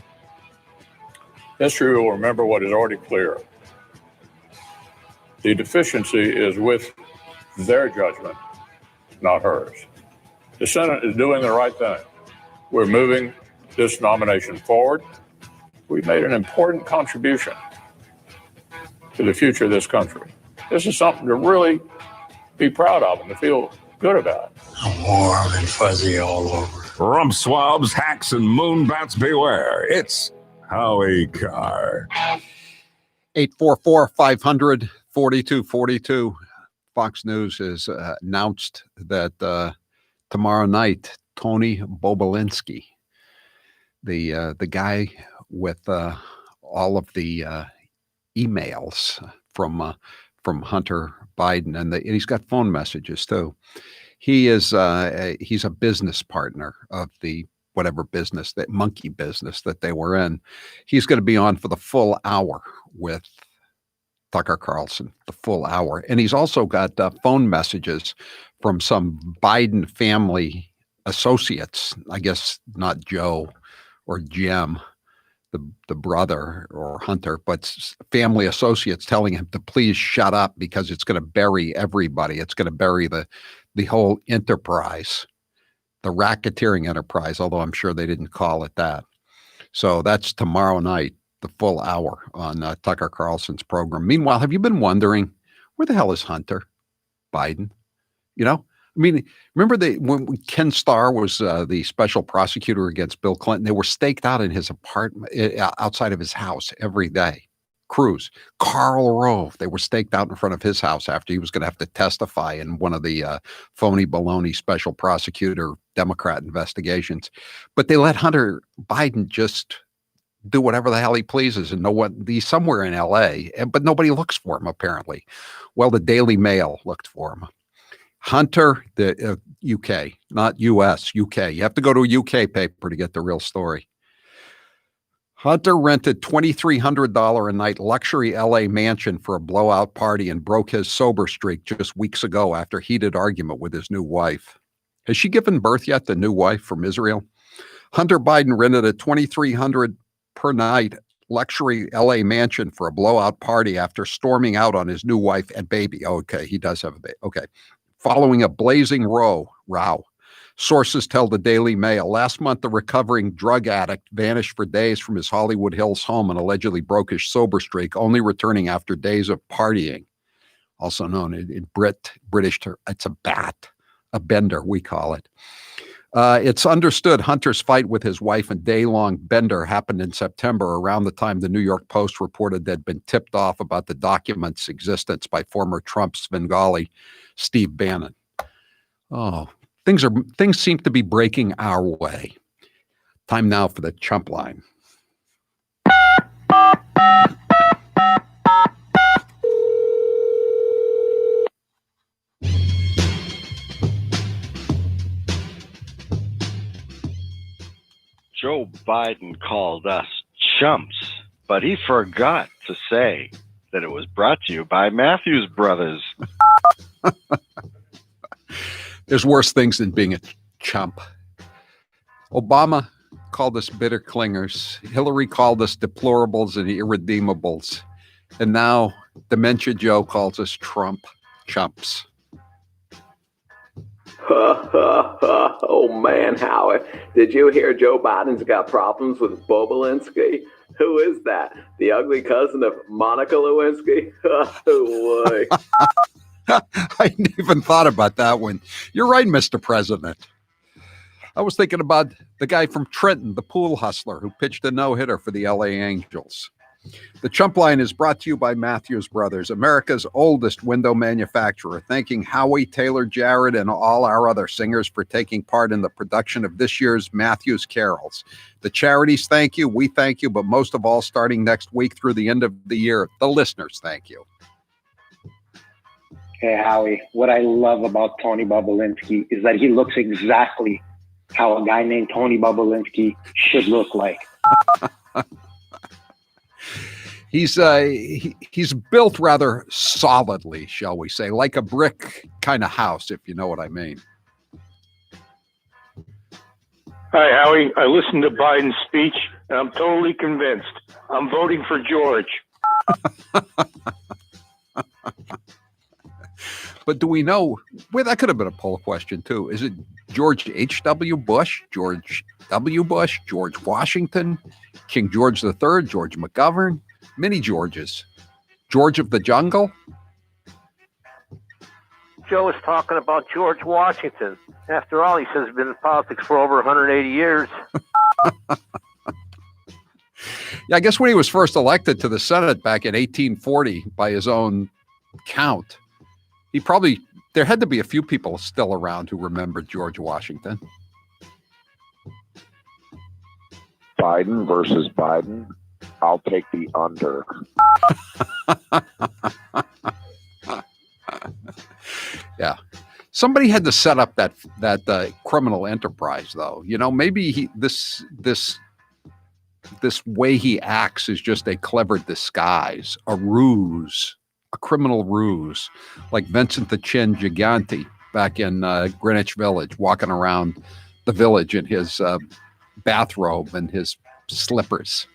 history will remember what is already clear. The deficiency is with their judgment, not hers. The Senate is doing the right thing. We're moving this nomination forward. We've made an important contribution to the future of this country. This is something to really be proud of and to feel good about. I'm warm and fuzzy all over. Rump swabs, hacks, and moonbats beware. It's Howie Carr. 844-500-4242. Fox News has announced that tomorrow night, Tony Bobulinski, the guy with all of the emails from Hunter Biden, and he's got phone messages too. He's a business partner of the whatever business, that monkey business that they were in. He's going to be on for the full hour with Tucker Carlson, the full hour. And he's also got phone messages from some Biden family associates, I guess not Joe or Jim, the brother or Hunter, but family associates telling him to please shut up because it's going to bury everybody. It's going to bury the whole enterprise, the racketeering enterprise, although I'm sure they didn't call it that. So that's tomorrow night, the full hour on Tucker Carlson's program. Meanwhile, have you been wondering, where the hell is Hunter Biden? You know, I mean, remember when Ken Starr was the special prosecutor against Bill Clinton, they were staked out in his apartment outside of his house every day. Cruz, Karl Rove, they were staked out in front of his house after he was going to have to testify in one of the phony baloney special prosecutor Democrat investigations. But they let Hunter Biden just do whatever the hell he pleases and know what he's somewhere in LA, but nobody looks for him apparently. Well, the Daily Mail looked for him. Hunter, the UK, not US, UK. You have to go to a UK paper to get the real story. Hunter rented $2,300 a night luxury LA mansion for a blowout party and broke his sober streak just weeks ago after heated argument with his new wife. Has she given birth yet, the new wife from Israel? Hunter Biden rented a $2,300 per night luxury LA mansion for a blowout party after storming out on his new wife and baby. Okay, he does have a baby. Okay. Following a blazing row. Sources tell the Daily Mail. Last month, the recovering drug addict vanished for days from his Hollywood Hills home and allegedly broke his sober streak, only returning after days of partying. Also known in British term, it's a bender, we call it. It's understood Hunter's fight with his wife and day-long bender happened in September, around the time the New York Post reported they'd been tipped off about the document's existence by former Trump Svengali Steve Bannon. Oh, things seem to be breaking our way. Time now for the chump line. Joe Biden called us chumps, but he forgot to say that it was brought to you by Matthews Brothers. There's worse things than being a chump. Obama called us bitter clingers. Hillary called us deplorables and irredeemables. And now Dementia Joe calls us Trump chumps. Oh man, Howie, did you hear Joe Biden's got problems with Bobulinski? Who is that? The ugly cousin of Monica Lewinsky? Oh boy. I didn't even thought about that one. You're right, Mr. President. I was thinking about the guy from Trenton, the pool hustler who pitched a no-hitter for the LA Angels. The Chump Line is brought to you by Matthews Brothers, America's oldest window manufacturer, thanking Howie, Taylor, Jared, and all our other singers for taking part in the production of this year's Matthews Carols. The charities thank you, we thank you, but most of all, starting next week through the end of the year, the listeners thank you. Hey, Howie, what I love about Tony Bobulinski is that he looks exactly how a guy named Tony Bobulinski should look like. He's built rather solidly, shall we say, like a brick kind of house, if you know what I mean. Hi, Howie. I listened to Biden's speech, and I'm totally convinced. I'm voting for George. But do we know? Well, that could have been a poll question, too. Is it George H.W. Bush, George W. Bush, George Washington, King George III, George McGovern? Many Georges. George of the Jungle? Joe is talking about George Washington. After all, he says he's been in politics for over 180 years. Yeah, I guess when he was first elected to the Senate back in 1840, by his own count, there had to be a few people still around who remembered George Washington. Biden versus Biden. I'll take the under. Yeah. Somebody had to set up that criminal enterprise, though. You know, maybe this way he acts is just a clever disguise, a ruse, a criminal ruse, like Vincent the Chin Gigante back in Greenwich Village, walking around the village in his bathrobe and his slippers.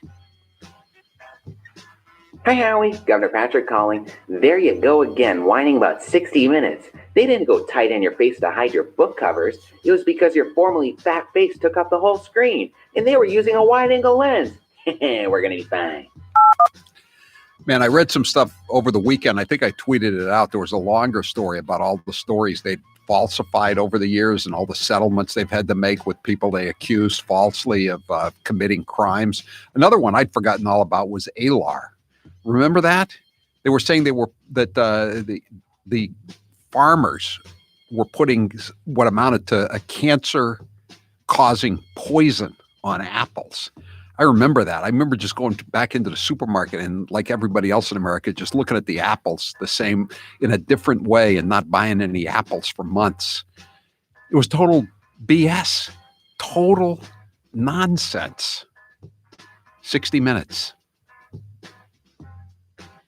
Hi, Howie. Governor Patrick calling. There you go again, whining about 60 Minutes. They didn't go tight in your face to hide your book covers. It was because your formerly fat face took up the whole screen, and they were using a wide-angle lens. We're going to be fine. Man, I read some stuff over the weekend. I think I tweeted it out. There was a longer story about all the stories they'd falsified over the years and all the settlements they've had to make with people they accused falsely of committing crimes. Another one I'd forgotten all about was ALAR. Remember that? They were saying that the farmers were putting what amounted to a cancer-causing poison on apples. I remember that. I remember just going back into the supermarket and, like everybody else in America, just looking at the apples the same in a different way and not buying any apples for months. It was total BS, total nonsense. 60 Minutes.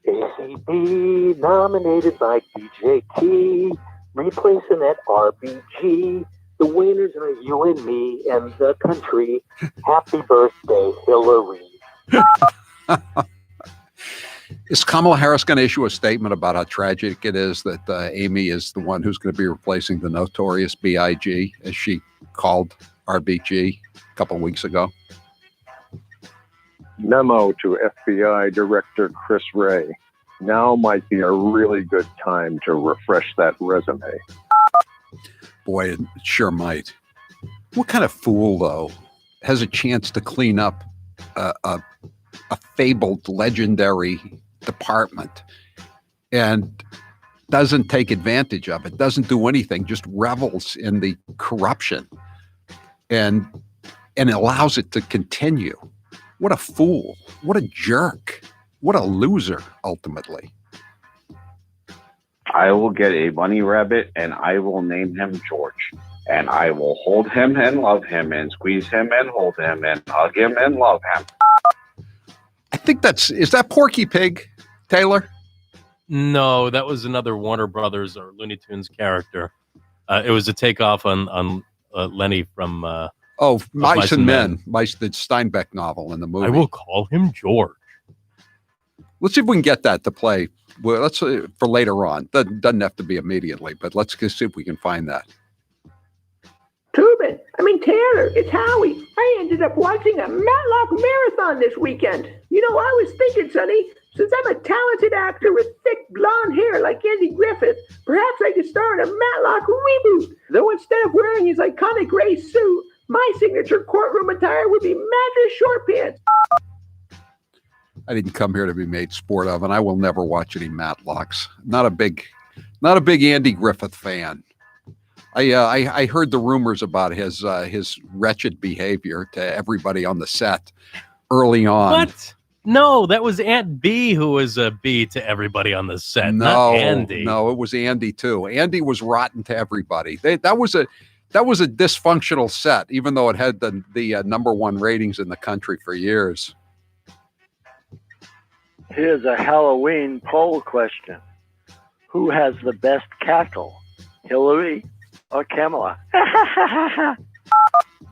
ACB nominated by DJT, replacing that RBG. The winners are you and me and the country. Happy birthday, Hillary. Is Kamala Harris going to issue a statement about how tragic it is that Amy is the one who's going to be replacing the notorious B.I.G. as she called RBG a couple of weeks ago. Memo to FBI Director Chris Wray. Now might be a really good time to refresh that resume. Boy, it sure might. What kind of fool, though, has a chance to clean up a fabled, legendary department and doesn't take advantage of it, doesn't do anything, just revels in the corruption and allows it to continue? What a fool. What a jerk. What a loser, ultimately. I will get a bunny rabbit and I will name him George. And I will hold him and love him and squeeze him and hold him and hug him and love him. I think is that Porky Pig, Taylor? No, that was another Warner Brothers or Looney Tunes character. It was a takeoff on Lenny from Mice and Men. The Steinbeck novel in the movie. I will call him George. Let's see if we can get that to play. Well, let's for later on. Doesn't have to be immediately, but let's see if we can find that. Taylor, it's Howie. I ended up watching a Matlock marathon this weekend. I was thinking, Sonny, since I'm a talented actor with thick blonde hair like Andy Griffith, perhaps I could star in a Matlock reboot. Though instead of wearing his iconic gray suit, my signature courtroom attire would be mattress short pants. I didn't come here to be made sport of, and I will never watch any Matlocks. Not a big Andy Griffith fan. I heard the rumors about his wretched behavior to everybody on the set early on. What? No, that was Aunt B who was a B to everybody on the set, not Andy. No, it was Andy too. Andy was rotten to everybody. That was a dysfunctional set, even though it had the number one ratings in the country for years. Here's a Halloween poll question. Who has the best cackle, Hillary or Kamala?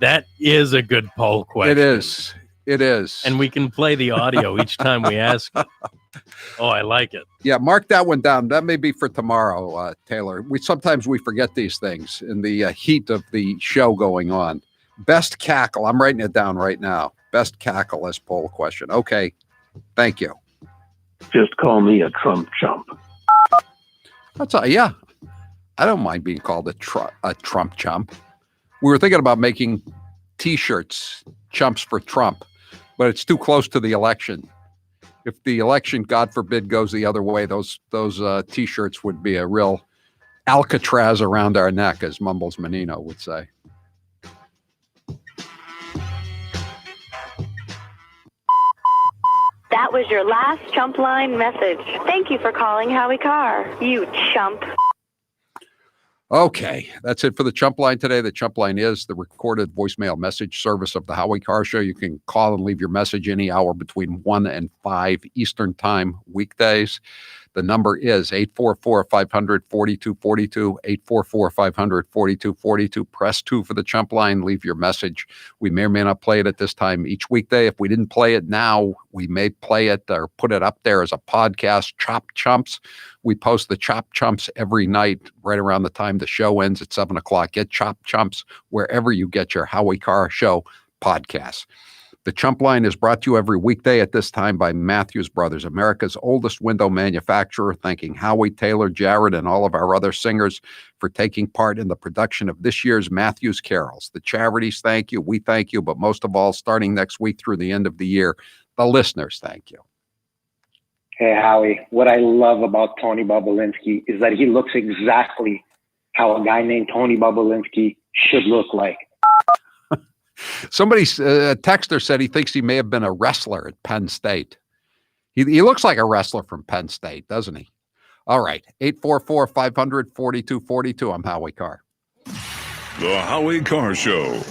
That is a good poll question. It is. And we can play the audio each time we ask it. Oh, I like it. Yeah, mark that one down. That may be for tomorrow, Taylor. Sometimes we forget these things in the heat of the show going on. Best cackle. I'm writing it down right now. Best cackle as poll question. Okay. Thank you. Just call me a Trump chump. Yeah. I don't mind being called a Trump chump. We were thinking about making T-shirts, chumps for Trump, but it's too close to the election. If the election, God forbid, goes the other way, those T-shirts would be a real Alcatraz around our neck, as Mumbles Menino would say. That was your last chump line message. Thank you for calling Howie Carr, you chump. Okay, that's it for the Chump Line today. The Chump Line is the recorded voicemail message service of the Howie Carr Show. You can call and leave your message any hour between 1 and 5 Eastern Time weekdays. The number is 844-500-4242, 844-500-4242. Press 2 for the Chump Line. Leave your message. We may or may not play it at this time each weekday. If we didn't play it now, we may play it or put it up there as a podcast, Chop Chumps. We post the Chop Chumps every night right around the time the show ends at 7 o'clock. Get Chop Chumps wherever you get your Howie Carr Show podcasts. The Chump Line is brought to you every weekday at this time by Matthews Brothers, America's oldest window manufacturer, thanking Howie, Taylor, Jared, and all of our other singers for taking part in the production of this year's Matthews Carols. The charities thank you, we thank you, but most of all, starting next week through the end of the year, the listeners thank you. Hey, Howie, what I love about Tony Bobolinsky is that he looks exactly how a guy named Tony Bobolinsky should look like. Somebody, a texter said he thinks he may have been a wrestler at Penn State. He looks like a wrestler from Penn State, doesn't he? All right, 844-500-4242. I'm Howie Carr. The Howie Carr Show.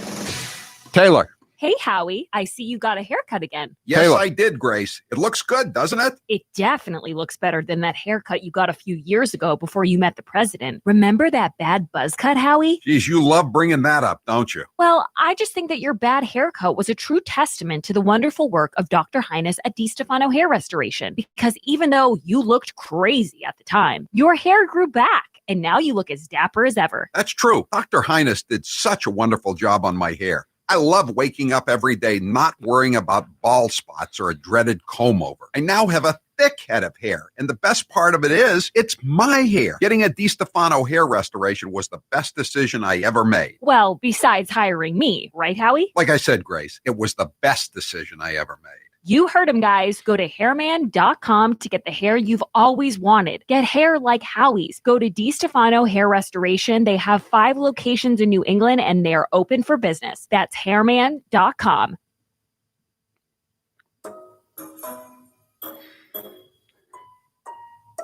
Taylor. Hey, Howie, I see you got a haircut again. Yes, Taylor. I did, Grace. It looks good, doesn't it? It definitely looks better than that haircut you got a few years ago before you met the president. Remember that bad buzz cut, Howie? Geez, you love bringing that up, don't you? Well, I just think that your bad haircut was a true testament to the wonderful work of Dr. Highness at DiStefano Hair Restoration. Because even though you looked crazy at the time, your hair grew back. and now you look as dapper as ever. That's true. Dr. Highness did such a wonderful job on my hair. I love waking up every day not worrying about bald spots or a dreaded comb over. I now have a thick head of hair, and the best part of it is, it's my hair. Getting a DiStefano hair restoration was the best decision I ever made. Well, besides hiring me, right, Howie? Like I said, Grace, it was the best decision I ever made. You heard him, guys. Go to hairman.com to get the hair you've always wanted. Get hair like Howie's. Go to DiStefano Hair Restoration. They have 5 locations in New England, and they are open for business. That's hairman.com.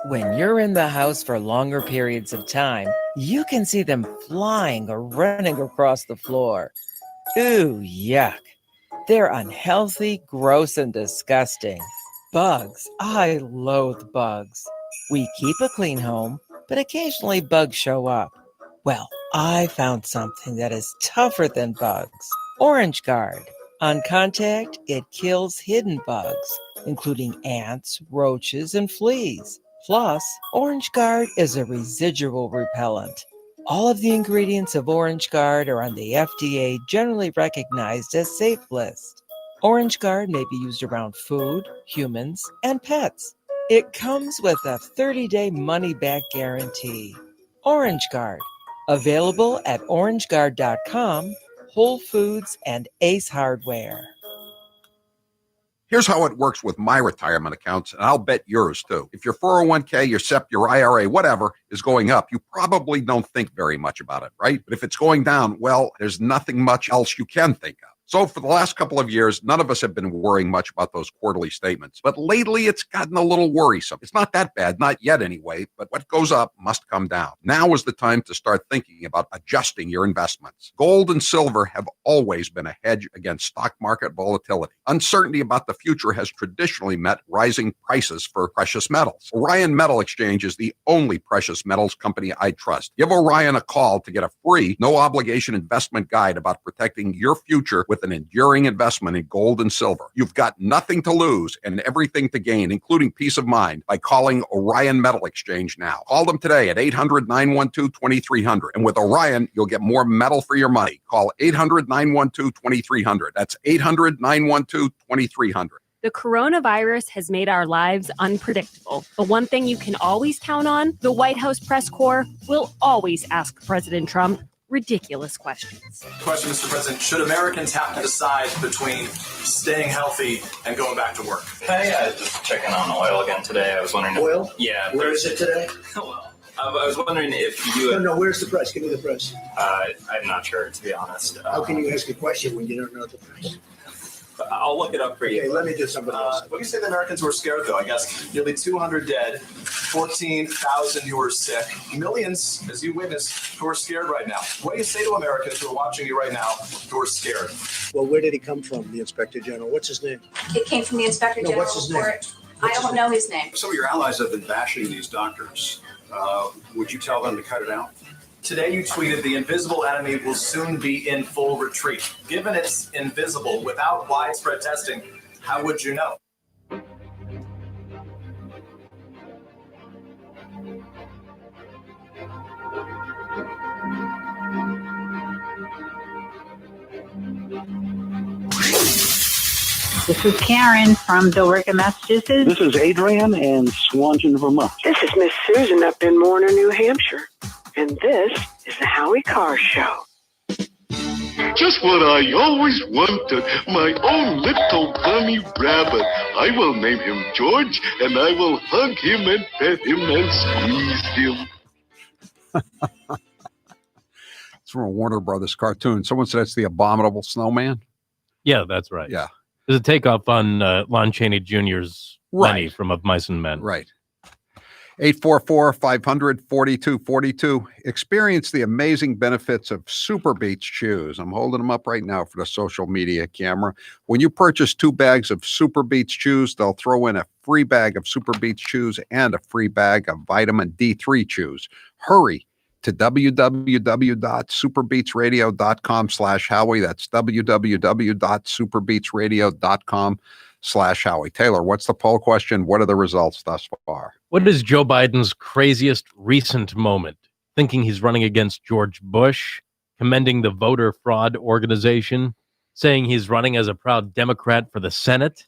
When you're in the house for longer periods of time, you can see them flying or running across the floor. Ooh, yuck. They're unhealthy, gross, and disgusting. Bugs. I loathe bugs. We keep a clean home, but occasionally bugs show up. Well, I found something that is tougher than bugs. Orange Guard. On contact, it kills hidden bugs, including ants, roaches, and fleas. Plus, Orange Guard is a residual repellent. All of the ingredients of Orange Guard are on the FDA generally recognized as safe list. Orange Guard may be used around food, humans, and pets. It comes with a 30-day money-back guarantee. Orange Guard, available at orangeguard.com, Whole Foods, and Ace Hardware. Here's how it works with my retirement accounts, and I'll bet yours too. If your 401k, your SEP, your IRA, whatever is going up, you probably don't think very much about it, right? But if it's going down, well, there's nothing much else you can think of. So for the last couple of years, none of us have been worrying much about those quarterly statements. But lately, it's gotten a little worrisome. It's not that bad, not yet anyway, but what goes up must come down. Now is the time to start thinking about adjusting your investments. Gold and silver have always been a hedge against stock market volatility. Uncertainty about the future has traditionally met rising prices for precious metals. Orion Metal Exchange is the only precious metals company I trust. Give Orion a call to get a free, no-obligation investment guide about protecting your future with an enduring investment in gold and silver. You've got nothing to lose and everything to gain, including peace of mind, by calling Orion Metal Exchange now. Call them today at 800-912-2300. And with Orion, you'll get more metal for your money. Call 800-912-2300. That's 800-912-2300. The coronavirus has made our lives unpredictable. But one thing you can always count on, the White House press corps will always ask President Trump ridiculous questions. Question, Mr. President, should Americans have to decide between staying healthy and going back to work? Hey, just checking on oil again today. I was wondering. Oil? Yeah. Where is it today? Well, I was wondering if you... No, where's the price? Give me the price. I'm not sure, to be honest. How can you ask a question when you don't know the price? I'll look it up for you. Okay, let me do something else. What do you say the Americans were scared, though? I guess nearly 200 dead, 14,000 who are sick, millions, as you witnessed, who are scared right now. What do you say to Americans who are watching you right now who are scared? Well, where did he come from, the Inspector General? What's his name? It came from the Inspector General what's his name? report. I don't know his name. Some of your allies have been bashing these doctors. Would you tell them to cut it out? Today you tweeted the invisible enemy will soon be in full retreat. Given it's invisible without widespread testing, how would you know? This is Karen from Billerica, Massachusetts. This is Adrian in Swanton, Vermont. This is Miss Susan up in Warner, New Hampshire. And this is the Howie Carr Show. Just what I always wanted, my own little bunny rabbit. I will name him George, and I will hug him and pet him and squeeze him. It's from a Warner Brothers cartoon. Someone said it's the Abominable Snowman. Yeah, that's right. Yeah. There's a takeoff on Lon Chaney Jr.'s Lenny from Of Mice and Men. Right. 844-500-4242. Experience the amazing benefits of Super Beats shoes. I'm holding them up right now for the social media camera. When you purchase 2 bags of Super Beats shoes, they'll throw in a free bag of Super Beats shoes and a free bag of vitamin D3 chews. Hurry to www.superbeatsradio.com/Howie. That's www.superbeatsradio.com/Howie. Taylor, what's the poll question? What are the results thus far? What is Joe Biden's craziest recent moment? thinking he's running against George Bush, commending the voter fraud organization, saying he's running as a proud Democrat for the Senate,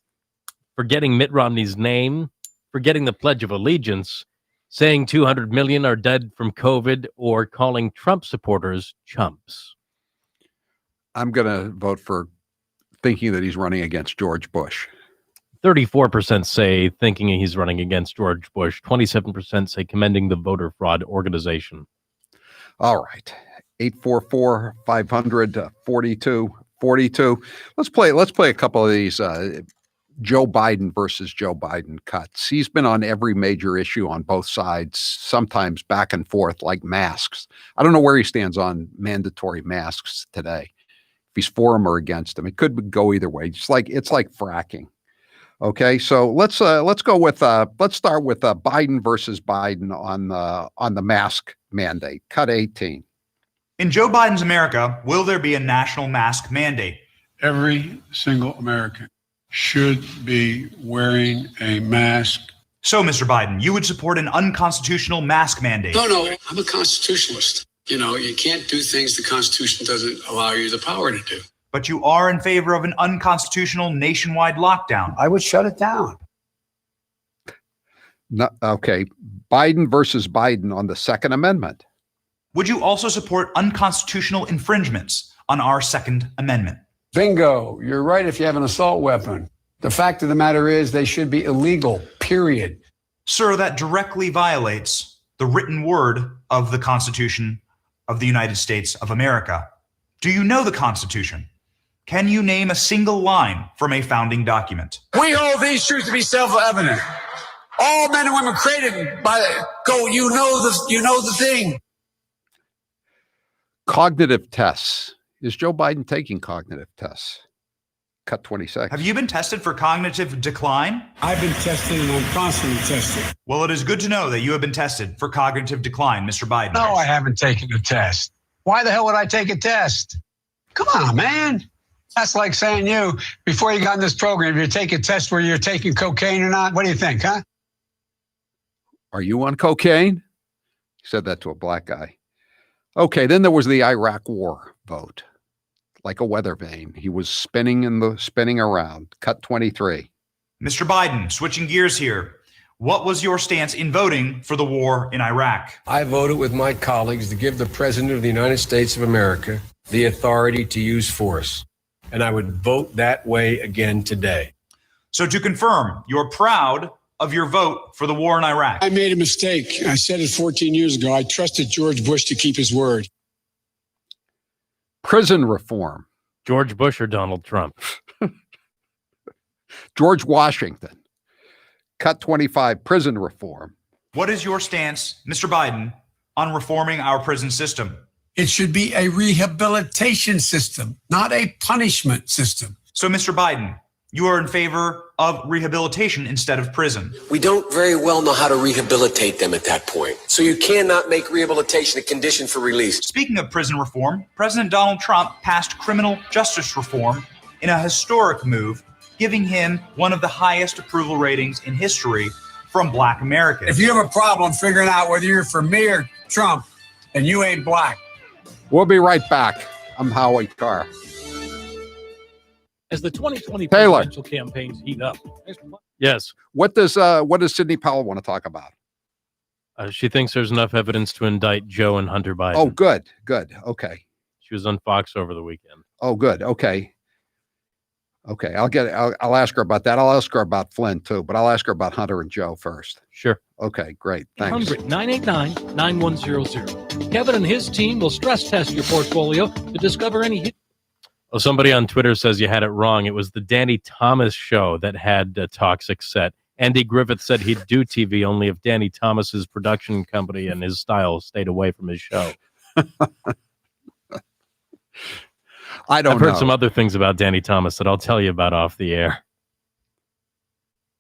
forgetting Mitt Romney's name, forgetting the Pledge of Allegiance, saying 200 million are dead from COVID, or calling Trump supporters chumps. I'm going to vote for thinking that he's running against George Bush. 34% say thinking he's running against George Bush. 27% say commending the voter fraud organization. All right. 844-500-4242. Let's play a couple of these Joe Biden versus Joe Biden cuts. He's been on every major issue on both sides, sometimes back and forth, like masks. I don't know where he stands on mandatory masks today. If he's for them or against them, it could go either way. It's like fracking. Okay, so let's start with Biden versus Biden on the mask mandate. Cut 18. In Joe Biden's America, will there be a national mask mandate? Every single American should be wearing a mask. So, Mr. Biden, you would support an unconstitutional mask mandate? No, I'm a constitutionalist. You know, you can't do things the Constitution doesn't allow you the power to do. But you are in favor of an unconstitutional nationwide lockdown. I would shut it down. No, okay, Biden versus Biden on the Second Amendment. Would you also support unconstitutional infringements on our Second Amendment? Bingo. You're right if you have an assault weapon. The fact of the matter is they should be illegal, period. Sir, that directly violates the written word of the Constitution of the United States of America. Do you know the Constitution? Can you name a single line from a founding document? We hold these truths to be self-evident. All men and women created by you know the thing. Cognitive tests. Is Joe Biden taking cognitive tests? Cut 26. Have you been tested for cognitive decline? I've been tested and I'm constantly tested. Well, it is good to know that you have been tested for cognitive decline, Mr. Biden. No, I haven't taken a test. Why the hell would I take a test? Come on, man. That's like saying before you got in this program, you take a test where you're taking cocaine or not. What do you think, huh? Are you on cocaine? He said that to a black guy. Okay, then there was the Iraq war vote. Like a weather vane. He was spinning around. Cut 23. Mr. Biden, switching gears here. What was your stance in voting for the war in Iraq? I voted with my colleagues to give the President of the United States of America the authority to use force. And I would vote that way again today. So to confirm, you're proud of your vote for the war in Iraq? I made a mistake. I said it 14 years ago. I trusted George Bush to keep his word. Prison reform. George Bush or Donald Trump? George Washington. Cut 25. Prison reform. What is your stance, Mr. Biden, on reforming our prison system? It should be a rehabilitation system, not a punishment system. So, Mr. Biden, you are in favor of rehabilitation instead of prison. We don't very well know how to rehabilitate them at that point. So you cannot make rehabilitation a condition for release. Speaking of prison reform, President Donald Trump passed criminal justice reform in a historic move, giving him one of the highest approval ratings in history from Black Americans. If you have a problem figuring out whether you're for me or Trump, and you ain't black. We'll be right back. I'm Howie Carr. As the 2020 Taylor. presidential campaigns heat up. Yes. What does Sidney Powell want to talk about? She thinks there's enough evidence to indict Joe and Hunter Biden. Oh, good. Okay. She was on Fox over the weekend. Oh, good. Okay. I'll ask her about that. I'll ask her about Flynn too, but I'll ask her about Hunter and Joe first. Sure. Okay, great. Thanks. 800-989-9100. Kevin and his team will stress test your portfolio to discover any. Oh, somebody on Twitter says you had it wrong. It was the Danny Thomas show that had a toxic set. Andy Griffith said he'd do TV only if Danny Thomas's production company and his style stayed away from his show. I've heard some other things about Danny Thomas that I'll tell you about off the air.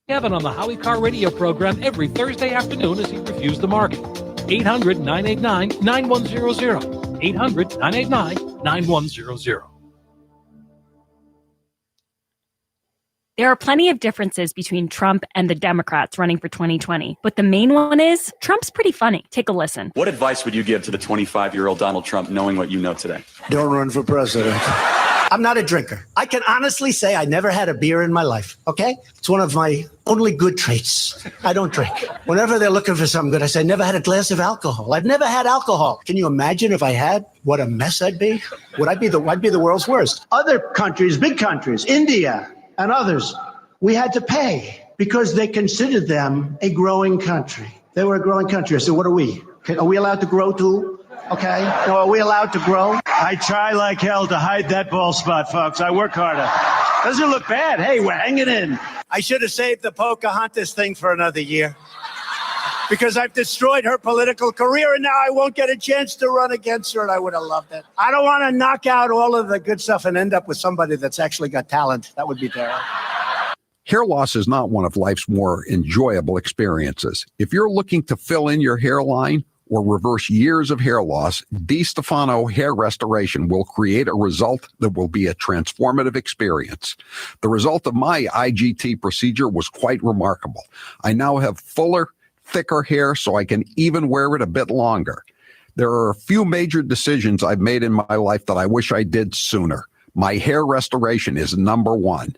Kevin on the Howie Carr radio program every Thursday afternoon as he reviews the market. 800-989-9100. 800-989-9100. There are plenty of differences between Trump and the Democrats running for 2020, but the main one is Trump's pretty funny. Take a listen. What advice would you give to the 25-year-old Donald Trump knowing what you know today? Don't run for president. I'm not a drinker. I can honestly say I never had a beer in my life, okay? It's one of my only good traits. I don't drink. Whenever they're looking for something good, I say, never had a glass of alcohol. I've never had alcohol. Can you imagine if I had? What a mess I'd be. I'd be the world's worst. Other countries, big countries, India and others, we had to pay because they considered them a growing country. They were a growing country. I said, what are we? Are we allowed to grow too? Okay. No, are we allowed to grow? I try like hell to hide that bald spot, folks. I work harder. Doesn't look bad. Hey, we're hanging in. I should have saved the Pocahontas thing for another year because I've destroyed her political career and now I won't get a chance to run against her and I would have loved it. I don't want to knock out all of the good stuff and end up with somebody that's actually got talent. That would be terrible. Hair loss is not one of life's more enjoyable experiences. If you're looking to fill in your hairline or reverse years of hair loss, DiStefano Hair Restoration will create a result that will be a transformative experience. The result of my IGT procedure was quite remarkable. I now have fuller, thicker hair so I can even wear it a bit longer. There are a few major decisions I've made in my life that I wish I did sooner. My hair restoration is number one.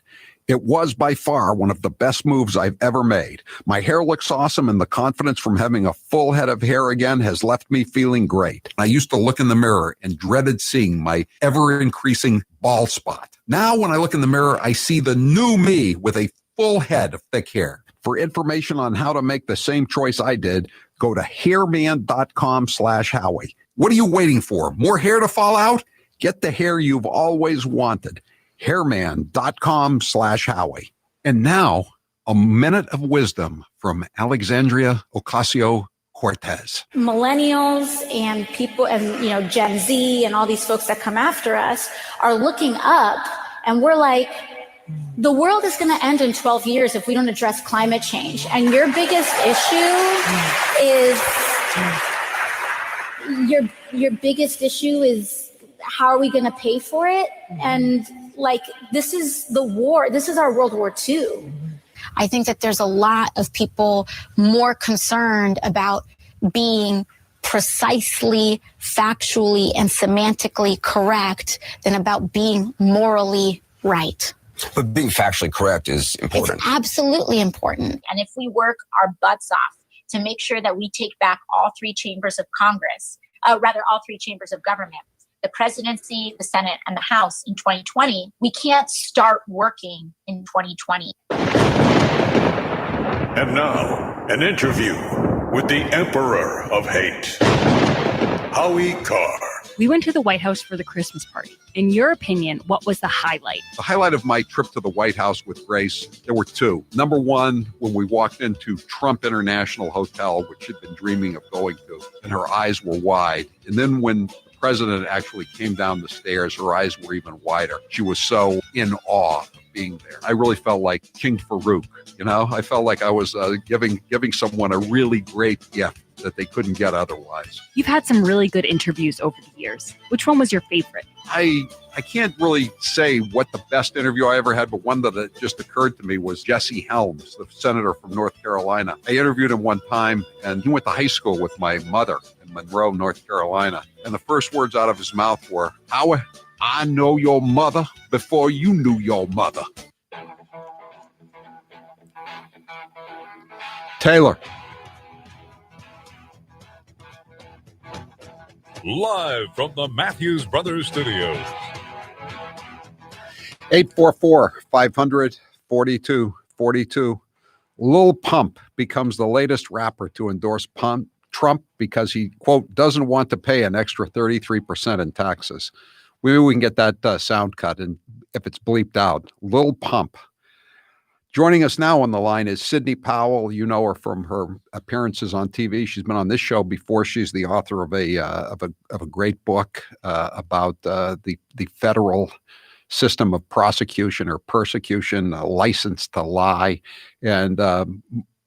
It was by far one of the best moves I've ever made. My hair looks awesome and the confidence from having a full head of hair again has left me feeling great. I used to look in the mirror and dreaded seeing my ever-increasing bald spot. Now when I look in the mirror, I see the new me with a full head of thick hair. For information on how to make the same choice I did, go to hairman.com/Howie. What are you waiting for? More hair to fall out? Get the hair you've always wanted. hairman.com/Howie. And now, a minute of wisdom from Alexandria Ocasio-Cortez. Millennials and people and, Gen Z and all these folks that come after us are looking up and we're like, the world is going to end in 12 years if we don't address climate change. And your biggest issue is your biggest issue is how are we going to pay for it? And this is the war. This is our World War II. I think that there's a lot of people more concerned about being precisely, factually, and semantically correct than about being morally right. But being factually correct is important. It's absolutely important. And if we work our butts off to make sure that we take back all three chambers of Congress, all three chambers of government, the presidency, the Senate, and the House in 2020, we can't start working in 2020. And now, an interview with the Emperor of Hate, Howie Carr. We went to the White House for the Christmas party. In your opinion, what was the highlight? The highlight of my trip to the White House with Grace, there were two. Number one, when we walked into Trump International Hotel, which she'd been dreaming of going to, and her eyes were wide. And then when the president actually came down the stairs, her eyes were even wider. She was so in awe of being there. I really felt like King Farouk, I felt like I was giving someone a really great gift that they couldn't get otherwise. You've had some really good interviews over the years. Which one was your favorite? I can't really say what the best interview I ever had, but one that just occurred to me was Jesse Helms, the senator from North Carolina. I interviewed him one time, and he went to high school with my mother in Monroe, North Carolina. And the first words out of his mouth were, "Howie, I know your mother before you knew your mother." Taylor. Live from the Matthews Brothers Studios. 844-500-4242. Lil Pump becomes the latest rapper to endorse Trump because he, quote, doesn't want to pay an extra 33% in taxes. Maybe we can get that sound cut, and if it's bleeped out. Lil Pump. Joining us now on the line is Sidney Powell. You know her from her appearances on TV. She's been on this show before. She's the author of a great book about the federal system of prosecution or persecution, a license to lie. And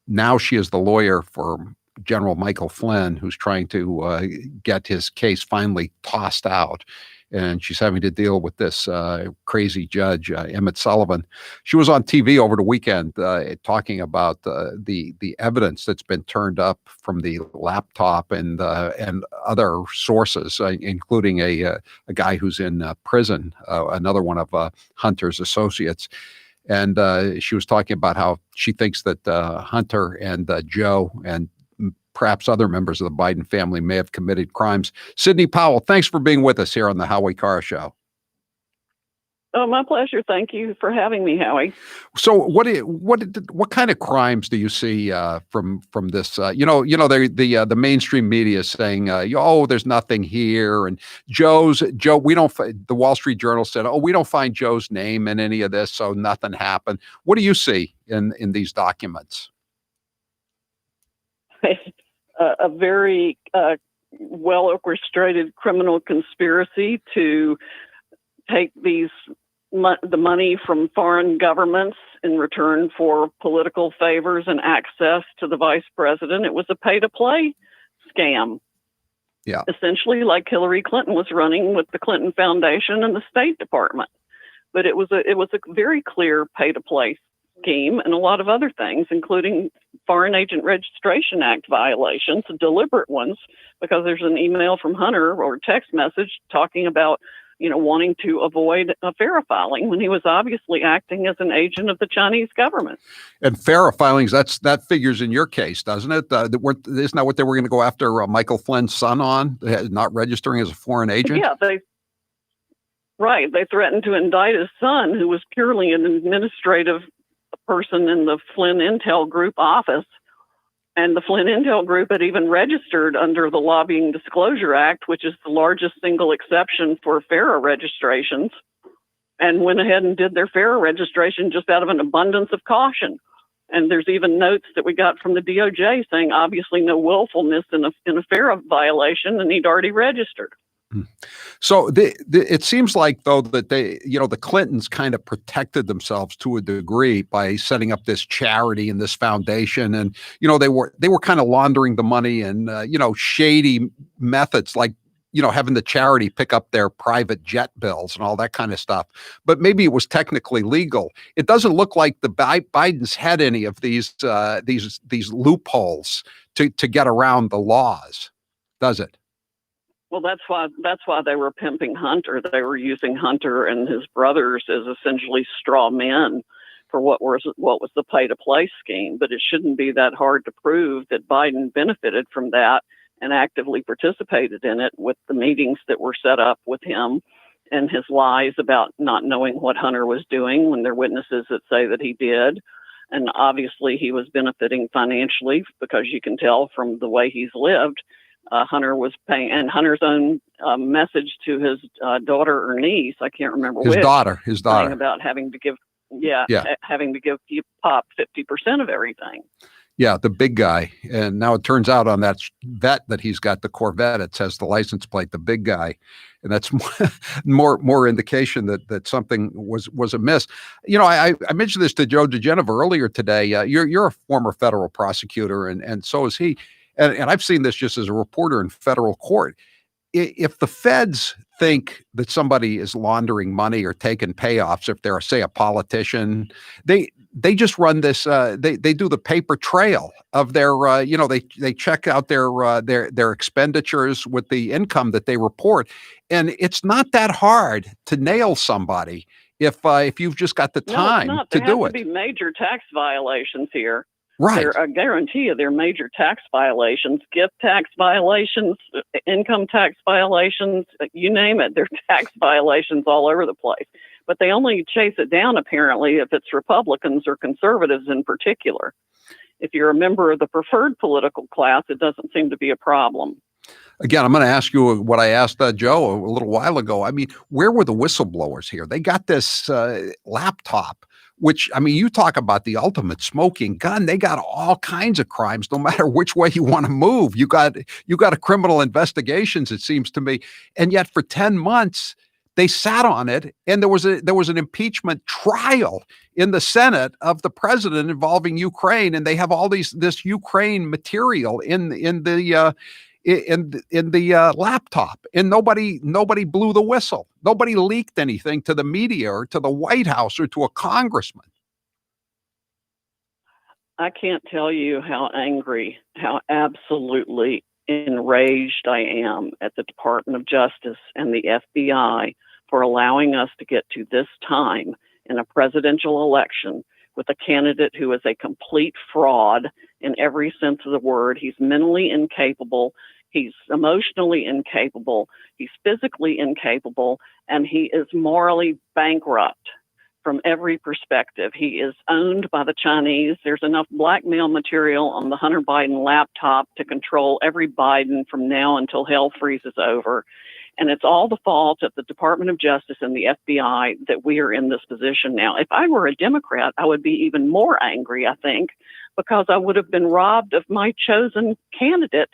now she is the lawyer for General Michael Flynn, who's trying to get his case finally tossed out. and she's having to deal with this crazy judge, Emmett Sullivan. She was on TV over the weekend talking about the evidence that's been turned up from the laptop and other sources, including a guy who's in prison, another one of Hunter's associates. And she was talking about how she thinks that Hunter and Joe and perhaps other members of the Biden family may have committed crimes. Sidney Powell, thanks for being with us here on the Howie Carr Show. Oh, my pleasure. Thank you for having me, Howie. So, what kind of crimes do you see from this? The mainstream media is saying, "Oh, there's nothing here," and Joe. We don't. The Wall Street Journal said, "Oh, we don't find Joe's name in any of this, so nothing happened." What do you see in these documents? A very well orchestrated criminal conspiracy to take the money from foreign governments in return for political favors and access to the vice president. It was a pay-to-play scam. Yeah, essentially like Hillary Clinton was running with the Clinton Foundation and the State Department. But it was a very clear pay-to-play scheme and a lot of other things, including Foreign Agent Registration Act violations, deliberate ones, because there's an email from Hunter or a text message talking about, wanting to avoid a FARA filing when he was obviously acting as an agent of the Chinese government. And FARA filings, that figures in your case, doesn't it? Isn't that what they were going to go after Michael Flynn's son on, not registering as a foreign agent? Yeah, they threatened to indict his son, who was purely an administrative person in the Flynn Intel Group office. And the Flynn Intel Group had even registered under the Lobbying Disclosure Act, which is the largest single exception for FARA registrations, and went ahead and did their FARA registration just out of an abundance of caution. And there's even notes that we got from the DOJ saying obviously no willfulness in a FARA violation, and he'd already registered. So it seems like, though, that the Clintons kind of protected themselves to a degree by setting up this charity and this foundation, and they were kind of laundering the money and shady methods, like having the charity pick up their private jet bills and all that kind of stuff. But maybe it was technically legal. It doesn't look like the Bidens had any of these loopholes to get around the laws, does it? Well, that's why they were pimping Hunter. They were using Hunter and his brothers as essentially straw men for what was the pay-to-play scheme. But it shouldn't be that hard to prove that Biden benefited from that and actively participated in it with the meetings that were set up with him and his lies about not knowing what Hunter was doing when there are witnesses that say that he did. And obviously he was benefiting financially because you can tell from the way he's lived. Hunter was paying, and Hunter's own message to his daughter or niece, I can't remember his which, daughter, about having to give, having to give Pop 50% of everything. Yeah, the big guy. And now it turns out on that vet that he's got the Corvette, it says the license plate, the big guy. And that's more indication that something was amiss. I mentioned this to Joe DeGeneva earlier today. You're a former federal prosecutor, and so is he. And I've seen this just as a reporter in federal court. If the feds think that somebody is laundering money or taking payoffs, if they're, say, a politician, they just run this. They do the paper trail of their. They check out their expenditures with the income that they report, and it's not that hard to nail somebody if you've just got the time to do it. There have to be major tax violations here. Right. I guarantee you there are major tax violations, gift tax violations, income tax violations, you name it. There are tax violations all over the place. But they only chase it down, apparently, if it's Republicans or conservatives in particular. If you're a member of the preferred political class, it doesn't seem to be a problem. Again, I'm going to ask you what I asked Joe a little while ago. I mean, where were the whistleblowers here? They got this laptop, which, I mean, you talk about the ultimate smoking gun. They got all kinds of crimes, no matter which way you want to move. You got a criminal investigations, it seems to me. And yet for 10 months, they sat on it, and there was an impeachment trial in the Senate of the president involving Ukraine, and they have all this Ukraine material in the in the laptop, and nobody blew the whistle. Nobody leaked anything to the media or to the White House or to a congressman. I can't tell you how angry, how absolutely enraged I am at the Department of Justice and the FBI for allowing us to get to this time in a presidential election with a candidate who is a complete fraud in every sense of the word. He's mentally incapable. He's emotionally incapable. He's physically incapable. And he is morally bankrupt from every perspective. He is owned by the Chinese. There's enough blackmail material on the Hunter Biden laptop to control every Biden from now until hell freezes over. And it's all the fault of the Department of Justice and the FBI that we are in this position now. If I were a Democrat, I would be even more angry, I think, because I would have been robbed of my chosen candidate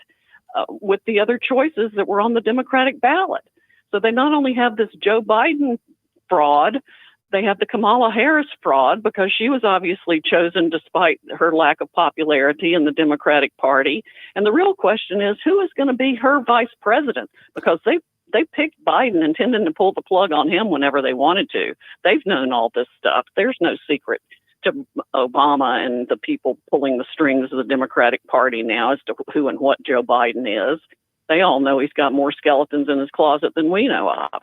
with the other choices that were on the Democratic ballot. So they not only have this Joe Biden fraud, they have the Kamala Harris fraud because she was obviously chosen despite her lack of popularity in the Democratic Party. And the real question is, who is going to be her vice president? Because they picked Biden intending to pull the plug on him whenever they wanted to. They've known all this stuff. There's no secret to Obama and the people pulling the strings of the Democratic Party now as to who and what Joe Biden is. They all know he's got more skeletons in his closet than we know of.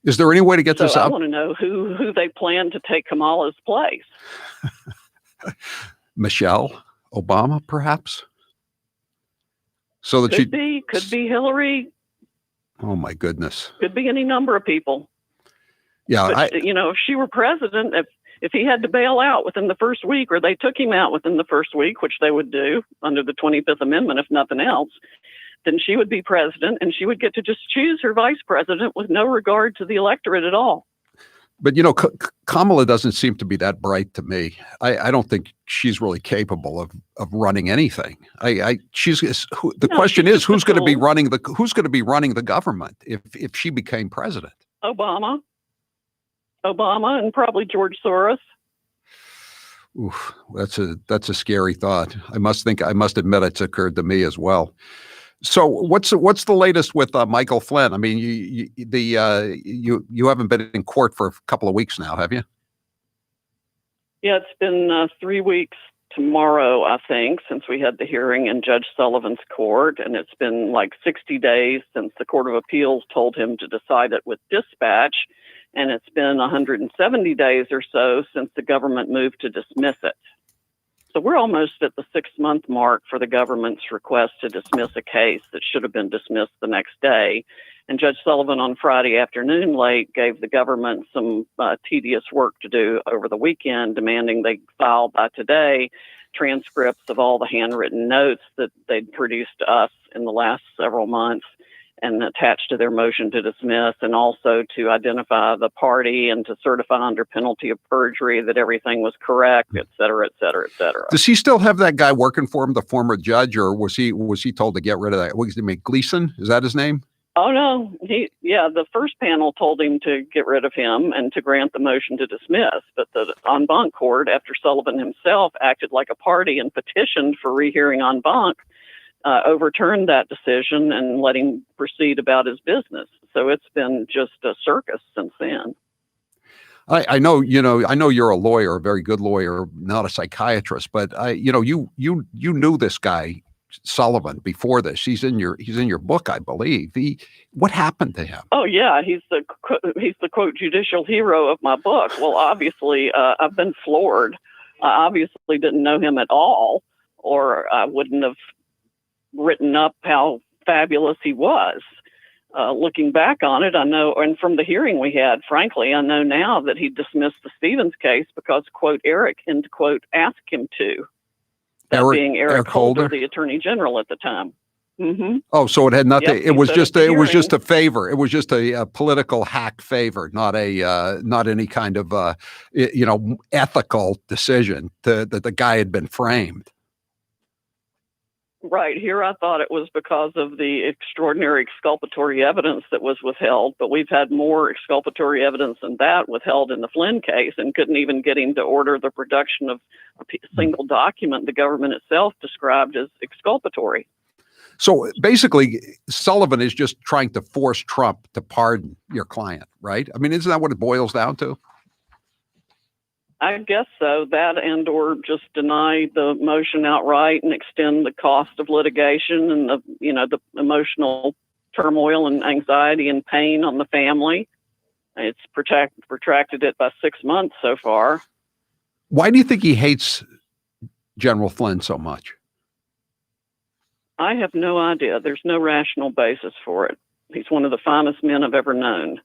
Is there any way to get this I out? want to know who they plan to take Kamala's place. Michelle Obama, perhaps? So that could be Hillary. Oh my goodness. Could be any number of people. Yeah. But, if she were president, if he had to bail out within the first week, or they took him out within the first week, which they would do under the 25th Amendment, if nothing else, then she would be president and she would get to just choose her vice president with no regard to the electorate at all. But, Kamala doesn't seem to be that bright to me. I don't think she's really capable of running anything. The question is, who's going to be running the government if she became president? Obama and probably George Soros. Oof, that's a scary thought. I must admit it's occurred to me as well. So what's the latest with Michael Flynn? I mean, you haven't been in court for a couple of weeks now, have you? Yeah, it's been 3 weeks tomorrow, I think, since we had the hearing in Judge Sullivan's court, and it's been like 60 days since the Court of Appeals told him to decide it with dispatch, and it's been 170 days or so since the government moved to dismiss it. So we're almost at the 6-month mark for the government's request to dismiss a case that should have been dismissed the next day. And Judge Sullivan on Friday afternoon late gave the government some tedious work to do over the weekend, demanding they file by today transcripts of all the handwritten notes that they'd produced to us in the last several months and attached to their motion to dismiss, and also to identify the party and to certify under penalty of perjury that everything was correct, et cetera, et cetera, et cetera. Does he still have that guy working for him, the former judge, or was he told to get rid of that? What was his name? Gleason? Is that his name? Oh, no. The first panel told him to get rid of him and to grant the motion to dismiss. But the en banc court, after Sullivan himself acted like a party and petitioned for rehearing en banc, overturned that decision and let him proceed about his business. So it's been just a circus since then. I know you're a lawyer, a very good lawyer, not a psychiatrist, but you knew this guy Sullivan before this. He's in your book, I believe. What happened to him? Oh yeah, he's the quote judicial hero of my book. Well, obviously, I've been floored. I obviously didn't know him at all, or I wouldn't have written up how fabulous he was. Looking back on it, I know, and from the hearing we had, frankly, I know now that he dismissed the Stevens case because, quote, Eric, end quote, asked him to. That being Eric Holder, the Attorney General at the time. Mm-hmm. Oh, so it had nothing. Yep, it was just a favor. It was just a political hack favor, not any kind of ethical decision that the guy had been framed. Right. Here I thought it was because of the extraordinary exculpatory evidence that was withheld, but we've had more exculpatory evidence than that withheld in the Flynn case, and couldn't even get him to order the production of a single document the government itself described as exculpatory. So basically, Sullivan is just trying to force Trump to pardon your client, right? I mean, isn't that what it boils down to? I guess so. That and or just deny the motion outright and extend the cost of litigation and the emotional turmoil and anxiety and pain on the family. It's protracted it by 6 months so far. Why do you think he hates General Flynn so much? I have no idea. There's no rational basis for it. He's one of the finest men I've ever known.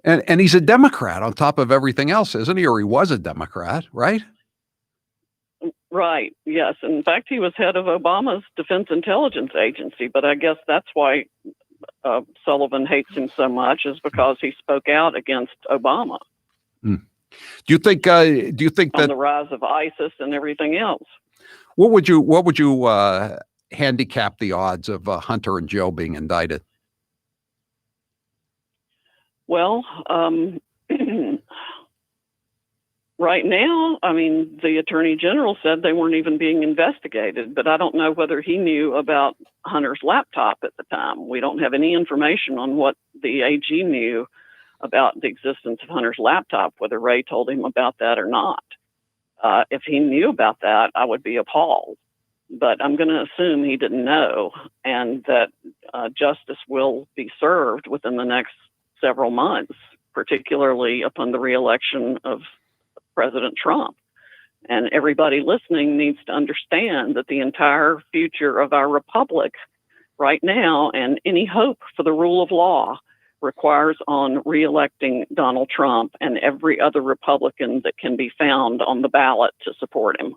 And he's a Democrat on top of everything else, isn't he? Or he was a Democrat, right? Right. Yes. In fact, he was head of Obama's Defense Intelligence Agency, but I guess that's why Sullivan hates him so much, is because he spoke out against Obama. Do you think that on the rise of ISIS and everything else? What would you handicap the odds of Hunter and Joe being indicted? Well, right now, I mean, the Attorney General said they weren't even being investigated, but I don't know whether he knew about Hunter's laptop at the time. We don't have any information on what the AG knew about the existence of Hunter's laptop, whether Ray told him about that or not. If he knew about that, I would be appalled. But I'm going to assume he didn't know, and that justice will be served within the next several months, particularly upon the reelection of President Trump. And everybody listening needs to understand that the entire future of our republic right now and any hope for the rule of law requires on reelecting Donald Trump and every other Republican that can be found on the ballot to support him.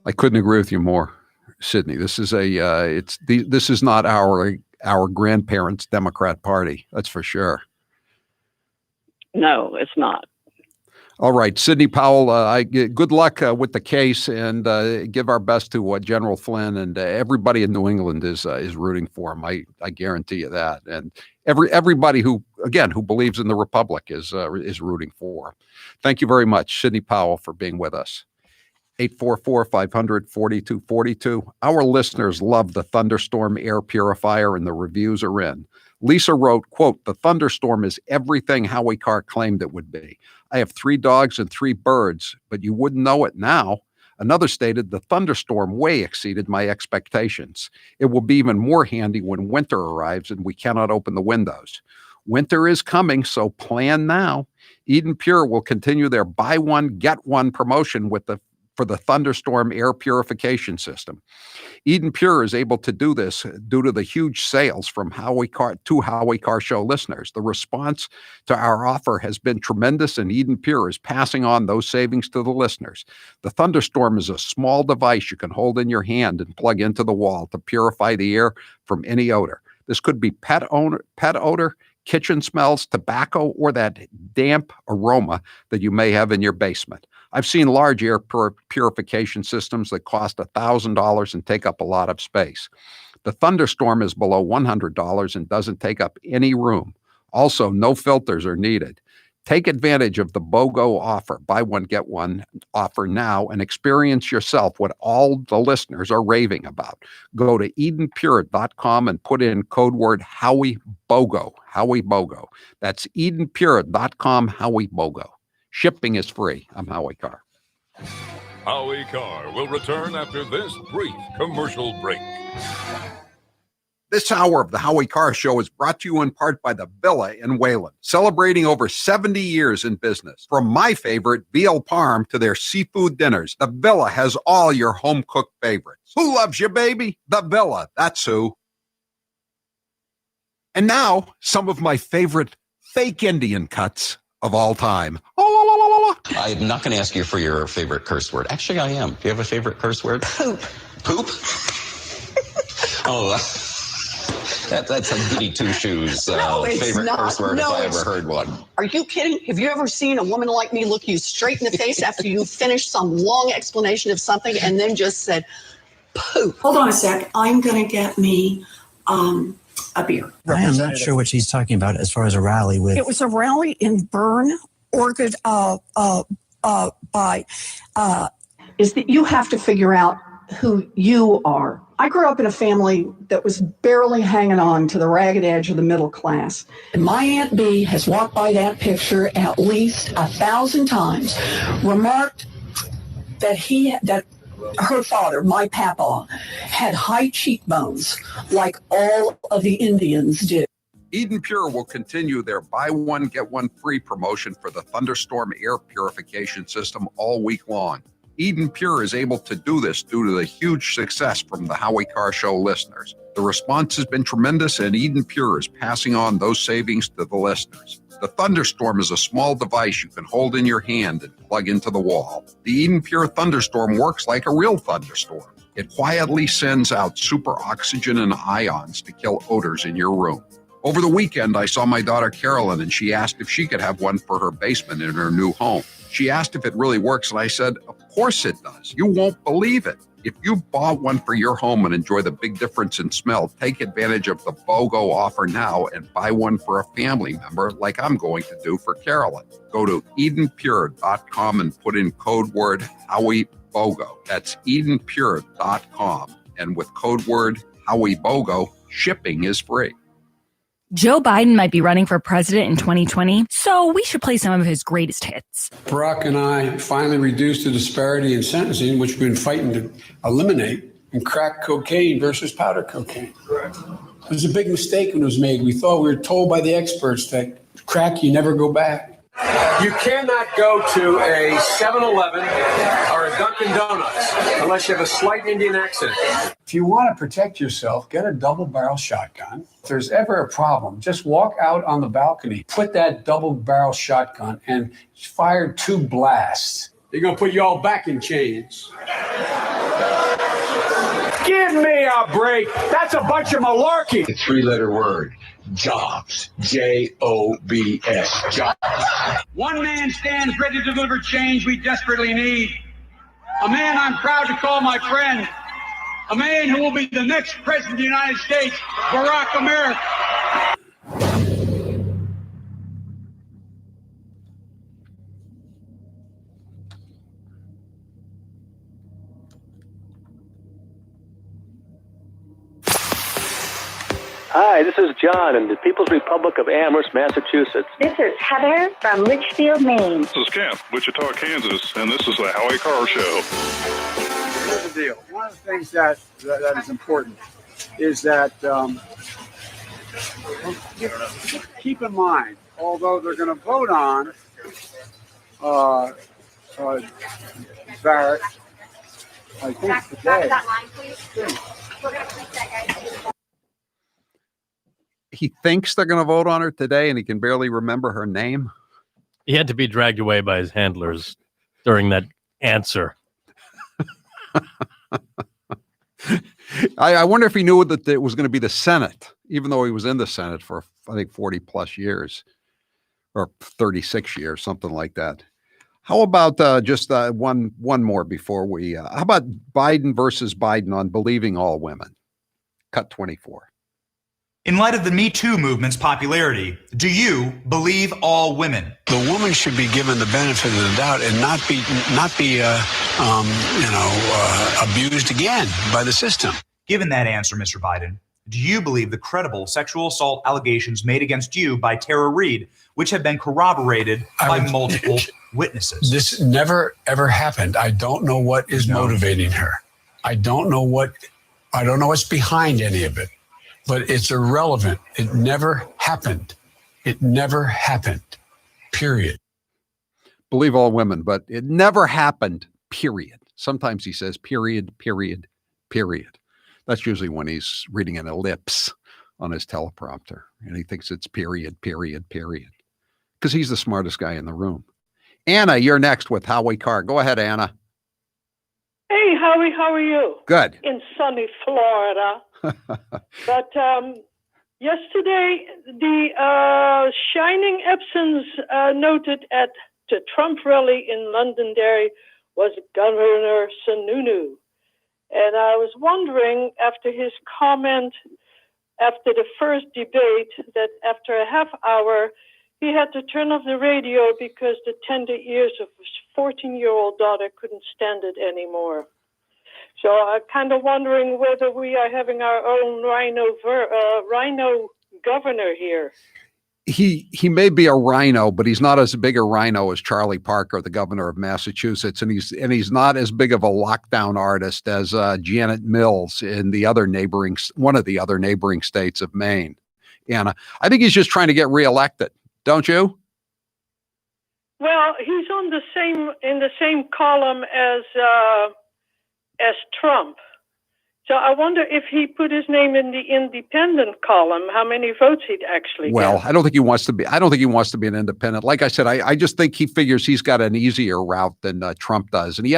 I couldn't agree with you more, Sydney. This is this is not our grandparents' Democrat Party. That's for sure. No, it's not. All right, Sidney Powell, good luck with the case, and give our best to General Flynn, and everybody in New England is rooting for him. I guarantee you that, and everybody who believes in the republic is rooting for him. Thank you very much, Sidney Powell, for being with us. 844-500-4242. Our listeners love the Thunderstorm air purifier, and the reviews are in. Lisa wrote, quote, "The Thunderstorm is everything Howie Carr claimed it would be. I have 3 dogs and 3 birds, but you wouldn't know it now." Another stated, "The Thunderstorm way exceeded my expectations. It will be even more handy when winter arrives and we cannot open the windows. Winter is coming, so plan now." Eden Pure will continue their buy one, get one promotion for the Thunderstorm air purification system. Eden Pure is able to do this due to the huge sales from Howie Carr Show listeners. The response to our offer has been tremendous, and Eden Pure is passing on those savings to the listeners. The Thunderstorm is a small device you can hold in your hand and plug into the wall to purify the air from any odor. This could be pet odor, kitchen smells, tobacco, or that damp aroma that you may have in your basement. I've seen large air purification systems that cost $1,000 and take up a lot of space. The Thunderstorm is below $100 and doesn't take up any room. Also, no filters are needed. Take advantage of the BOGO offer, buy one, get one offer now, and experience yourself what all the listeners are raving about. Go to EdenPure.com and put in code word Howie BOGO. Howie BOGO. That's EdenPure.com, Howie BOGO. Shipping is free. I'm Howie Carr. Howie Carr will return after this brief commercial break. This hour of the Howie Carr Show is brought to you in part by the Villa in Wayland, celebrating over 70 years in business. From my favorite, veal parm, to their seafood dinners, the Villa has all your home-cooked favorites. Who loves you, baby? The Villa, that's who. And now, some of my favorite fake Indian cuts of all time. I'm not going to ask you for your favorite curse word. Actually, I am. Do you have a favorite curse word? Poop. Poop? Oh, that's a goody two-shoes No, it's favorite not. curse word No, if I ever heard one. Are you kidding? Have you ever seen a woman like me look you straight in the face after you finished some long explanation of something and then just said, poop? Hold on a sec. I'm going to get me a beer. I am not sure what she's talking about as far as a rally with. It was a rally in Bern, Oregon, is that you have to figure out who you are I grew up in a family that was barely hanging on to the ragged edge of the middle class. And my Aunt B has walked by that picture at least 1,000 times, remarked that her father, my papa, had high cheekbones like all of the Indians did. Eden Pure will continue their buy one, get one free promotion for the Thunderstorm air purification system all week long. Eden Pure is able to do this due to the huge success from the Howie Carr Show listeners. The response has been tremendous, and Eden Pure is passing on those savings to the listeners. The Thunderstorm is a small device you can hold in your hand and plug into the wall. The Eden Pure Thunderstorm works like a real thunderstorm. It quietly sends out super oxygen and ions to kill odors in your room. Over the weekend, I saw my daughter Carolyn, and she asked if she could have one for her basement in her new home. She asked if it really works, and I said, of course it does. You won't believe it. If you bought one for your home and enjoy the big difference in smell, take advantage of the BOGO offer now and buy one for a family member like I'm going to do for Carolyn. Go to EdenPure.com and put in code word HowieBOGO. That's EdenPure.com. And with code word HowieBOGO, shipping is free. Joe Biden might be running for president in 2020, so we should play some of his greatest hits. Barack and I finally reduced the disparity in sentencing, which we've been fighting to eliminate, in crack cocaine versus powder cocaine. Correct. It was a big mistake when it was made. We were told by the experts that crack, you never go back. You cannot go to a 7-Eleven or a Dunkin' Donuts unless you have a slight Indian accent. If you want to protect yourself, get a double-barrel shotgun. If there's ever a problem, just walk out on the balcony, put that double-barrel shotgun, and fire 2 blasts. They're going to put you all back in chains. Give me a break. That's a bunch of malarkey. The 3-letter word, jobs. J-O-B-S, jobs. One man stands ready to deliver change we desperately need. A man I'm proud to call my friend. A man who will be the next president of the United States, Barack America. Hi, this is John in the People's Republic of Amherst, Massachusetts. This is Heather from Litchfield, Maine. This is Kent, Wichita, Kansas, and this is the Howie Carr Show. Here's the deal. One of the things that is important is that keep in mind, although they're going to vote on Barrett, I think today. He thinks they're going to vote on her today, and he can barely remember her name. He had to be dragged away by his handlers during that answer. I wonder if he knew that it was going to be the Senate, even though he was in the Senate for, I think, 40 plus years or 36 years, something like that. How about just one more before we, how about Biden versus Biden on believing all women? Cut 24. In light of the Me Too movement's popularity, do you believe all women? The woman should be given the benefit of the doubt and not be abused again by the system. Given that answer, Mr. Biden, do you believe the credible sexual assault allegations made against you by Tara Reid, which have been corroborated by multiple witnesses? This never, ever happened. I don't know what is motivating her. I don't know what's behind any of it. But it's irrelevant. It never happened. It never happened. Period. Believe all women, but it never happened. Period. Sometimes he says period, period, period. That's usually when he's reading an ellipse on his teleprompter, and he thinks it's period, period, period, because he's the smartest guy in the room. Anna, you're next with Howie Carr. Go ahead, Anna. Hey, Howie, how are you? Good. In sunny Florida. But yesterday, the Shining Epsons noted at the Trump rally in Londonderry was Governor Sununu. And I was wondering, after his comment after the first debate, that after a half hour, he had to turn off the radio because the tender ears of his 14-year-old daughter couldn't stand it anymore. So I'm kind of wondering whether we are having our own rhino governor here. He may be a rhino, but he's not as big a rhino as Charlie Parker, the governor of Massachusetts, and he's not as big of a lockdown artist as Janet Mills in one of the other neighboring states of Maine. And I think he's just trying to get reelected, don't you? Well, he's in the same column as Trump. So I wonder if he put his name in the independent column, how many votes he'd actually get. I don't think he wants to be an independent. Like I said, I just think he figures he's got an easier route than Trump does. And he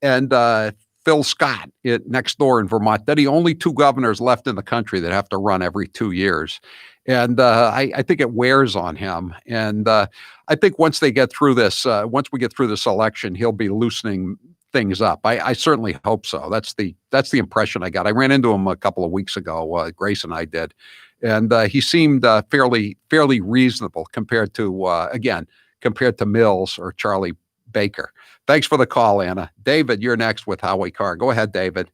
and Phil Scott next door in Vermont, they're the only two governors left in the country that have to run every 2 years. And I think it wears on him. And I think once we get through this election, he'll be loosening things up. I certainly hope so. That's the impression I got. I ran into him a couple of weeks ago. Grace and I did, and he seemed fairly reasonable compared to Mills or Charlie Baker. Thanks for the call, Anna. David, you're next with Howie Carr. Go ahead, David.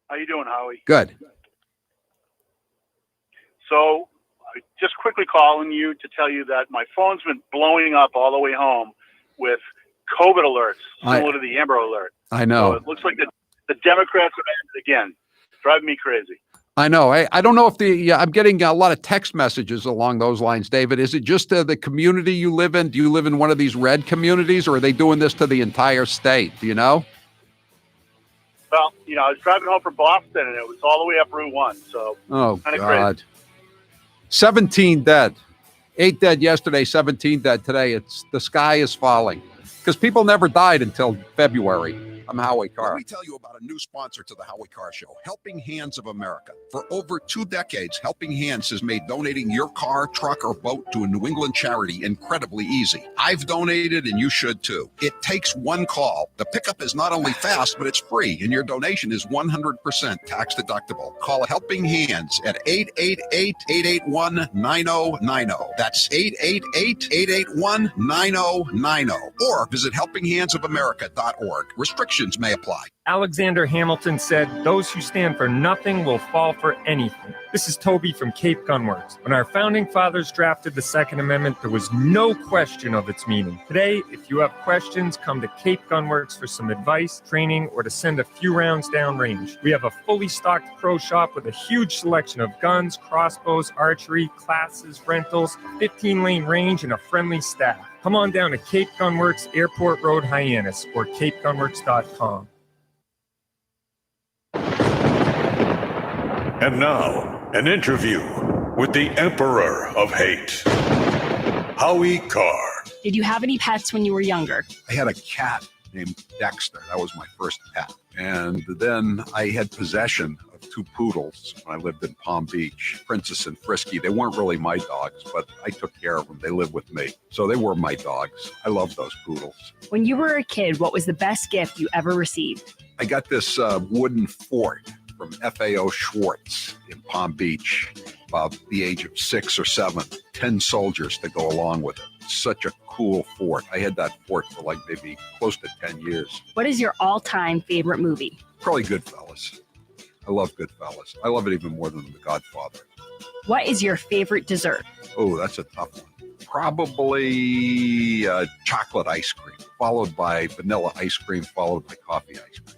How you doing, Howie? Good. So, just quickly calling you to tell you that my phone's been blowing up all the way home with COVID alerts, similar to the Amber Alert. I know. So it looks like the Democrats are at it again. Driving me crazy. I know. I don't know if I'm getting a lot of text messages along those lines, David. Is it just the community you live in? Do you live in one of these red communities, or are they doing this to the entire state? Do you know? Well, I was driving home from Boston, and it was all the way up Route 1. So, God. Crazy. 17 dead. 8 dead yesterday, 17 dead today. The sky is falling. Because people never died until February. I'm Howie Carr. Let me tell you about a new sponsor to the Howie Carr Show, Helping Hands of America. For over 2 decades, Helping Hands has made donating your car, truck, or boat to a New England charity incredibly easy. I've donated, and you should too. It takes one call. The pickup is not only fast, but it's free, and your donation is 100% tax deductible. Call Helping Hands at 888-881-9090. That's 888-881-9090. Or visit helpinghandsofamerica.org. Restrictions may apply. Alexander Hamilton said, "Those who stand for nothing will fall for anything." This is Toby from Cape Gunworks. When our founding fathers drafted the Second Amendment, there was no question of its meaning. Today, if you have questions, come to Cape Gunworks for some advice, training, or to send a few rounds downrange. We have a fully stocked pro shop with a huge selection of guns, crossbows, archery, classes, rentals, 15-lane range, and a friendly staff. Come on down to Cape Gunworks, Airport Road, Hyannis, or capegunworks.com. And now, an interview with the Emperor of Hate, Howie Carr. Did you have any pets when you were younger? I had a cat named Dexter. That was my first pet. And then I had possession of 2 poodles when I lived in Palm Beach, Princess and Frisky. They weren't really my dogs, but I took care of them. They lived with me. So they were my dogs. I love those poodles. When you were a kid, what was the best gift you ever received? I got this wooden fort from FAO Schwartz in Palm Beach, about the age of 6 or 7, 10 soldiers to go along with it. Such a cool fort. I had that fort for like maybe close to 10 years. What is your all-time favorite movie? Probably Goodfellas. I love Goodfellas. I love it even more than The Godfather. What is your favorite dessert? Oh, that's a tough one. Probably chocolate ice cream, followed by vanilla ice cream, followed by coffee ice cream.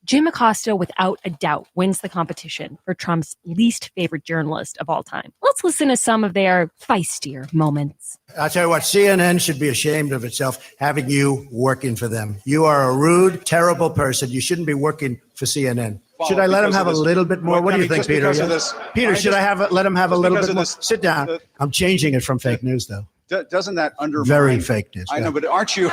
Jim Acosta, without a doubt, wins the competition for Trump's least favorite journalist of all time. Let's listen to some of their feistier moments. I'll tell you what, CNN should be ashamed of itself having you working for them. You are a rude, terrible person. You shouldn't be working for CNN. Should I let him have a little bit more? What do you think, Peter? Peter, should I let him have a little bit more? Sit down. I'm changing it from fake news, though. Doesn't that undermine? Very fake news. I know, but aren't you?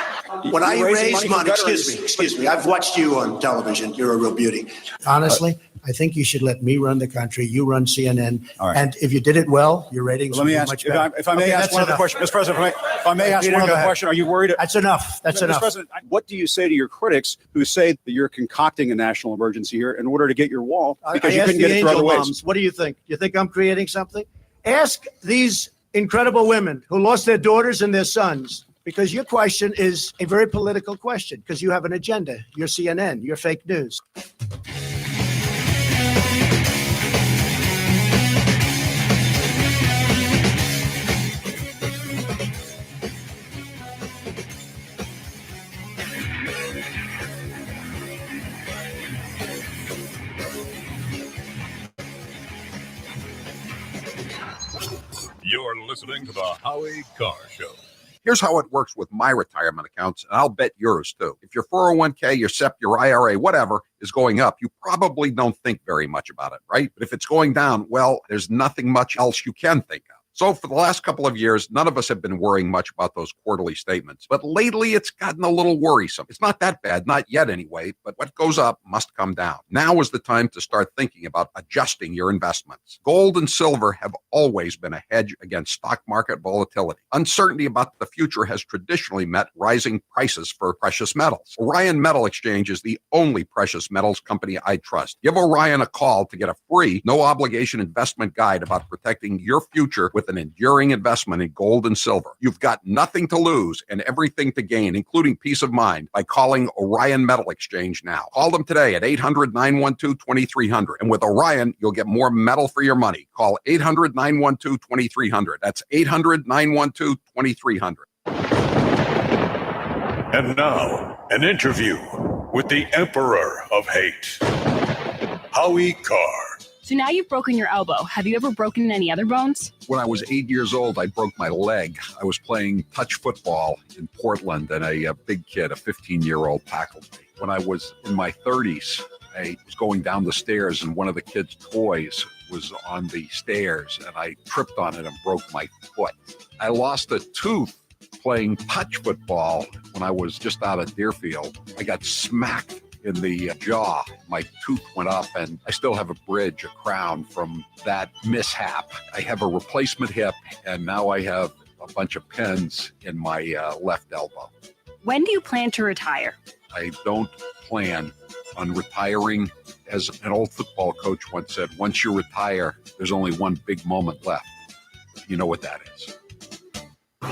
When I raise money, excuse me. I've watched you on television. You're a real beauty. Honestly, I think you should let me run the country. You run CNN. All right. And if you did it well, your ratings would be much better. If I may ask one other question, Mr. President, if I may ask one other question, are you worried? That's enough. That's enough. Mr. President, what do you say to your critics who say that you're concocting a national emergency here in order to get your wall because you couldn't get it through other ways? What do you think? You think I'm creating something? Ask these incredible women who lost their daughters and their sons Because your question is a very political question, because you have an agenda. You're CNN, you're fake news. You're listening to the Howie Carr Show. Here's how it works with my retirement accounts, and I'll bet yours too. If your 401k, your SEP, your IRA, whatever, is going up, you probably don't think very much about it, right? But if it's going down, well, there's nothing much else you can think of. So for the last couple of years, none of us have been worrying much about those quarterly statements. But lately, it's gotten a little worrisome. It's not that bad, not yet anyway, but what goes up must come down. Now is the time to start thinking about adjusting your investments. Gold and silver have always been a hedge against stock market volatility. Uncertainty about the future has traditionally met rising prices for precious metals. Orion Metal Exchange is the only precious metals company I trust. Give Orion a call to get a free, no-obligation investment guide about protecting your future with an enduring investment in gold and silver. You've got nothing to lose and everything to gain, including peace of mind, by calling Orion Metal Exchange now. Call them today at 800-912-2300. And with Orion, you'll get more metal for your money. Call 800-912-2300. That's 800-912-2300. And now, an interview with the Emperor of Hate, Howie Carr. So now you've broken your elbow. Have you ever broken any other bones? When I was 8 years old, I broke my leg. I was playing touch football in Portland, and a big kid, a 15-year-old, tackled me. When I was in my 30s, I was going down the stairs, and one of the kids' toys was on the stairs, and I tripped on it and broke my foot. I lost a tooth playing touch football when I was just out of Deerfield. I got smacked in the jaw. My tooth went up, and I still have a bridge, a crown from that mishap. I have a replacement hip, and now I have a bunch of pins in my left elbow. When do you plan to retire? I don't plan on retiring. As an old football coach once said, once you retire, there's only one big moment left. You know what that is.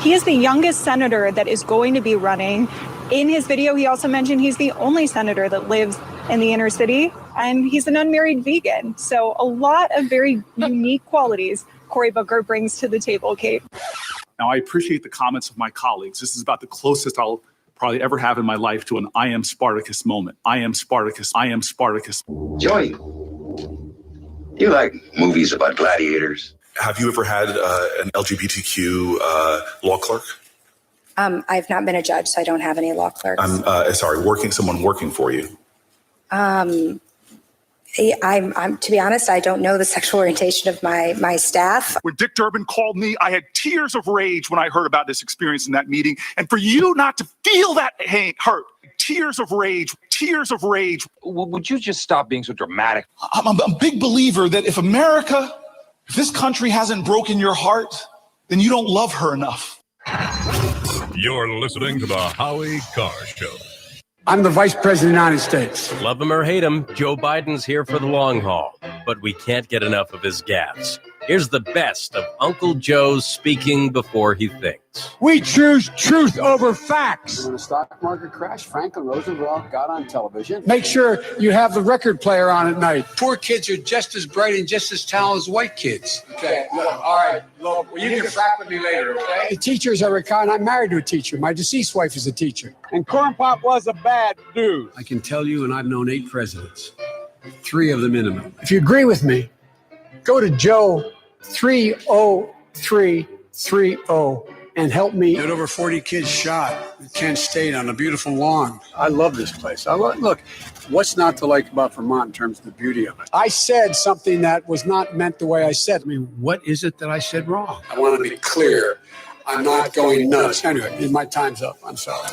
He is the youngest senator that is going to be running. In his video, he also mentioned he's the only senator that lives in the inner city, and he's an unmarried vegan. So a lot of very unique qualities Cory Booker brings to the table, Kate. Now, I appreciate the comments of my colleagues. This is about the closest I'll probably ever have in my life to an I am Spartacus moment. I am Spartacus. I am Spartacus. Joey, you like movies about gladiators? Have you ever had an LGBTQ law clerk? I've not been a judge, so I don't have any law clerks. Someone working for you. I'm to be honest, I don't know the sexual orientation of my staff. When Dick Durbin called me, I had tears of rage when I heard about this experience in that meeting. And for you not to feel that hurt, tears of rage. Would you just stop being so dramatic? I'm a big believer that if this country hasn't broken your heart, then you don't love her enough. You're listening to the Howie Carr Show. I'm the Vice President of the United States. Love him or hate him, Joe Biden's here for the long haul, but we can't get enough of his gaffes. Here's the best of Uncle Joe's speaking before he thinks. We choose truth over facts. When the stock market crashed, Franklin Roosevelt got on television. Make sure you have the record player on at night. Poor kids are just as bright and just as talented as white kids. Okay, all right. Look, you can frack with me later, okay? The teachers are kind. I'm married to a teacher. My deceased wife is a teacher. And Corn Pop was a bad dude. I can tell you, and I've known 8 presidents. 3 of the minimum. If you agree with me, go to Joe 30330 and help me. Had over 40 kids shot at Kent State on a beautiful lawn. I love this place. Look, what's not to like about Vermont in terms of the beauty of it? I said something that was not meant the way I said. I mean, what is it that I said wrong? I want to be clear. I'm not going nuts. Anyway, my time's up. I'm sorry.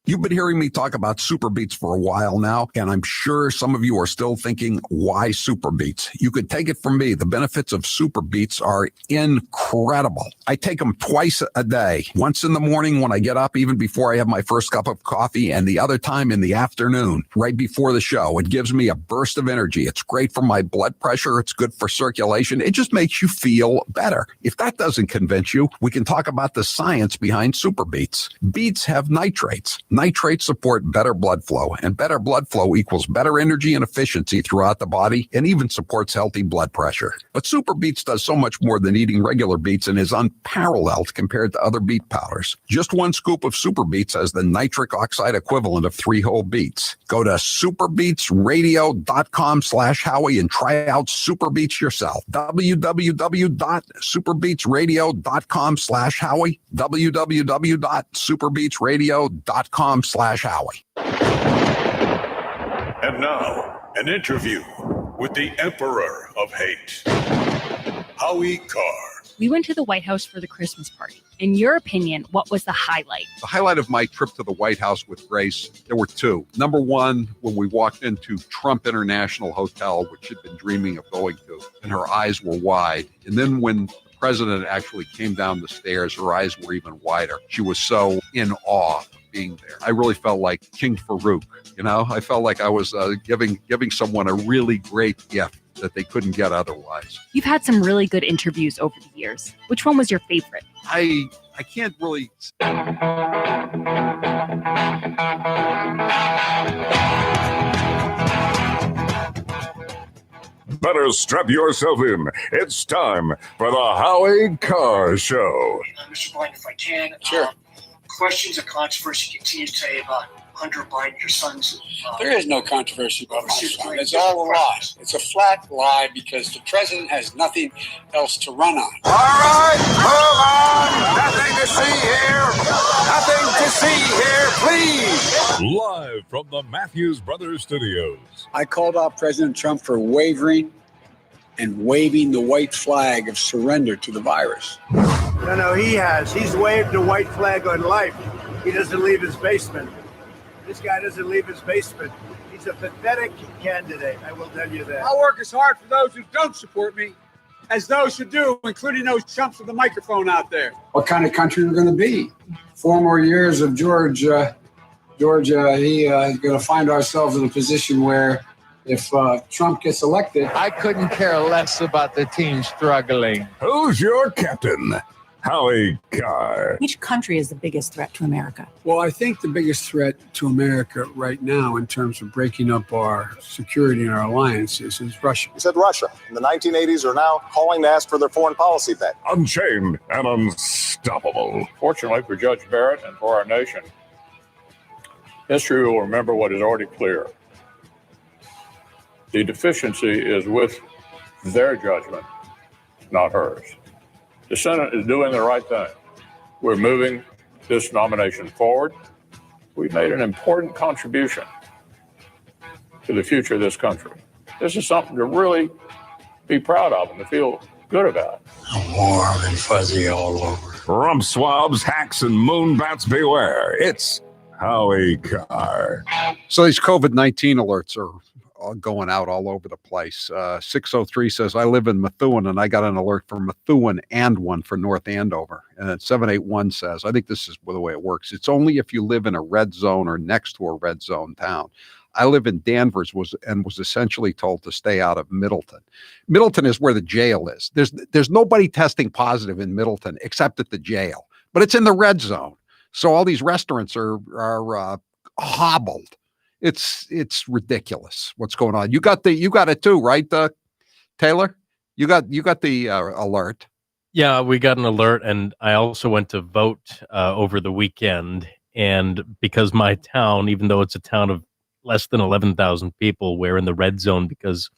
You've been hearing me talk about Super Beets for a while now, and I'm sure some of you are still thinking, why Super Beets? You could take it from me. The benefits of Super Beets are incredible. I take them twice a day, once in the morning when I get up, even before I have my first cup of coffee, and the other time in the afternoon, right before the show. It gives me a burst of energy. It's great for my blood pressure. It's good for circulation. It just makes you feel better. If that doesn't convince you, we can talk about the science behind Super Beets. Beets have nitrates. Nitrates support better blood flow, and better blood flow equals better energy and efficiency throughout the body, and even supports healthy blood pressure. But Super Beets does so much more than eating regular beets and is unparalleled compared to other beet powders. Just one scoop of Super Beets has the nitric oxide equivalent of 3 whole beets. Go to superbeetsradio.com/Howie and try out Super Beets yourself. www.superbeetsradio.com/Howie. www.superbeetsradio.com/Howie. And now, an interview with the Emperor of Hate, Howie Carr. We went to the White House for the Christmas party. In your opinion, what was the highlight? The highlight of my trip to the White House with Grace, there were two. Number one, when we walked into Trump International Hotel, which she'd been dreaming of going to, and her eyes were wide. And then when the president actually came down the stairs, her eyes were even wider. She was so in awe of being there. I really felt like King Farouk, you know? I felt like I was giving someone a really great gift that they couldn't get otherwise. You've had some really good interviews over the years. Which one was your favorite? I can't really... Better strap yourself in. It's time for the Howie Carr Show. Mr. Biden, if I can. Sure. Questions of controversy continue today about Hunter Biden, your son's. There is no controversy about my son. It's all a lie. It's a flat lie because the president has nothing else to run on. All right, move on. Nothing to see here. Nothing to see here, please. Live from the Matthews Brothers Studios. I called out President Trump for wavering and waving the white flag of surrender to the virus. No, he has. He's waved the white flag on life. He doesn't leave his basement. This guy doesn't leave his basement. He's a pathetic candidate, I will tell you that. I'll work as hard for those who don't support me as those who do, including those chumps with the microphone out there. What kind of country we're going to be? 4 more years of Georgia, is going to find ourselves in a position where if Trump gets elected... I couldn't care less about the team struggling. Who's your captain? Howie Carr. Which country is the biggest threat to America? Well, I think the biggest threat to America right now in terms of breaking up our security and our alliances is Russia. He said Russia in the 1980s are now calling to ask for their foreign policy back. Unchained and unstoppable. Fortunately for Judge Barrett and for our nation, history will remember what is already clear. The deficiency is with their judgment, not hers. The Senate is doing the right thing. We're moving this nomination forward. We've made an important contribution to the future of this country. This is something to really be proud of and to feel good about. I'm warm and fuzzy all over. Rump swabs, hacks, and moonbats beware. It's Howie Carr. So these COVID-19 alerts are going out all over the place. 603 says, I live in Methuen and I got an alert for Methuen and one for North Andover. And then 781 says, I think this is the way it works. It's only if you live in a red zone or next to a red zone town. I live in Danvers was essentially told to stay out of Middleton. Middleton is where the jail is. There's nobody testing positive in Middleton except at the jail, but it's in the red zone. So all these restaurants are hobbled. It's ridiculous what's going on. You got it too, right, Taylor? You got the alert. Yeah, we got an alert, and I also went to vote over the weekend. And because my town, even though it's a town of less than 11,000 people, we're in the red zone because,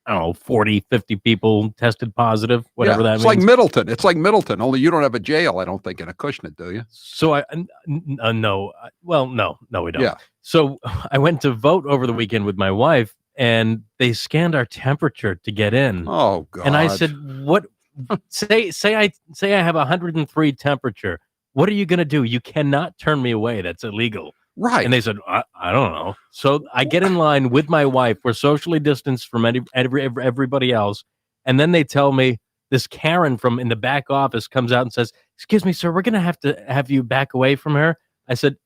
I don't know, 40, 50 people tested positive, whatever that means. It's like Middleton. It's like Middleton, only you don't have a jail, I don't think, in Acushnet, do you? So no. Well, no, we don't. Yeah. So I went to vote over the weekend with my wife, and they scanned our temperature to get in. Oh, God. And I said, what? say I have 103 temperature. What are you going to do? You cannot turn me away. That's illegal. Right. And they said, I don't know. So I get in line with my wife. We're socially distanced from everybody else. And then they tell me this Karen from in the back office comes out and says, "Excuse me, sir, we're going to have you back away from her." I said,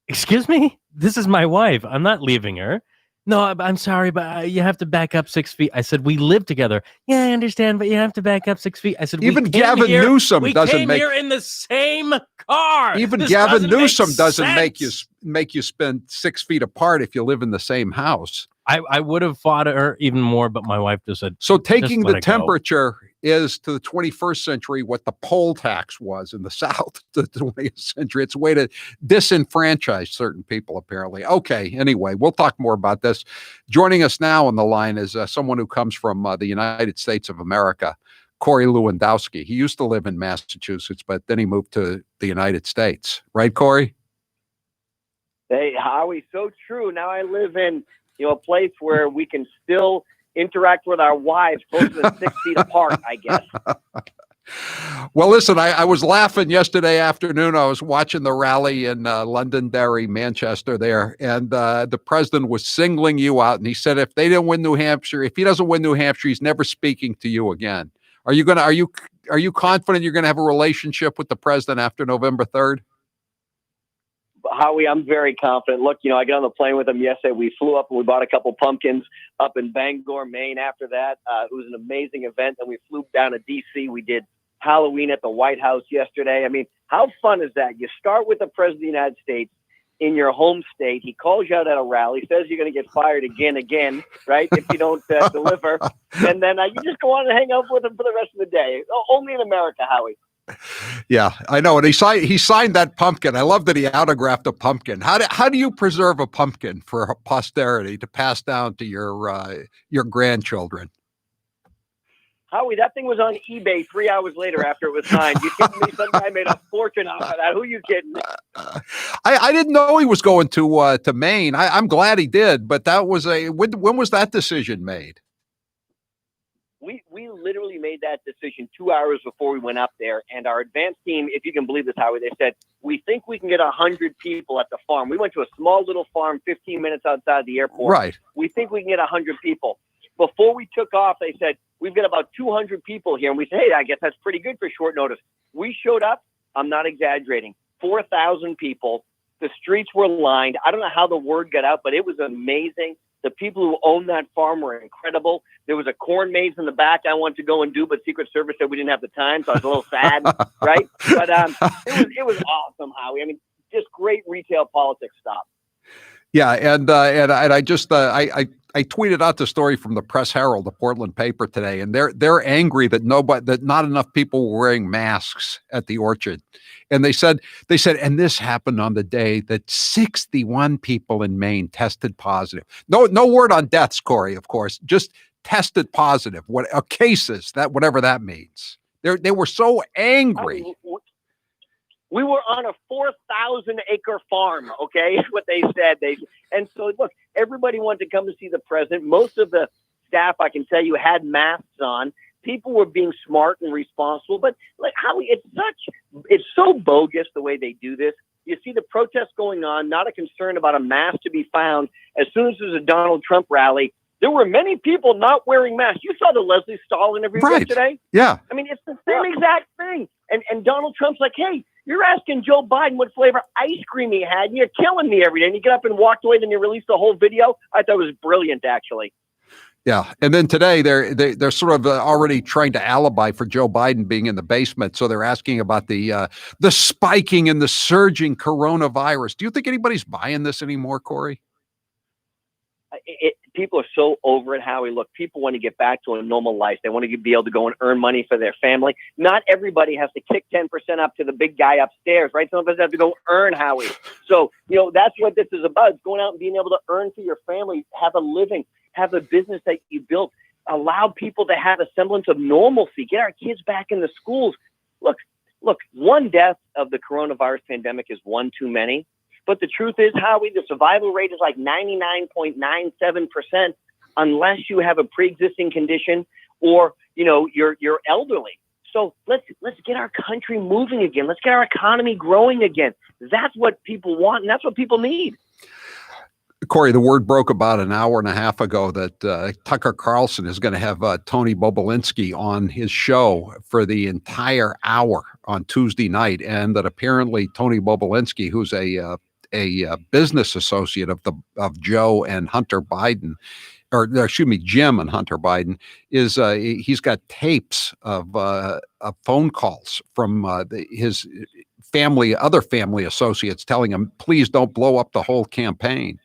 "Excuse me? This is my wife. I'm not leaving her." "No, I'm sorry, but you have to back up 6 feet." I said, "We live together." "Yeah, I understand, but you have to back up 6 feet." I said, Even Gavin Newsom we doesn't came make here in the same car. even This Gavin doesn't Newsom make doesn't sense. make you spend 6 feet apart if you live in the same house. I would have fought her even more, but my wife just said, So "Just taking let the it go." temperature is to the 21st century what the poll tax was in the South to the 20th century. It's a way to disenfranchise certain people, apparently. Okay, anyway, we'll talk more about this. Joining us now on the line is someone who comes from the United States of America, Corey Lewandowski. He used to live in Massachusetts, but then he moved to the United States. Right, Corey? Hey, Howie, so true. Now I live in a place where we can still interact with our wives closer than 6 feet apart, I guess. Well, listen, I was laughing yesterday afternoon. I was watching the rally in Londonderry, Manchester there, and the president was singling you out. And he said, if they didn't win New Hampshire, if he doesn't win New Hampshire, he's never speaking to you again. Are you confident you're going to have a relationship with the president after November 3rd? Howie, I'm very confident. Look, I got on the plane with him yesterday. We flew up and we bought a couple pumpkins up in Bangor, Maine. After that, it was an amazing event. And we flew down to D.C. We did Halloween at the White House yesterday. I mean, how fun is that? You start with the president of the United States in your home state. He calls you out at a rally, says you're going to get fired again, right? If you don't deliver. And then you just go on and hang out with him for the rest of the day. Only in America, Howie. Yeah, I know. And he signed that pumpkin. I love that he autographed a pumpkin. How do you preserve a pumpkin for posterity to pass down to your grandchildren? Howie, that thing was on eBay 3 hours later after it was signed. You kidding me? Some guy made a fortune off of that. Who are you kidding? I didn't know he was going to Maine. I'm glad he did, but that was when was that decision made? We literally made that decision 2 hours before we went up there, and our advance team, if you can believe this, Howie, they said, we think we can get 100 people at the farm. We went to a small little farm 15 minutes outside the airport. Right. We think we can get 100 people. Before we took off, they said, we've got about 200 people here. And we said, hey, I guess that's pretty good for short notice. We showed up. I'm not exaggerating. 4,000 people. The streets were lined. I don't know how the word got out, but it was amazing. The people who owned that farm were incredible. There was a corn maze in the back I wanted to go and do, but Secret Service said we didn't have the time, so I was a little sad, right? But it was awesome, Howie. I mean, just great retail politics stuff. Yeah, and I just I tweeted out the story from the Press Herald, the Portland paper today, and they're angry that not enough people were wearing masks at the orchard, and they said, and this happened on the day that 61 people in Maine tested positive. No word on deaths, Corey, of course, just tested positive. Cases, that whatever that means. They were so angry. We were on a 4,000-acre farm, okay, is what they said. And so, look, everybody wanted to come to see the president. Most of the staff, I can tell you, had masks on. People were being smart and responsible. But, like, Howie, it's so bogus the way they do this. You see the protests going on, not a concern about a mask to be found. As soon as there's a Donald Trump rally, there were many people not wearing masks. You saw the Leslie Stahl interview yesterday? Yeah. I mean, it's the same exact thing. And Donald Trump's like, hey, you're asking Joe Biden what flavor ice cream he had, and you're killing me every day. And you get up and walked away, then you released the whole video. I thought it was brilliant, actually. Yeah, and then today they're sort of already trying to alibi for Joe Biden being in the basement. So they're asking about the spiking and the surging coronavirus. Do you think anybody's buying this anymore, Corey? People are so over it, Howie. Look, people want to get back to a normal life. They want to be able to go and earn money for their family. Not everybody has to kick 10% up to the big guy upstairs, right? Some of us have to go earn, Howie. So, that's what this is about. It's going out and being able to earn for your family, have a living, have a business that you built, allow people to have a semblance of normalcy, get our kids back in the schools. Look, one death of the coronavirus pandemic is one too many. But the truth is, Howie, the survival rate is like 99.97% unless you have a pre-existing condition or, you're elderly. So let's get our country moving again. Let's get our economy growing again. That's what people want, and that's what people need. Corey, the word broke about an hour and a half ago that Tucker Carlson is going to have Tony Bobulinski on his show for the entire hour on Tuesday night, and that apparently Tony Bobulinski, who's a business associate of Joe and Hunter Biden, or excuse me, Jim and Hunter Biden, is he's got tapes of phone calls from his family, other family associates, telling him, "Please don't blow up the whole campaign."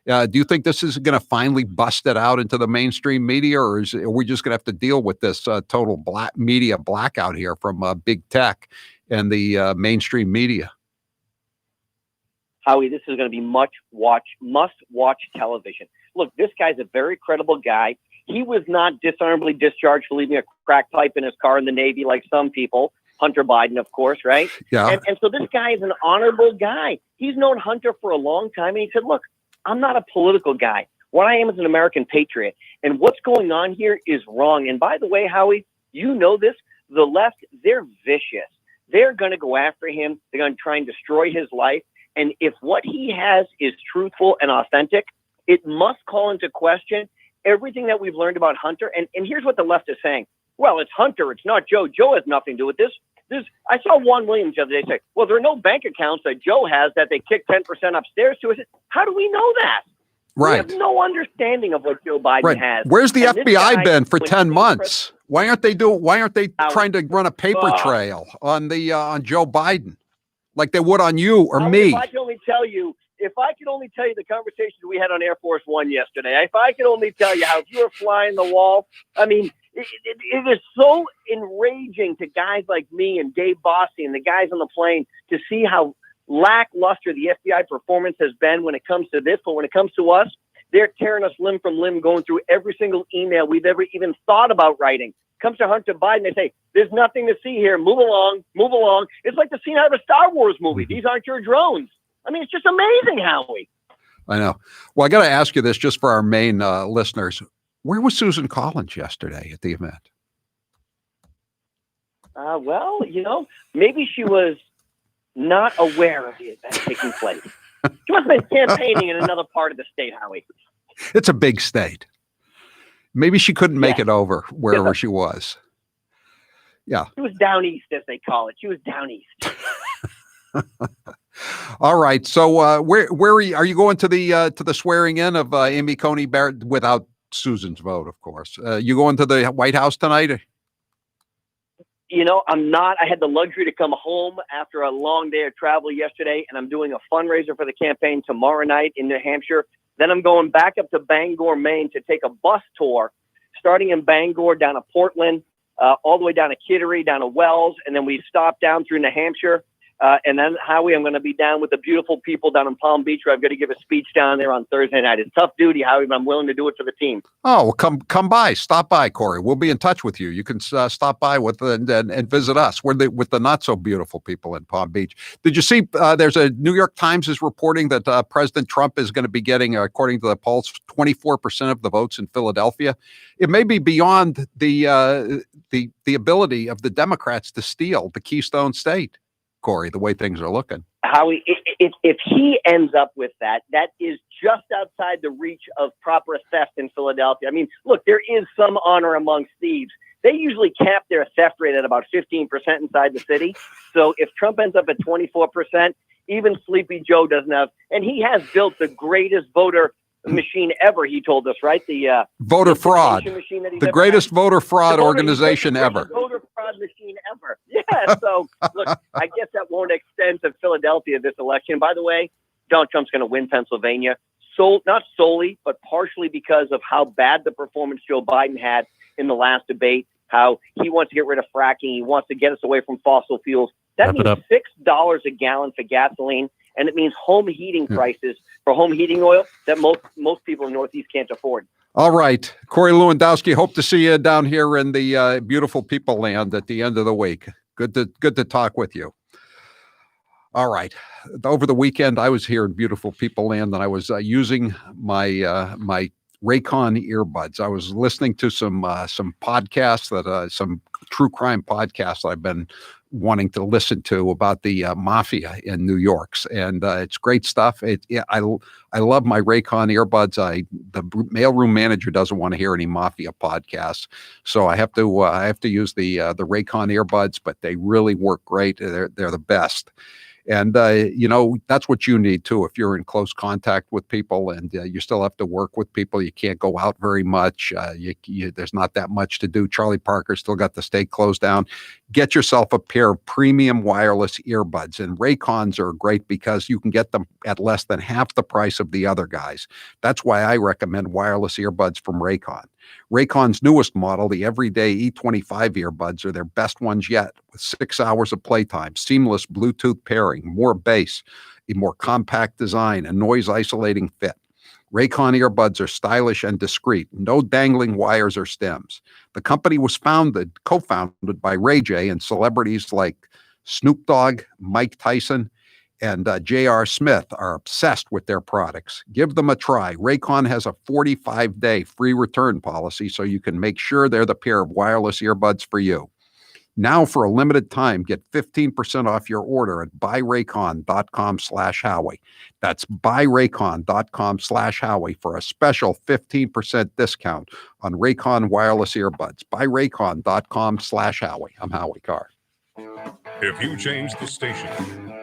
Do you think this is going to finally bust it out into the mainstream media, or are we just going to have to deal with this total media blackout here from big tech and the mainstream media? Howie, this is going to be must-watch television. Look, this guy's a very credible guy. He was not dishonorably discharged for leaving a crack pipe in his car in the Navy like some people. Hunter Biden, of course, right? Yeah. And so this guy is an honorable guy. He's known Hunter for a long time, and he said, look, I'm not a political guy. What I am is an American patriot. And what's going on here is wrong. And by the way, Howie, you know this, the left, they're vicious. They're going to go after him. They're going to try and destroy his life. And if what he has is truthful and authentic, it must call into question everything that we've learned about Hunter. And here's what the left is saying. Well, it's Hunter. It's not Joe. Joe has nothing to do with this. I saw Juan Williams the other day say, well, there are no bank accounts that Joe has that they kick 10% upstairs to. How do we know that? Right. We have no understanding of what Joe Biden has. Where's the And FBI been for 10 months? Why aren't they trying to run a paper trail on Joe Biden like they would on you or me? If I could only tell you the conversations we had on Air Force One yesterday, if I could only tell you how if you were flying the wall, I mean, it is so enraging to guys like me and Dave Bossy and the guys on the plane to see how lackluster the FBI performance has been when it comes to this. But when it comes to us, they're tearing us limb from limb, going through every single email we've ever even thought about writing. Comes to Hunter Biden, they say, there's nothing to see here. Move along, move along. It's like the scene out of a Star Wars movie. These aren't your drones. I mean, it's just amazing, Howie. I know. Well, I got to ask you this just for our main listeners. Where was Susan Collins yesterday at the event? Well, maybe she was not aware of the event taking place. She must have been campaigning in another part of the state, Howie. It's a big state. Maybe she couldn't make it over wherever she was. Yeah. She was down east, as they call it. She was down east. All right. So where are you going to the swearing in of Amy Coney Barrett without Susan's vote, of course? You going to the White House tonight? I'm not. I had the luxury to come home after a long day of travel yesterday, and I'm doing a fundraiser for the campaign tomorrow night in New Hampshire. Then I'm going back up to Bangor, Maine to take a bus tour, starting in Bangor down to Portland, all the way down to Kittery, down to Wells, and then we stop down through New Hampshire. And then, Howie, I'm going to be down with the beautiful people down in Palm Beach where I've got to give a speech down there on Thursday night. It's tough duty, Howie, but I'm willing to do it for the team. Oh, well, come by. Stop by, Corey. We'll be in touch with you. You can stop by and visit us. We're with the not-so-beautiful people in Palm Beach. Did you see there's a New York Times is reporting that President Trump is going to be getting, according to the polls, 24% of the votes in Philadelphia. It may be beyond the ability of the Democrats to steal the Keystone State. Corey, the way things are looking. Howie, if he ends up with that is just outside the reach of proper theft in Philadelphia. I mean, look, there is some honor amongst thieves. They usually cap their theft rate at about 15% inside the city. So if Trump ends up at 24%, even Sleepy Joe doesn't have, and he has built the greatest voter machine ever, he told us, right? The voter fraud, the greatest voter fraud organization ever. Voter fraud machine ever. Yeah. So look, I guess that won't extend to Philadelphia this election. By the way, Donald Trump's going to win Pennsylvania. So not solely, but partially because of how bad the performance Joe Biden had in the last debate. How he wants to get rid of fracking. He wants to get us away from fossil fuels. That means $6 a gallon for gasoline. And it means home heating prices for home heating oil that most people in the Northeast can't afford. All right. Corey Lewandowski, hope to see you down here in the beautiful people land at the end of the week. Good to talk with you. All right. Over the weekend, I was here in beautiful people land, and I was using my Raycon earbuds. I was listening to some podcasts some true crime podcasts I've been wanting to listen to about the mafia in New York, and it's great stuff. I love my Raycon earbuds. The mailroom manager doesn't want to hear any mafia podcasts, so I have to use the Raycon earbuds, but they really work great. They're the best. And, that's what you need too. If you're in close contact with people and you still have to work with people, you can't go out very much. There's not that much to do. Charlie Parker still got the state closed down. Get yourself a pair of premium wireless earbuds. And Raycons are great because you can get them at less than half the price of the other guys. That's why I recommend wireless earbuds from Raycon. Raycon's newest model, the Everyday E25 earbuds, are their best ones yet, with 6 hours of playtime, seamless Bluetooth pairing, more bass, a more compact design, and noise-isolating fit. Raycon earbuds are stylish and discreet, no dangling wires or stems. The company was co-founded by Ray J and celebrities like Snoop Dogg, Mike Tyson, and J.R. Smith are obsessed with their products. Give them a try. Raycon has a 45-day free return policy, so you can make sure they're the pair of wireless earbuds for you. Now, for a limited time, get 15% off your order at buyraycon.com/Howie. That's buyraycon.com/Howie for a special 15% discount on Raycon wireless earbuds. Buyraycon.com/Howie. I'm Howie Carr. If you change the station,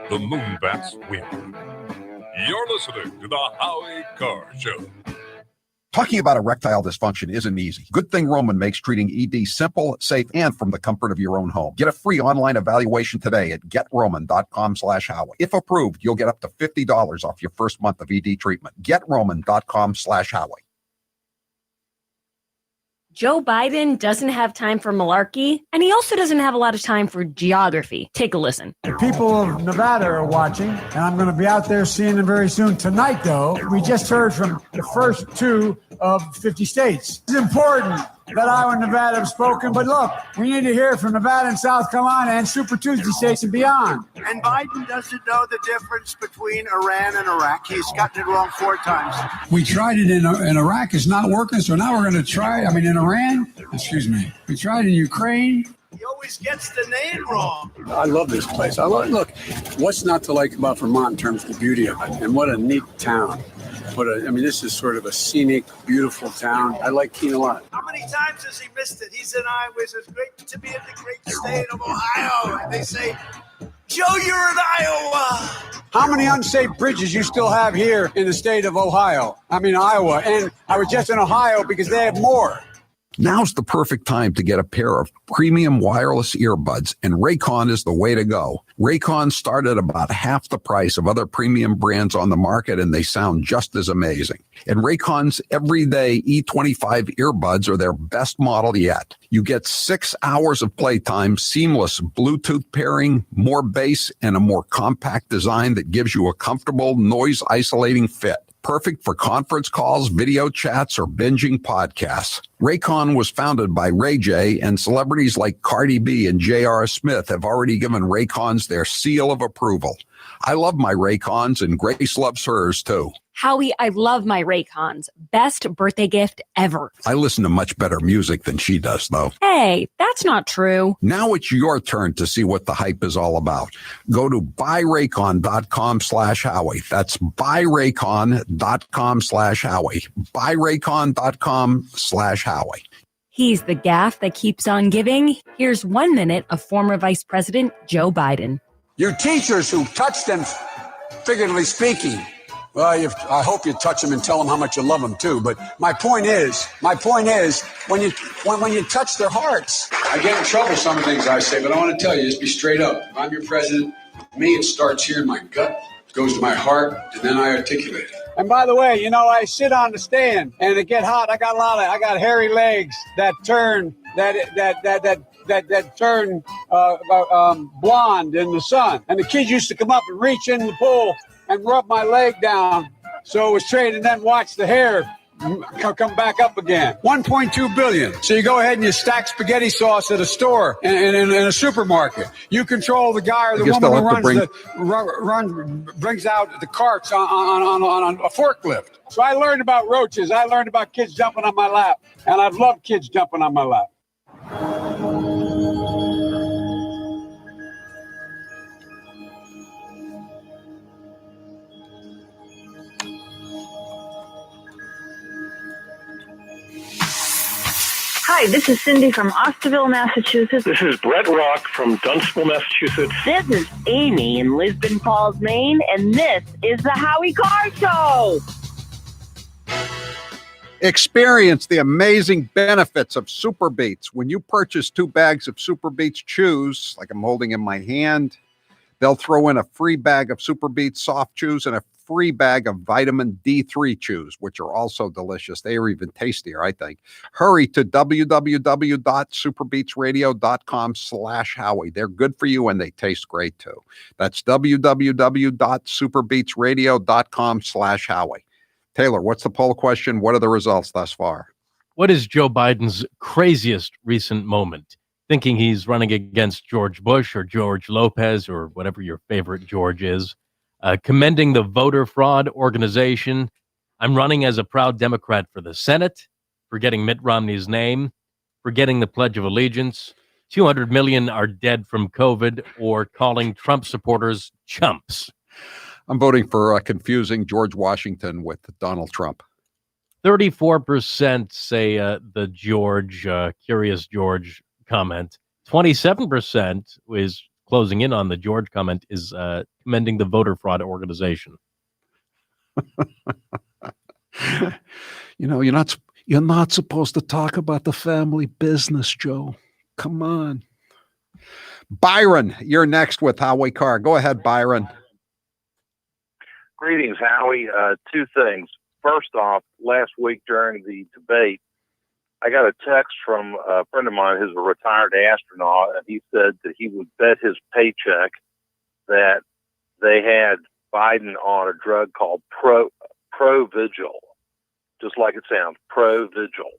the Moonbats win. You're listening to the Howie Carr Show. Talking about erectile dysfunction isn't easy. Good thing Roman makes treating ED simple, safe, and from the comfort of your own home. Get a free online evaluation today at GetRoman.com/Howie. If approved, you'll get up to $50 off your first month of ED treatment. GetRoman.com/Howie. Joe Biden doesn't have time for malarkey, and he also doesn't have a lot of time for geography. Take a listen. The people of Nevada are watching, and I'm going to be out there seeing them very soon. Tonight, though, we just heard from the first 2 of 50 states. It's important that Iowa and Nevada have spoken, but look, we need to hear from Nevada and South Carolina and Super Tuesday states and beyond. And Biden doesn't know the difference between Iran and Iraq. He's gotten it wrong 4 times. We tried it in Iraq. It's not working, so now we're going to try, in Iran. We tried it in Ukraine. He always gets the name wrong. I love this place. Look, what's not to like about Vermont in terms of the beauty of it? And what a neat town. This is sort of a scenic, beautiful town. I like Keene a lot. How many times has he missed it? He's in Iowa. It's great to be in the great state of Ohio. And they say, Joe, you're in Iowa. How many unsafe bridges you still have here in the state of Iowa? And I was just in Ohio because they have more. Now's the perfect time to get a pair of premium wireless earbuds, and Raycon is the way to go. Raycon start at about half the price of other premium brands on the market, and they sound just as amazing. And Raycon's Everyday E25 earbuds are their best model yet. You get 6 hours of playtime, seamless Bluetooth pairing, more bass, and a more compact design that gives you a comfortable, noise-isolating fit. Perfect for conference calls, video chats, or binging podcasts. Raycon was founded by Ray J, and celebrities like Cardi B and J.R. Smith have already given Raycons their seal of approval. I love my Raycons, and Grace loves hers too. Howie, I love my Raycons. Best birthday gift ever. I listen to much better music than she does, though. Hey, that's not true. Now it's your turn to see what the hype is all about. Go to buyraycon.com/Howie. That's buyraycon.com/Howie. Buyraycon.com/Howie. He's the gaff that keeps on giving. Here's 1 minute of former Vice President Joe Biden. Your teachers who touch them, figuratively speaking. Well, I hope you touch them and tell them how much you love them too. But my point is, when you touch their hearts. I get in trouble some of the things I say, but I want to tell you, just be straight up. If I'm your president, me, it starts here in my gut, it goes to my heart, and then I articulate it. And by the way, I sit on the stand and it get hot. I got hairy legs that turn blonde in the sun. And the kids used to come up and reach in the pool and rub my leg down so it was straight, and then watch the hair come back up again. 1.2 billion. So you go ahead and you stack spaghetti sauce at a store and in a supermarket. You control the guy or the woman who brings out the carts on a forklift. So I learned about roaches. I learned about kids jumping on my lap, and I've loved kids jumping on my lap. Hi, this is Cindy from Osterville, Massachusetts. This is Brett Rock from Dunstable, Massachusetts. This is Amy in Lisbon Falls, Maine, and this is the Howie Carr Show. Experience the amazing benefits of Super Beets. When you purchase 2 bags of Super Beets Chews, like I'm holding in my hand, they'll throw in a free bag of Super Beets Soft Chews and a free bag of vitamin D3 chews, which are also delicious. They are even tastier, I think. Hurry to www.superbeetsradio.com/Howie. They're good for you and they taste great too. That's www.superbeetsradio.com/Howie. Taylor, what's the poll question? What are the results thus far? What is Joe Biden's craziest recent moment? Thinking he's running against George Bush or George Lopez or whatever your favorite George is. Commending the voter fraud organization. I'm running as a proud Democrat for the Senate. Forgetting Mitt Romney's name. Forgetting the Pledge of Allegiance. 200 million are dead from COVID, or calling Trump supporters chumps. I'm voting for confusing George Washington with Donald Trump. 34% say the George, Curious George comment. 27% is closing in on the George comment, is commending the voter fraud organization. You're not supposed to talk about the family business, Joe. Come on. Byron, you're next with Howie Carr. Go ahead, Byron. Greetings, Howie. 2 things. First off, last week during the debate, I got a text from a friend of mine who's a retired astronaut, and he said that he would bet his paycheck that they had Biden on a drug called Provigil, just like it sounds, Provigil.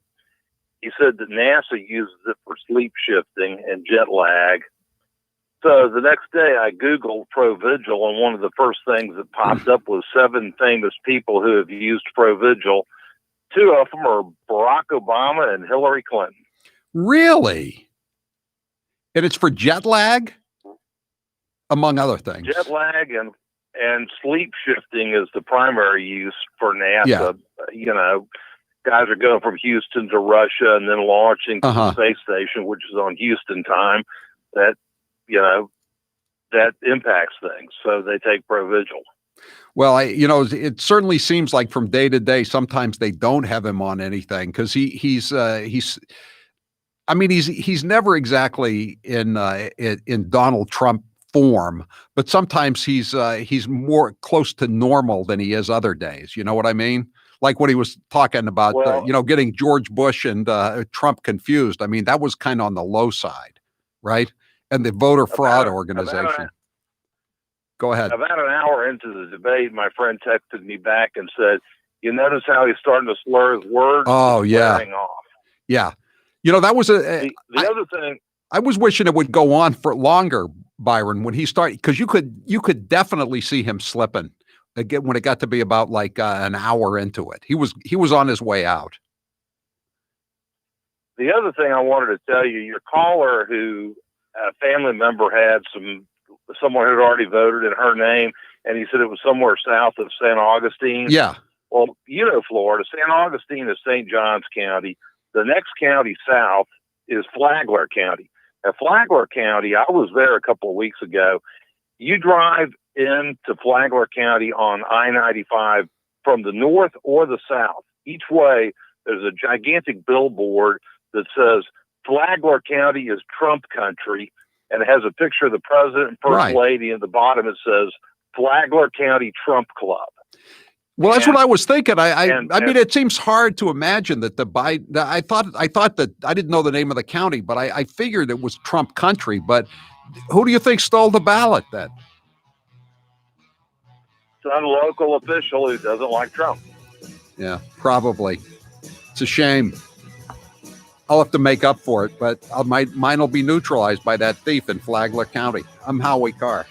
He said that NASA uses it for sleep shifting and jet lag. So the next day I Googled Provigil, and one of the first things that popped up was 7 famous people who have used Provigil. 2 of them are Barack Obama and Hillary Clinton. Really? And it's for jet lag, among other things. Jet lag and sleep shifting is the primary use for NASA. Yeah. Guys are going from Houston to Russia and then launching to the space station, which is on Houston time. That impacts things. So they take Provigil. Well, it certainly seems like from day to day, sometimes they don't have him on anything because he's never exactly in Donald Trump form, but sometimes he's more close to normal than he is other days. You know what I mean? Like when he was talking about, getting George Bush and Trump confused. I mean, that was kind of on the low side, right? And the voter fraud organization. Go ahead. About an hour into the debate, my friend texted me back and said, "You notice how he's starting to slur his words?" Oh, yeah. Off. Yeah. That was the other thing. I was wishing it would go on for longer, Byron, when he started, because you could definitely see him slipping again when it got to be about like an hour into it. He was on his way out. The other thing I wanted to tell you, your caller who a family member had someone had already voted in her name, and he said it was somewhere south of St. Augustine. Yeah. Well, Florida, St. Augustine is St. Johns County. The next county south is Flagler County. At Flagler County, I was there a couple of weeks ago. You drive into Flagler County on I-95 from the north or the south. Each way, there's a gigantic billboard that says Flagler County is Trump country, and it has a picture of the president and first lady. At the bottom, it says Flagler County Trump Club. Well, that's what I was thinking. I mean, it seems hard to imagine that I thought that I didn't know the name of the county, but I figured it was Trump country. But who do you think stole the ballot then? Some local official who doesn't like Trump. Yeah, probably. It's a shame. I'll have to make up for it, but mine will be neutralized by that thief in Flagler County. I'm Howie Carr.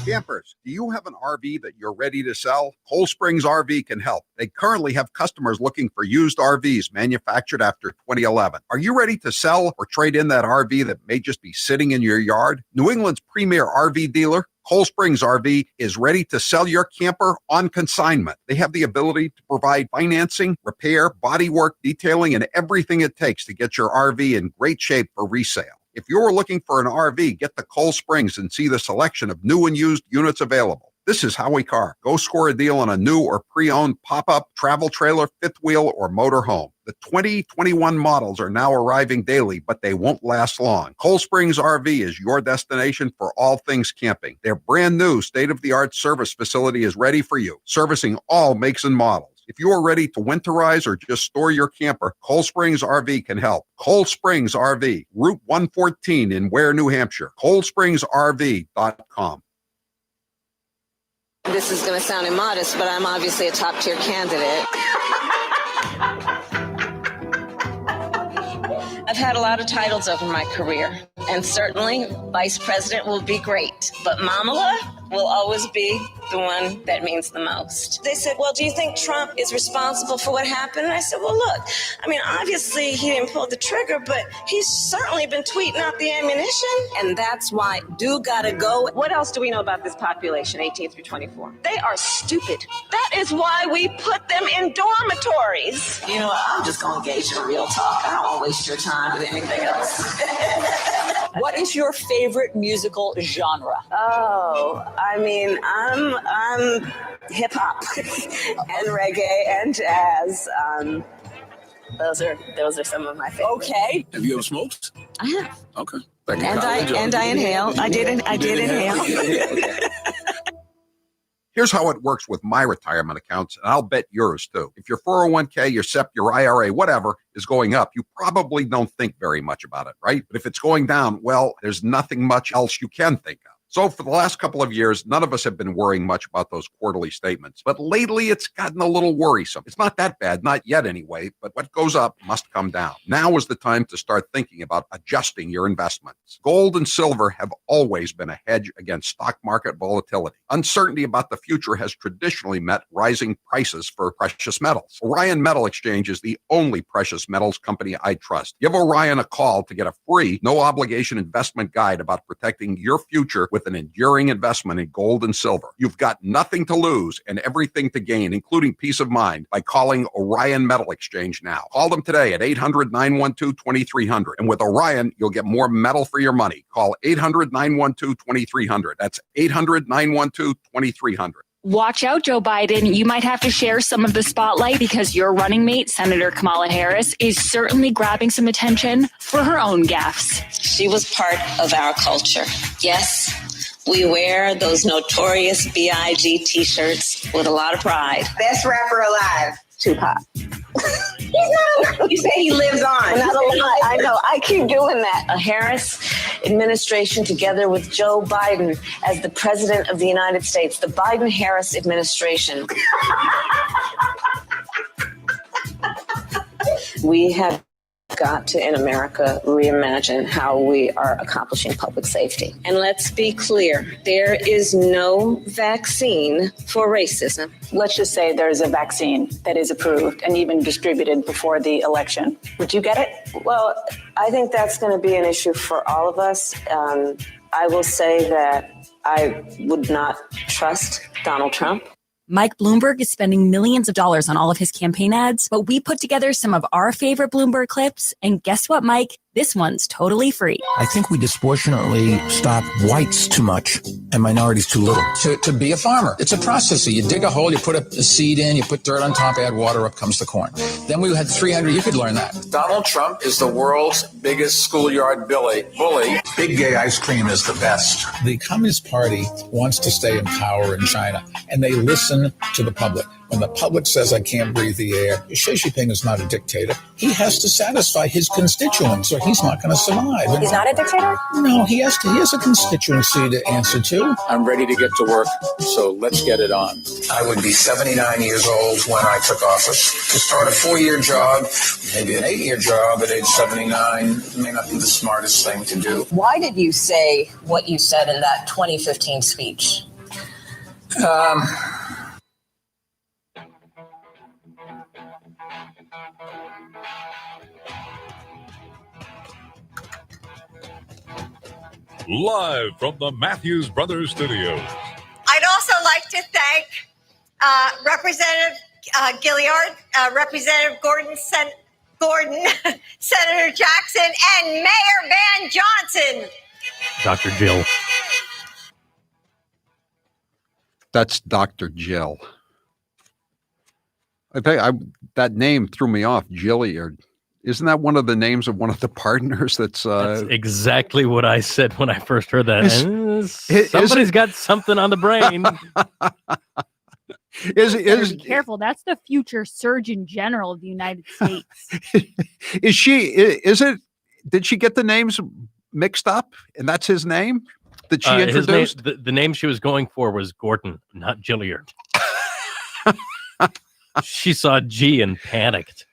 Campers, do you have an RV that you're ready to sell? Cold Springs RV can help. They currently have customers looking for used RVs manufactured after 2011. Are you ready to sell or trade in that RV that may just be sitting in your yard? New England's premier RV dealer, Cold Springs RV, is ready to sell your camper on consignment. They have the ability to provide financing, repair, bodywork, detailing, and everything it takes to get your RV in great shape for resale. If you're looking for an RV, get to Cold Springs and see the selection of new and used units available. This is Howie Carr. Go score a deal on a new or pre-owned pop-up, travel trailer, fifth wheel, or motor home. The 2021 models are now arriving daily, but they won't last long. Cold Springs RV is your destination for all things camping. Their brand new state-of-the-art service facility is ready for you, servicing all makes and models. If you are ready to winterize or just store your camper, Cold Springs RV can help. Cold Springs RV, Route 114 in Ware, New Hampshire. ColdSpringsRV.com. This is going to sound immodest, but I'm obviously a top-tier candidate. I've had a lot of titles over my career, and certainly vice president will be great, but Mamala will always be the one that means the most. They said, well, do you think Trump is responsible for what happened? And I said, well, look, I mean, obviously he didn't pull the trigger, but he's certainly been tweeting out the ammunition. And that's why do gotta go. What else do we know about this population, 18 through 24? They are stupid. That is why we put them in dormitories. You know what, I'm just gonna engage in real talk. I don't wanna waste your time with anything else. What is your favorite musical genre? Oh, I mean, I'm hip hop and reggae and jazz. Those are some of my favorites. Okay. Have you ever smoked? I have. Okay. And I inhale. I did inhale. Here's how it works with my retirement accounts, and I'll bet yours too. If your 401k, your SEP, your IRA, whatever, is going up, you probably don't think very much about it, right? But if it's going down, well, there's nothing much else you can think of. So for the last couple of years, none of us have been worrying much about those quarterly statements. But lately, it's gotten a little worrisome. It's not that bad, not yet anyway, but what goes up must come down. Now is the time to start thinking about adjusting your investments. Gold and silver have always been a hedge against stock market volatility. Uncertainty about the future has traditionally met rising prices for precious metals. Orion Metal Exchange is the only precious metals company I trust. Give Orion a call to get a free, no-obligation investment guide about protecting your future with an enduring investment in gold and silver. You've got nothing to lose and everything to gain, including peace of mind, by calling Orion Metal Exchange now. Call them today at 800-912-2300. And with Orion, you'll get more metal for your money. Call 800-912-2300. That's 800-912-2300. Watch out, Joe Biden. You might have to share some of the spotlight because your running mate, Senator Kamala Harris, is certainly grabbing some attention for her own gaffes. She was part of our culture. Yes, we wear those notorious B.I.G. t-shirts with a lot of pride. Best rapper alive, Tupac. He's not. You say he lives on. Not alive. I know. I keep doing that. A Harris administration together with Joe Biden as the president of the United States. The Biden-Harris administration. We have got to, in America, reimagine how we are accomplishing public safety. And let's be clear, there is no vaccine for racism. Let's just say there's a vaccine that is approved and even distributed before the election. Would you get it? Well, I think that's going to be an issue for all of us. I will say that I would not trust Donald Trump. Mike Bloomberg is spending millions of dollars on all of his campaign ads, but we put together some of our favorite Bloomberg clips, and guess what, Mike? This one's totally free. I think we disproportionately stop whites too much and minorities too little. To be a farmer, it's a process. You dig a hole, you put a seed in, you put dirt on top, add water, up comes the corn. Then we had 300, you could learn that. Donald Trump is the world's biggest schoolyard bully. Big gay ice cream is the best. The Communist Party wants to stay in power in China, and they listen to the public. When the public says, I can't breathe the air, Xi Jinping is not a dictator. He has to satisfy his constituents, or he's not going to survive. He's not a dictator? No, he has a constituency to answer to. I'm ready to get to work, so let's get it on. I would be 79 years old when I took office. To start a 4-year job, maybe an 8-year job at age 79 may not be the smartest thing to do. Why did you say what you said in that 2015 speech? Live from the Matthews Brothers Studios. I'd also like to thank Representative Gilliard, Representative Gordon, Senator Jackson, and Mayor Van Johnson. Dr. Jill. That's Dr. Jill. I think that name threw me off. Gilliard. Isn't that one of the names of one of the partners? That's exactly what I said when I first heard that. Somebody's got something on the brain. Be careful. That's the future Surgeon General of the United States. Did she get the names mixed up? And that's his name that she introduced? The name she was going for was Gordon, not Gilliard. She saw G and panicked.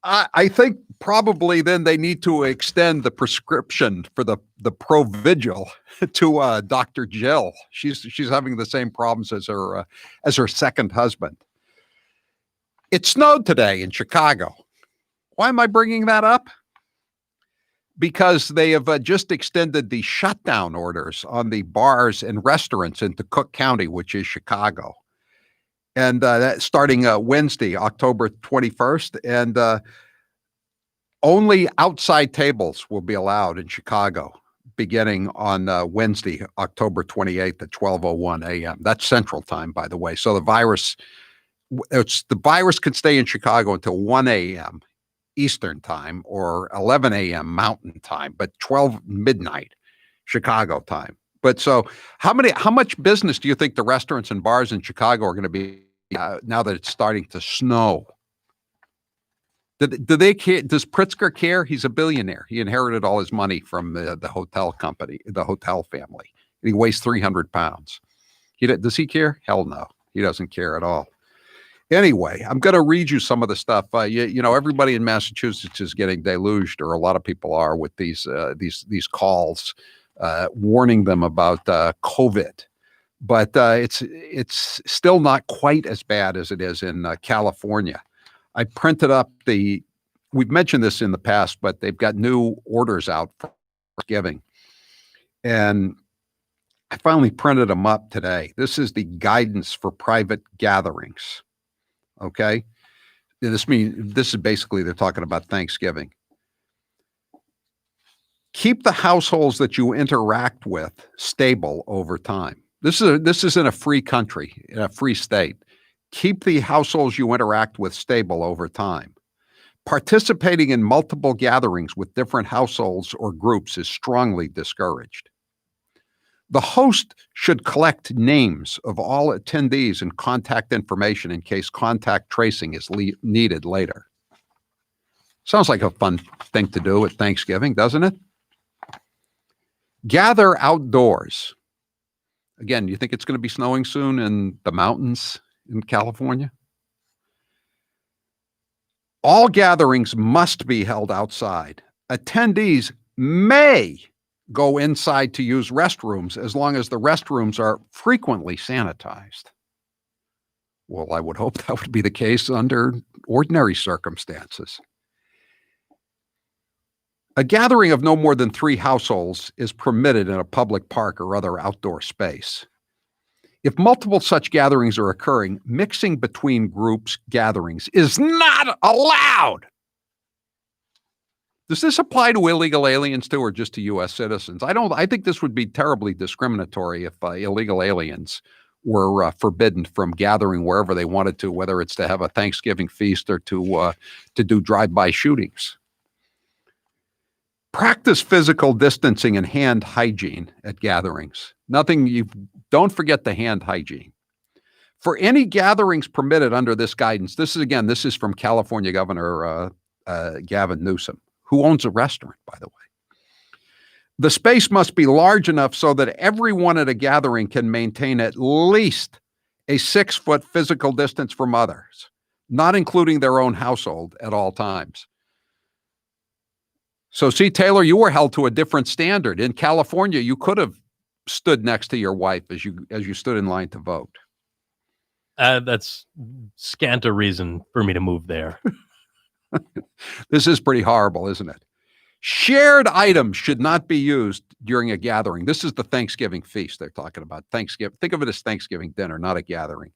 I think probably then they need to extend the prescription for the Provigil to Dr. Jill. She's having the same problems as her second husband. It snowed today in Chicago. Why am I bringing that up? Because they have just extended the shutdown orders on the bars and restaurants into Cook County, which is Chicago. And that's starting Wednesday, October 21st. And only outside tables will be allowed in Chicago beginning on Wednesday, October 28th at 12:01 a.m. That's Central Time, by the way. So the virus can stay in Chicago until 1 a.m. Eastern Time or 11 a.m. Mountain Time, but 12 midnight Chicago time. But so how much business do you think the restaurants and bars in Chicago are going to be now that it's starting to snow? Do they care? Does Pritzker care? He's a billionaire. He inherited all his money from the hotel company, the hotel family. He weighs 300 pounds. Does he care? Hell no. He doesn't care at all. Anyway, I'm going to read you some of the stuff. Everybody in Massachusetts is getting deluged, or a lot of people are, with these calls warning them about COVID. But it's still not quite as bad as it is in California. I printed up we've mentioned this in the past, but they've got new orders out for Thanksgiving. And I finally printed them up today. This is the guidance for private gatherings. Okay. This is basically, they're talking about Thanksgiving. Keep the households that you interact with stable over time. This is in a free country, in a free state. Keep the households you interact with stable over time. Participating in multiple gatherings with different households or groups is strongly discouraged. The host should collect names of all attendees and contact information in case contact tracing is needed later. Sounds like a fun thing to do at Thanksgiving, doesn't it? Gather outdoors. Again, you think it's going to be snowing soon in the mountains in California? All gatherings must be held outside. Attendees may go inside to use restrooms as long as the restrooms are frequently sanitized. Well, I would hope that would be the case under ordinary circumstances. A gathering of no more than 3 households is permitted in a public park or other outdoor space. If multiple such gatherings are occurring, mixing between groups gatherings is not allowed. Does this apply to illegal aliens too, or just to U.S. citizens? I think this would be terribly discriminatory if illegal aliens were forbidden from gathering wherever they wanted to, whether it's to have a Thanksgiving feast or to do drive-by shootings. Practice physical distancing and hand hygiene at gatherings. Don't forget the hand hygiene. For any gatherings permitted under this guidance, this is from California Governor Gavin Newsom, who owns a restaurant, by the way. The space must be large enough so that everyone at a gathering can maintain at least a 6-foot physical distance from others, not including their own household at all times. So, see, Taylor, you were held to a different standard. In California, you could have stood next to your wife as you stood in line to vote. That's scant a reason for me to move there. This is pretty horrible, isn't it? Shared items should not be used during a gathering. This is the Thanksgiving feast they're talking about. Thanksgiving. Think of it as Thanksgiving dinner, not a gathering.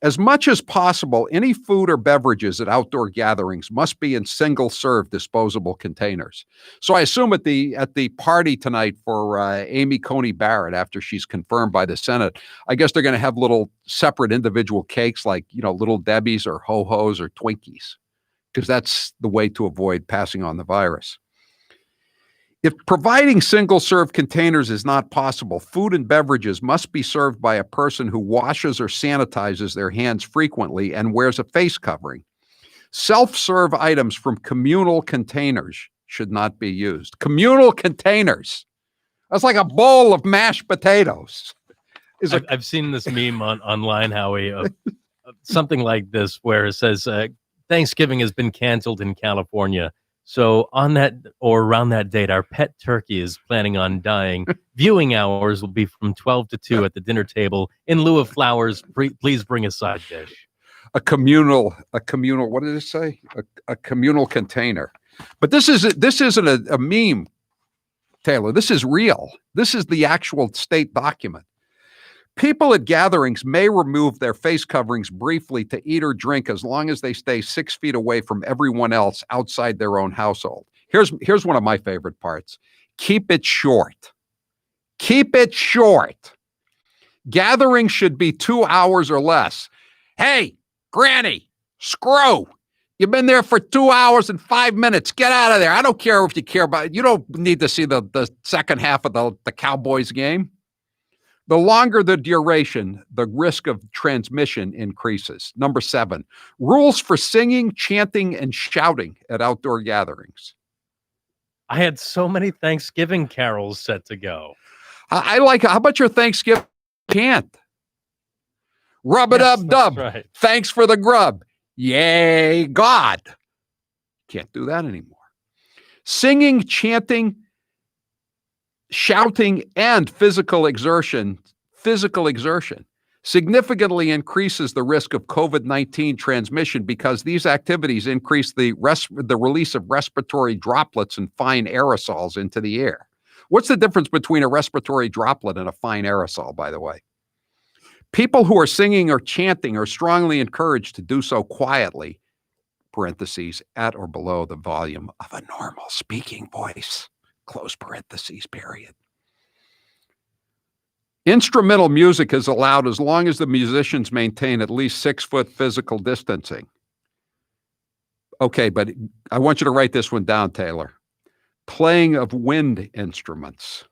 As much as possible, any food or beverages at outdoor gatherings must be in single-serve disposable containers. So I assume at the party tonight for Amy Coney Barrett, after she's confirmed by the Senate, I guess they're going to have little separate individual cakes like, Little Debbie's or Ho-Ho's or Twinkies, because that's the way to avoid passing on the virus. If providing single-serve containers is not possible, food and beverages must be served by a person who washes or sanitizes their hands frequently and wears a face covering. Self-serve items from communal containers should not be used. Communal containers. That's like a bowl of mashed potatoes. I've seen this meme online, Howie, of something like this where it says, Thanksgiving has been canceled in California. So on that or around that date, our pet turkey is planning on dying. Viewing hours will be from 12 to 2 at the dinner table. In lieu of flowers, please bring a side dish. A communal, what did it say? A communal container. But this isn't a meme, Taylor. This is real. This is the actual state document. People at gatherings may remove their face coverings briefly to eat or drink as long as they stay 6 feet away from everyone else outside their own household. Here's one of my favorite parts. Keep it short. Keep it short. Gatherings should be 2 hours or less. Hey, Granny, screw. You've been there for 2 hours and 5 minutes. Get out of there. I don't care if you care about it. You don't need to see the second half of the Cowboys game. The longer the duration, the risk of transmission increases. Number 7, rules for singing, chanting, and shouting at outdoor gatherings. I had so many Thanksgiving carols set to go. I like, how about your Thanksgiving chant? Rub it up, dub. Right. Thanks for the grub. Yay, God. Can't do that anymore. Singing, chanting, shouting, and physical exertion significantly increases the risk of COVID-19 transmission because these activities increase the release of respiratory droplets and fine aerosols into the air. What's the difference between a respiratory droplet and a fine aerosol, by the way? People who are singing or chanting are strongly encouraged to do so quietly, parentheses, at or below the volume of a normal speaking voice. Close parentheses, period. Instrumental music is allowed as long as the musicians maintain at least 6-foot physical distancing. Okay, but I want you to write this one down, Taylor. Playing of wind instruments.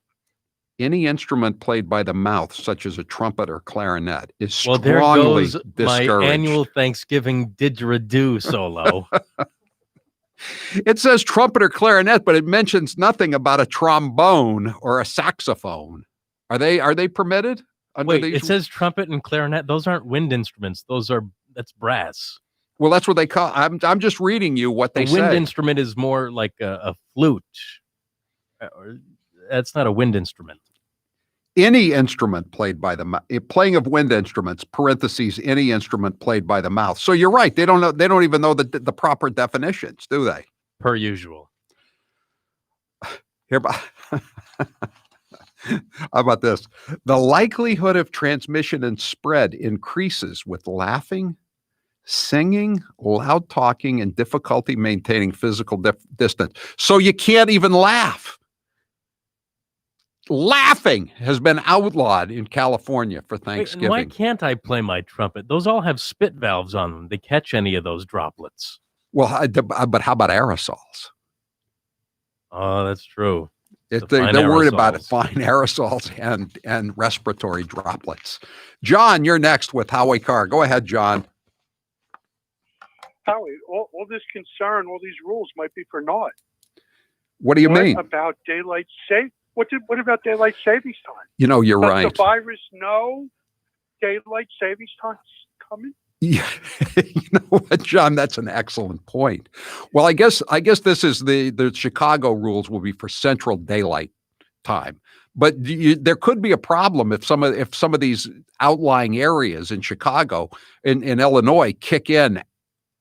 Any instrument played by the mouth, such as a trumpet or clarinet, is strongly there goes discouraged. My annual Thanksgiving didgeridoo solo. It says trumpet or clarinet, but it mentions nothing about a trombone or a saxophone. Are they permitted? Wait, it says trumpet and clarinet. Those aren't wind instruments. That's brass. Well, that's what they call. I'm just reading you what they say. A wind instrument is more like a flute. That's not a wind instrument. Any instrument played by the mouth, playing of wind instruments, parentheses, any instrument played by the mouth. So you're right. They don't know. They don't even know the proper definitions, do they? Per usual. Here, how about this? The likelihood of transmission and spread increases with laughing, singing, loud talking, and difficulty maintaining physical distance. So you can't even laugh. Laughing has been outlawed in California for Thanksgiving. Why can't I play my trumpet? Those all have spit valves on them. They catch any of those droplets. Well, but how about aerosols? Oh, that's true. They're worried about it, fine aerosols and respiratory droplets. John, you're next with Howie Carr. Go ahead, John. Howie, all this concern, all these rules might be for naught. What do you mean? About daylight saving? What about daylight savings time? You're right. Does the virus know daylight savings time's coming? Yeah, you know what, John? That's an excellent point. Well, I guess this is the Chicago rules will be for Central Daylight Time, but there could be a problem if some of these outlying areas in Chicago, in Illinois, kick in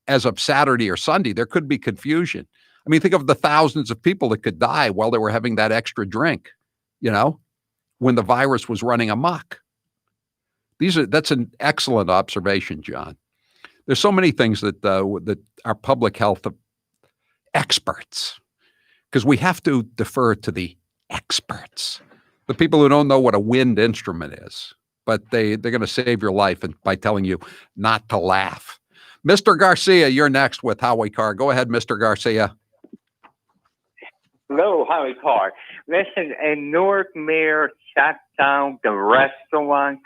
as of Saturday or Sunday. There could be confusion. I mean, think of the thousands of people that could die while they were having that extra drink, when the virus was running amok. That's an excellent observation, John. There's so many things that our public health experts, because we have to defer to the experts, the people who don't know what a wind instrument is, but they're going to save your life by telling you not to laugh. Mr. Garcia, you're next with Howie Carr. Go ahead, Mr. Garcia. Hello, Howie Carr. Listen, a Newark mayor shut down the restaurant.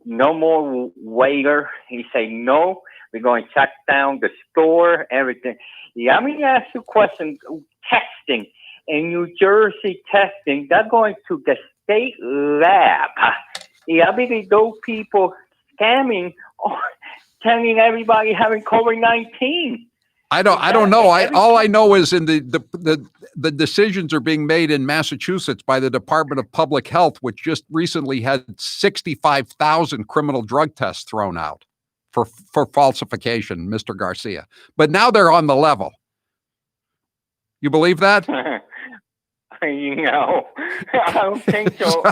No more waiter. He said, no, we're going to shut down the store, everything. Let me ask you a question. Testing. In New Jersey, testing, they're going to the state lab. I mean, those people scamming, telling everybody having COVID-19. I don't know. All I know is in the decisions are being made in Massachusetts by the Department of Public Health, which just recently had 65,000 criminal drug tests thrown out for falsification, Mr. Garcia. But now they're on the level. You believe that? I don't think so.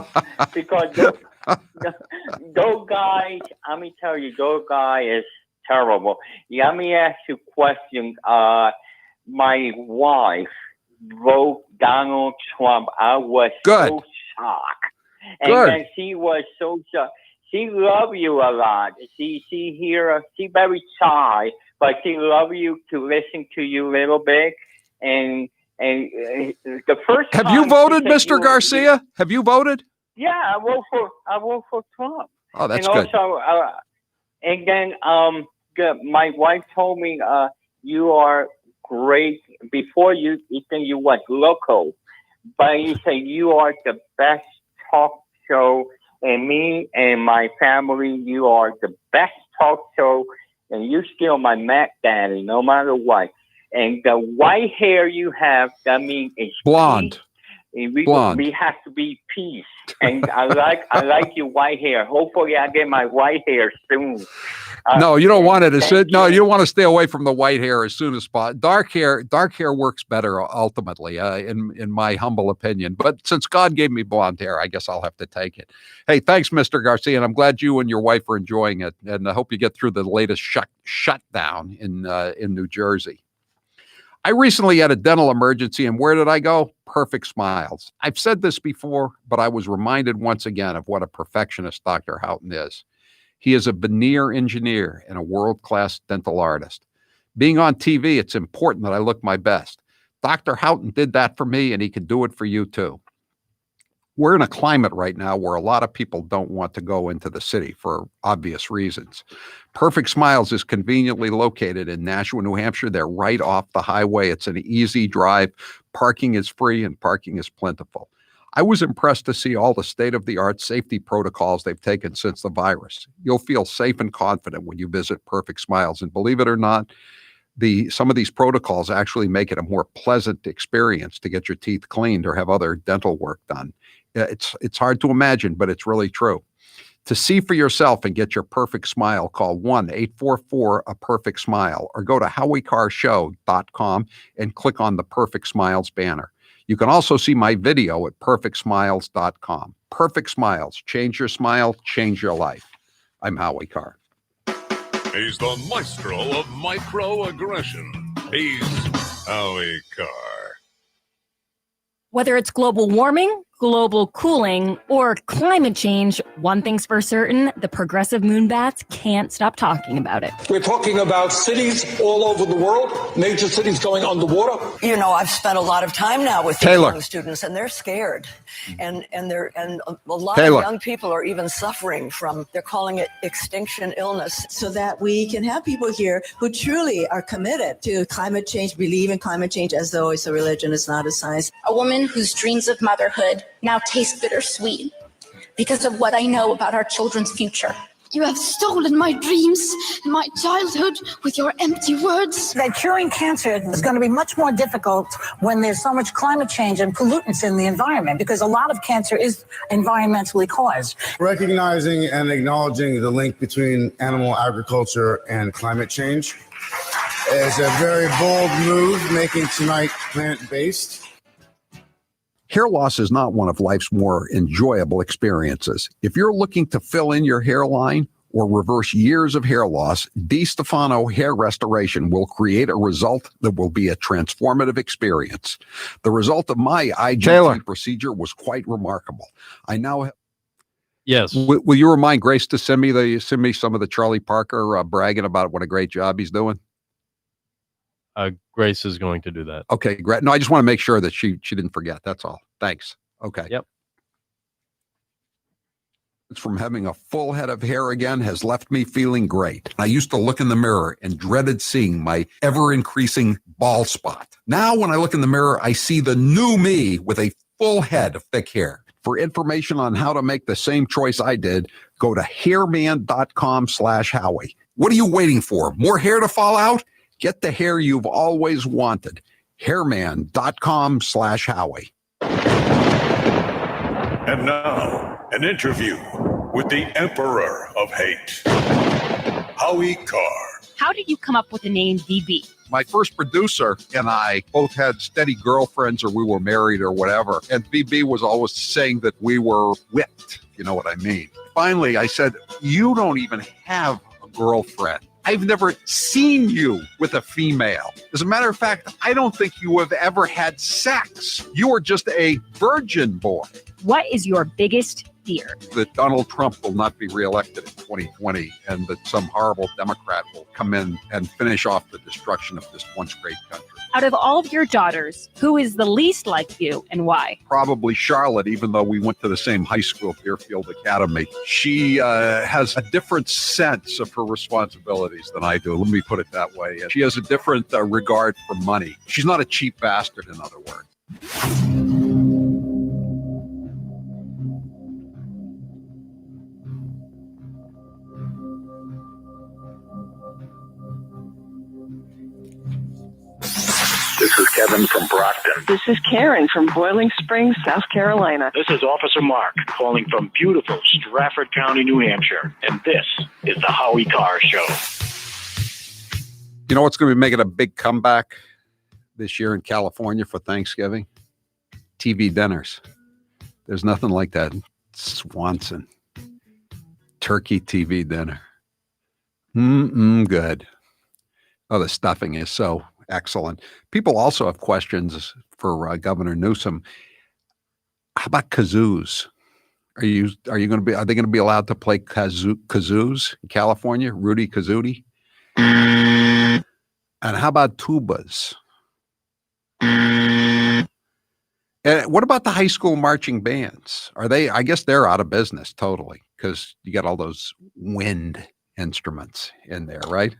Because those guys, let me tell you, those guys is terrible. Let me ask you a question. My wife voted Donald Trump. I was so shocked. And then she was so shocked. She loves you a lot. She very shy, but she loves you to listen to you a little bit. And the first Have you voted, Mr. Garcia? Have you voted? Yeah, I vote for Trump. Oh, that's and good. Also, and then my wife told me you are great. Before you think you was local, but you say you are the best talk show, and me and my family, you are the best talk show, and you still my Mac Daddy, no matter what. And the white hair you have, that means it's blonde. Blonde. We have to be peace. And I like your white hair. Hopefully I get my white hair soon. No, you don't want it. You don't want to stay away from the white hair as soon as possible. Dark hair works better ultimately, in my humble opinion. But since God gave me blonde hair, I guess I'll have to take it. Hey, thanks, Mr. Garcia, and I'm glad you and your wife are enjoying it. And I hope you get through the latest shutdown in New Jersey. I recently had a dental emergency, and where did I go? Perfect Smiles. I've said this before, but I was reminded once again of what a perfectionist Dr. Houghton is. He is a veneer engineer and a world-class dental artist. Being on TV, it's important that I look my best. Dr. Houghton did that for me, and he can do it for you too. We're in a climate right now where a lot of people don't want to go into the city for obvious reasons. Perfect Smiles is conveniently located in Nashua, New Hampshire. They're right off the highway. It's an easy drive. Parking is free and parking is plentiful. I was impressed to see all the state-of-the-art safety protocols they've taken since the virus. You'll feel safe and confident when you visit Perfect Smiles. And believe it or not, some of these protocols actually make it a more pleasant experience to get your teeth cleaned or have other dental work done. It's hard to imagine, but it's really true. To see for yourself and get your perfect smile, call 1-844-A-PERFECT-SMILE or go to HowieCarrShow.com and click on the Perfect Smiles banner. You can also see my video at PerfectSmiles.com. Perfect Smiles. Change your smile, change your life. I'm Howie Carr. He's the maestro of microaggression. He's Howie Carr. Whether it's global warming, global cooling, or climate change, one thing's for certain, the progressive moonbats can't stop talking about it. We're talking about cities all over the world, major cities going underwater. You know, I've spent a lot of time now with these young students, and they're scared. And a lot of young people are even suffering from, they're calling it extinction illness. So that we can have people here who truly are committed to climate change, believe in climate change as though it's a religion, it's not a science. A woman whose dreams of motherhood now taste bittersweet because of what I know about our children's future. You have stolen my dreams and my childhood with your empty words. That curing cancer is going to be much more difficult when there's so much climate change and pollutants in the environment, because a lot of cancer is environmentally caused. Recognizing and acknowledging the link between animal agriculture and climate change is a very bold move, making tonight plant-based. Hair loss is not one of life's more enjoyable experiences. If you're looking to fill in your hairline or reverse years of hair loss, DiStefano Hair Restoration will create a result that will be a transformative experience. The result of my IGT procedure was quite remarkable. I now Yes. Will you remind Grace to send me some of the Charlie Parker bragging about what a great job he's doing? Grace is going to do that. Okay, great. No, I just want to make sure that she didn't forget. That's all. Thanks. Okay. Yep. It's from having a full head of hair again has left me feeling great. I used to look in the mirror and dreaded seeing my ever-increasing bald spot. Now, when I look in the mirror, I see the new me with a full head of thick hair. For information on how to make the same choice I did, go to hairman.com/Howie. What are you waiting for? More hair to fall out? Get the hair you've always wanted. Hairman.com/Howie. And now, an interview with the Emperor of Hate, Howie Carr. How did you come up with the name DB? My first producer and I both had steady girlfriends, or we were married or whatever. And BB was always saying that we were whipped. You know what I mean? Finally, I said, you don't even have a girlfriend. I've never seen you with a female. As a matter of fact, I don't think you have ever had sex. You are just a virgin boy. What is your biggest fear? That Donald Trump will not be reelected in 2020 and that some horrible Democrat will come in and finish off the destruction of this once great country. Out of all of your daughters, who is the least like you and why? Probably Charlotte, even though we went to the same high school, Deerfield Academy. She has a different sense of her responsibilities than I do. Let me put it that way. She has a different regard for money. She's not a cheap bastard, in other words. This is Kevin from Brockton. This is Karen from Boiling Springs, South Carolina. This is Officer Mark calling from beautiful Stratford County, New Hampshire. And this is the Howie Carr Show. You know what's going to be making a big comeback this year in California for Thanksgiving? TV dinners. There's nothing like that Swanson turkey TV dinner. Good. Oh, the stuffing is so excellent. People also have questions for Governor Newsom. How about kazoos? Are they going to be allowed to play kazoos in California? Rudy Kazootie? And how about tubas? And what about the high school marching bands? I guess they're out of business totally, because you got all those wind instruments in there, right?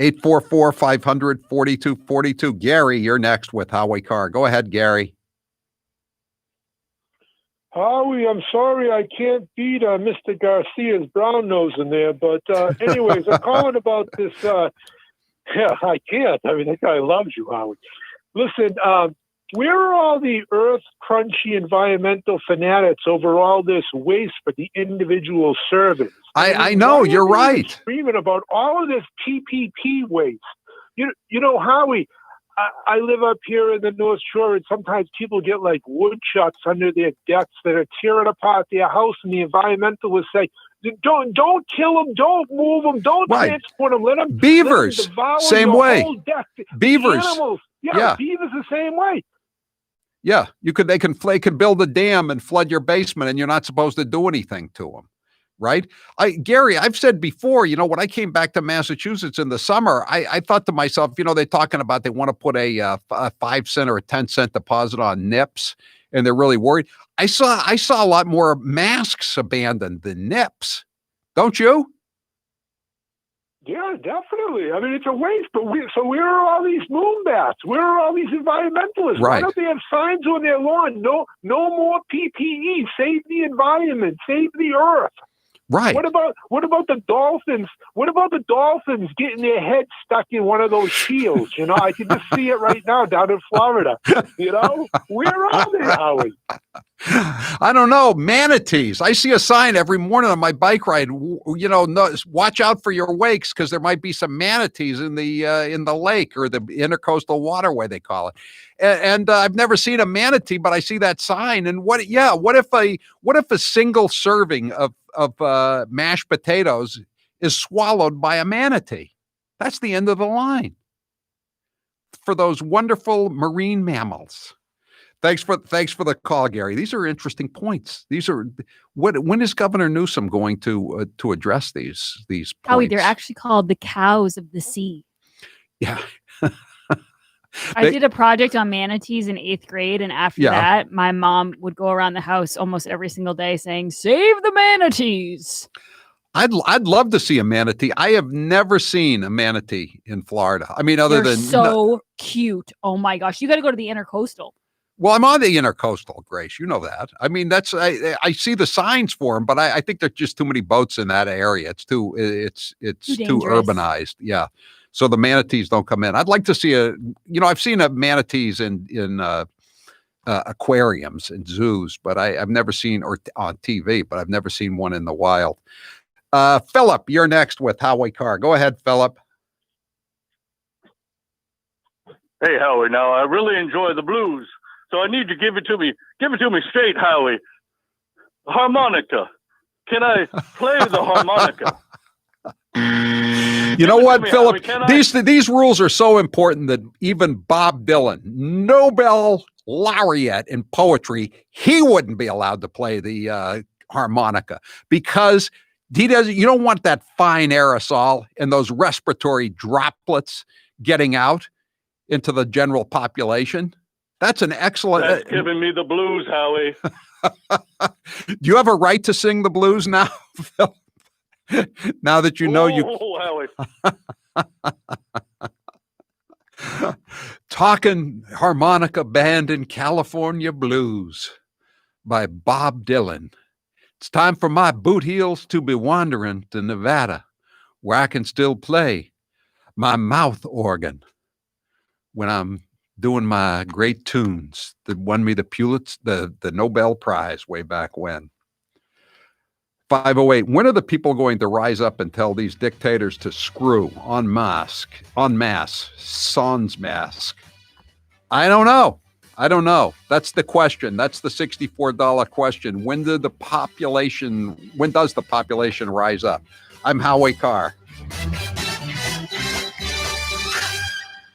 844-500-4242. Gary, you're next with Howie Carr. Go ahead, Gary. Howie, I'm sorry I can't beat Mr. Garcia's brown nose in there, but anyways, I'm calling about this. Yeah, I can't. I mean, that guy loves you, Howie. Listen, where are all the earth crunchy environmental fanatics over all this waste for the individual servants? I know, you're right. Screaming about all of this TPP waste. You know, Howie, I live up here in the North Shore, and sometimes people get like woodchucks under their decks that are tearing apart their house, and the environmentalists say, don't kill them, don't move them, don't transport them, let them beavers, devour same your way. whole deck. Beavers, animals. Yeah, beavers the same way. Yeah, they can build a dam and flood your basement, and you're not supposed to do anything to them, right? Gary, I've said before, when I came back to Massachusetts in the summer, I thought to myself, they're talking about they want to put a 5 cent or a 10 cent deposit on nips, and they're really worried. I saw a lot more masks abandoned than nips, don't you? Yeah, definitely. I mean, it's a waste. But where are all these moonbats? Where are all these environmentalists? Right. Why don't they have signs on their lawn? No more PPE. Save the environment. Save the earth. Right. What about the Dolphins? What about the Dolphins getting their head stuck in one of those shields? You know, I can just see it right now down in Florida. You know, where are they, Howie? I don't know. Manatees. I see a sign every morning on my bike ride. You know, no, watch out for your wakes because there might be some manatees in the lake or the intercoastal waterway they call it. And I've never seen a manatee, but I see that sign. And what if a single serving of mashed potatoes is swallowed by a manatee? That's the end of the line for those wonderful marine mammals. Thanks for the call, Gary. These are interesting points. These are when is Governor Newsom going to address these points? Howie, they're actually called the cows of the sea. Yeah. I did a project on manatees in 8th grade, and after that, my mom would go around the house almost every single day saying, "Save the manatees." I'd love to see a manatee. I have never seen a manatee in Florida. I mean, other They're than so cute. Oh my gosh, you got to go to the intercoastal. Well, I'm on the intercoastal, Grace. You know that. I mean, I see the signs for them, but I think there's just too many boats in that area. It's too urbanized. Yeah. So the manatees don't come in. I'd like to see I've seen manatees in aquariums and zoos, but I've never seen, or on TV, but I've never seen one in the wild. Philip, you're next with Howie Carr. Go ahead, Philip. Hey, Howie. Now, I really enjoy the blues, so I need to give it to me straight, Howie. Harmonica. Can I play the harmonica? You know what, Philip? These rules are so important that even Bob Dylan, Nobel laureate in poetry, he wouldn't be allowed to play the harmonica because he doesn't. You don't want that fine aerosol and those respiratory droplets getting out into the general population. That's an excellent. That's giving me the blues, Howie. Do you have a right to sing the blues now, Philip? Now that you know Talking Harmonica Band in California Blues by Bob Dylan. It's time for my boot heels to be wandering to Nevada, where I can still play my mouth organ when I'm doing my great tunes that won me the Nobel Prize way back when. 508. When are the people going to rise up and tell these dictators to screw en masse, sans mask? I don't know. That's the question. That's the $64 question. When does the population rise up? I'm Howie Carr.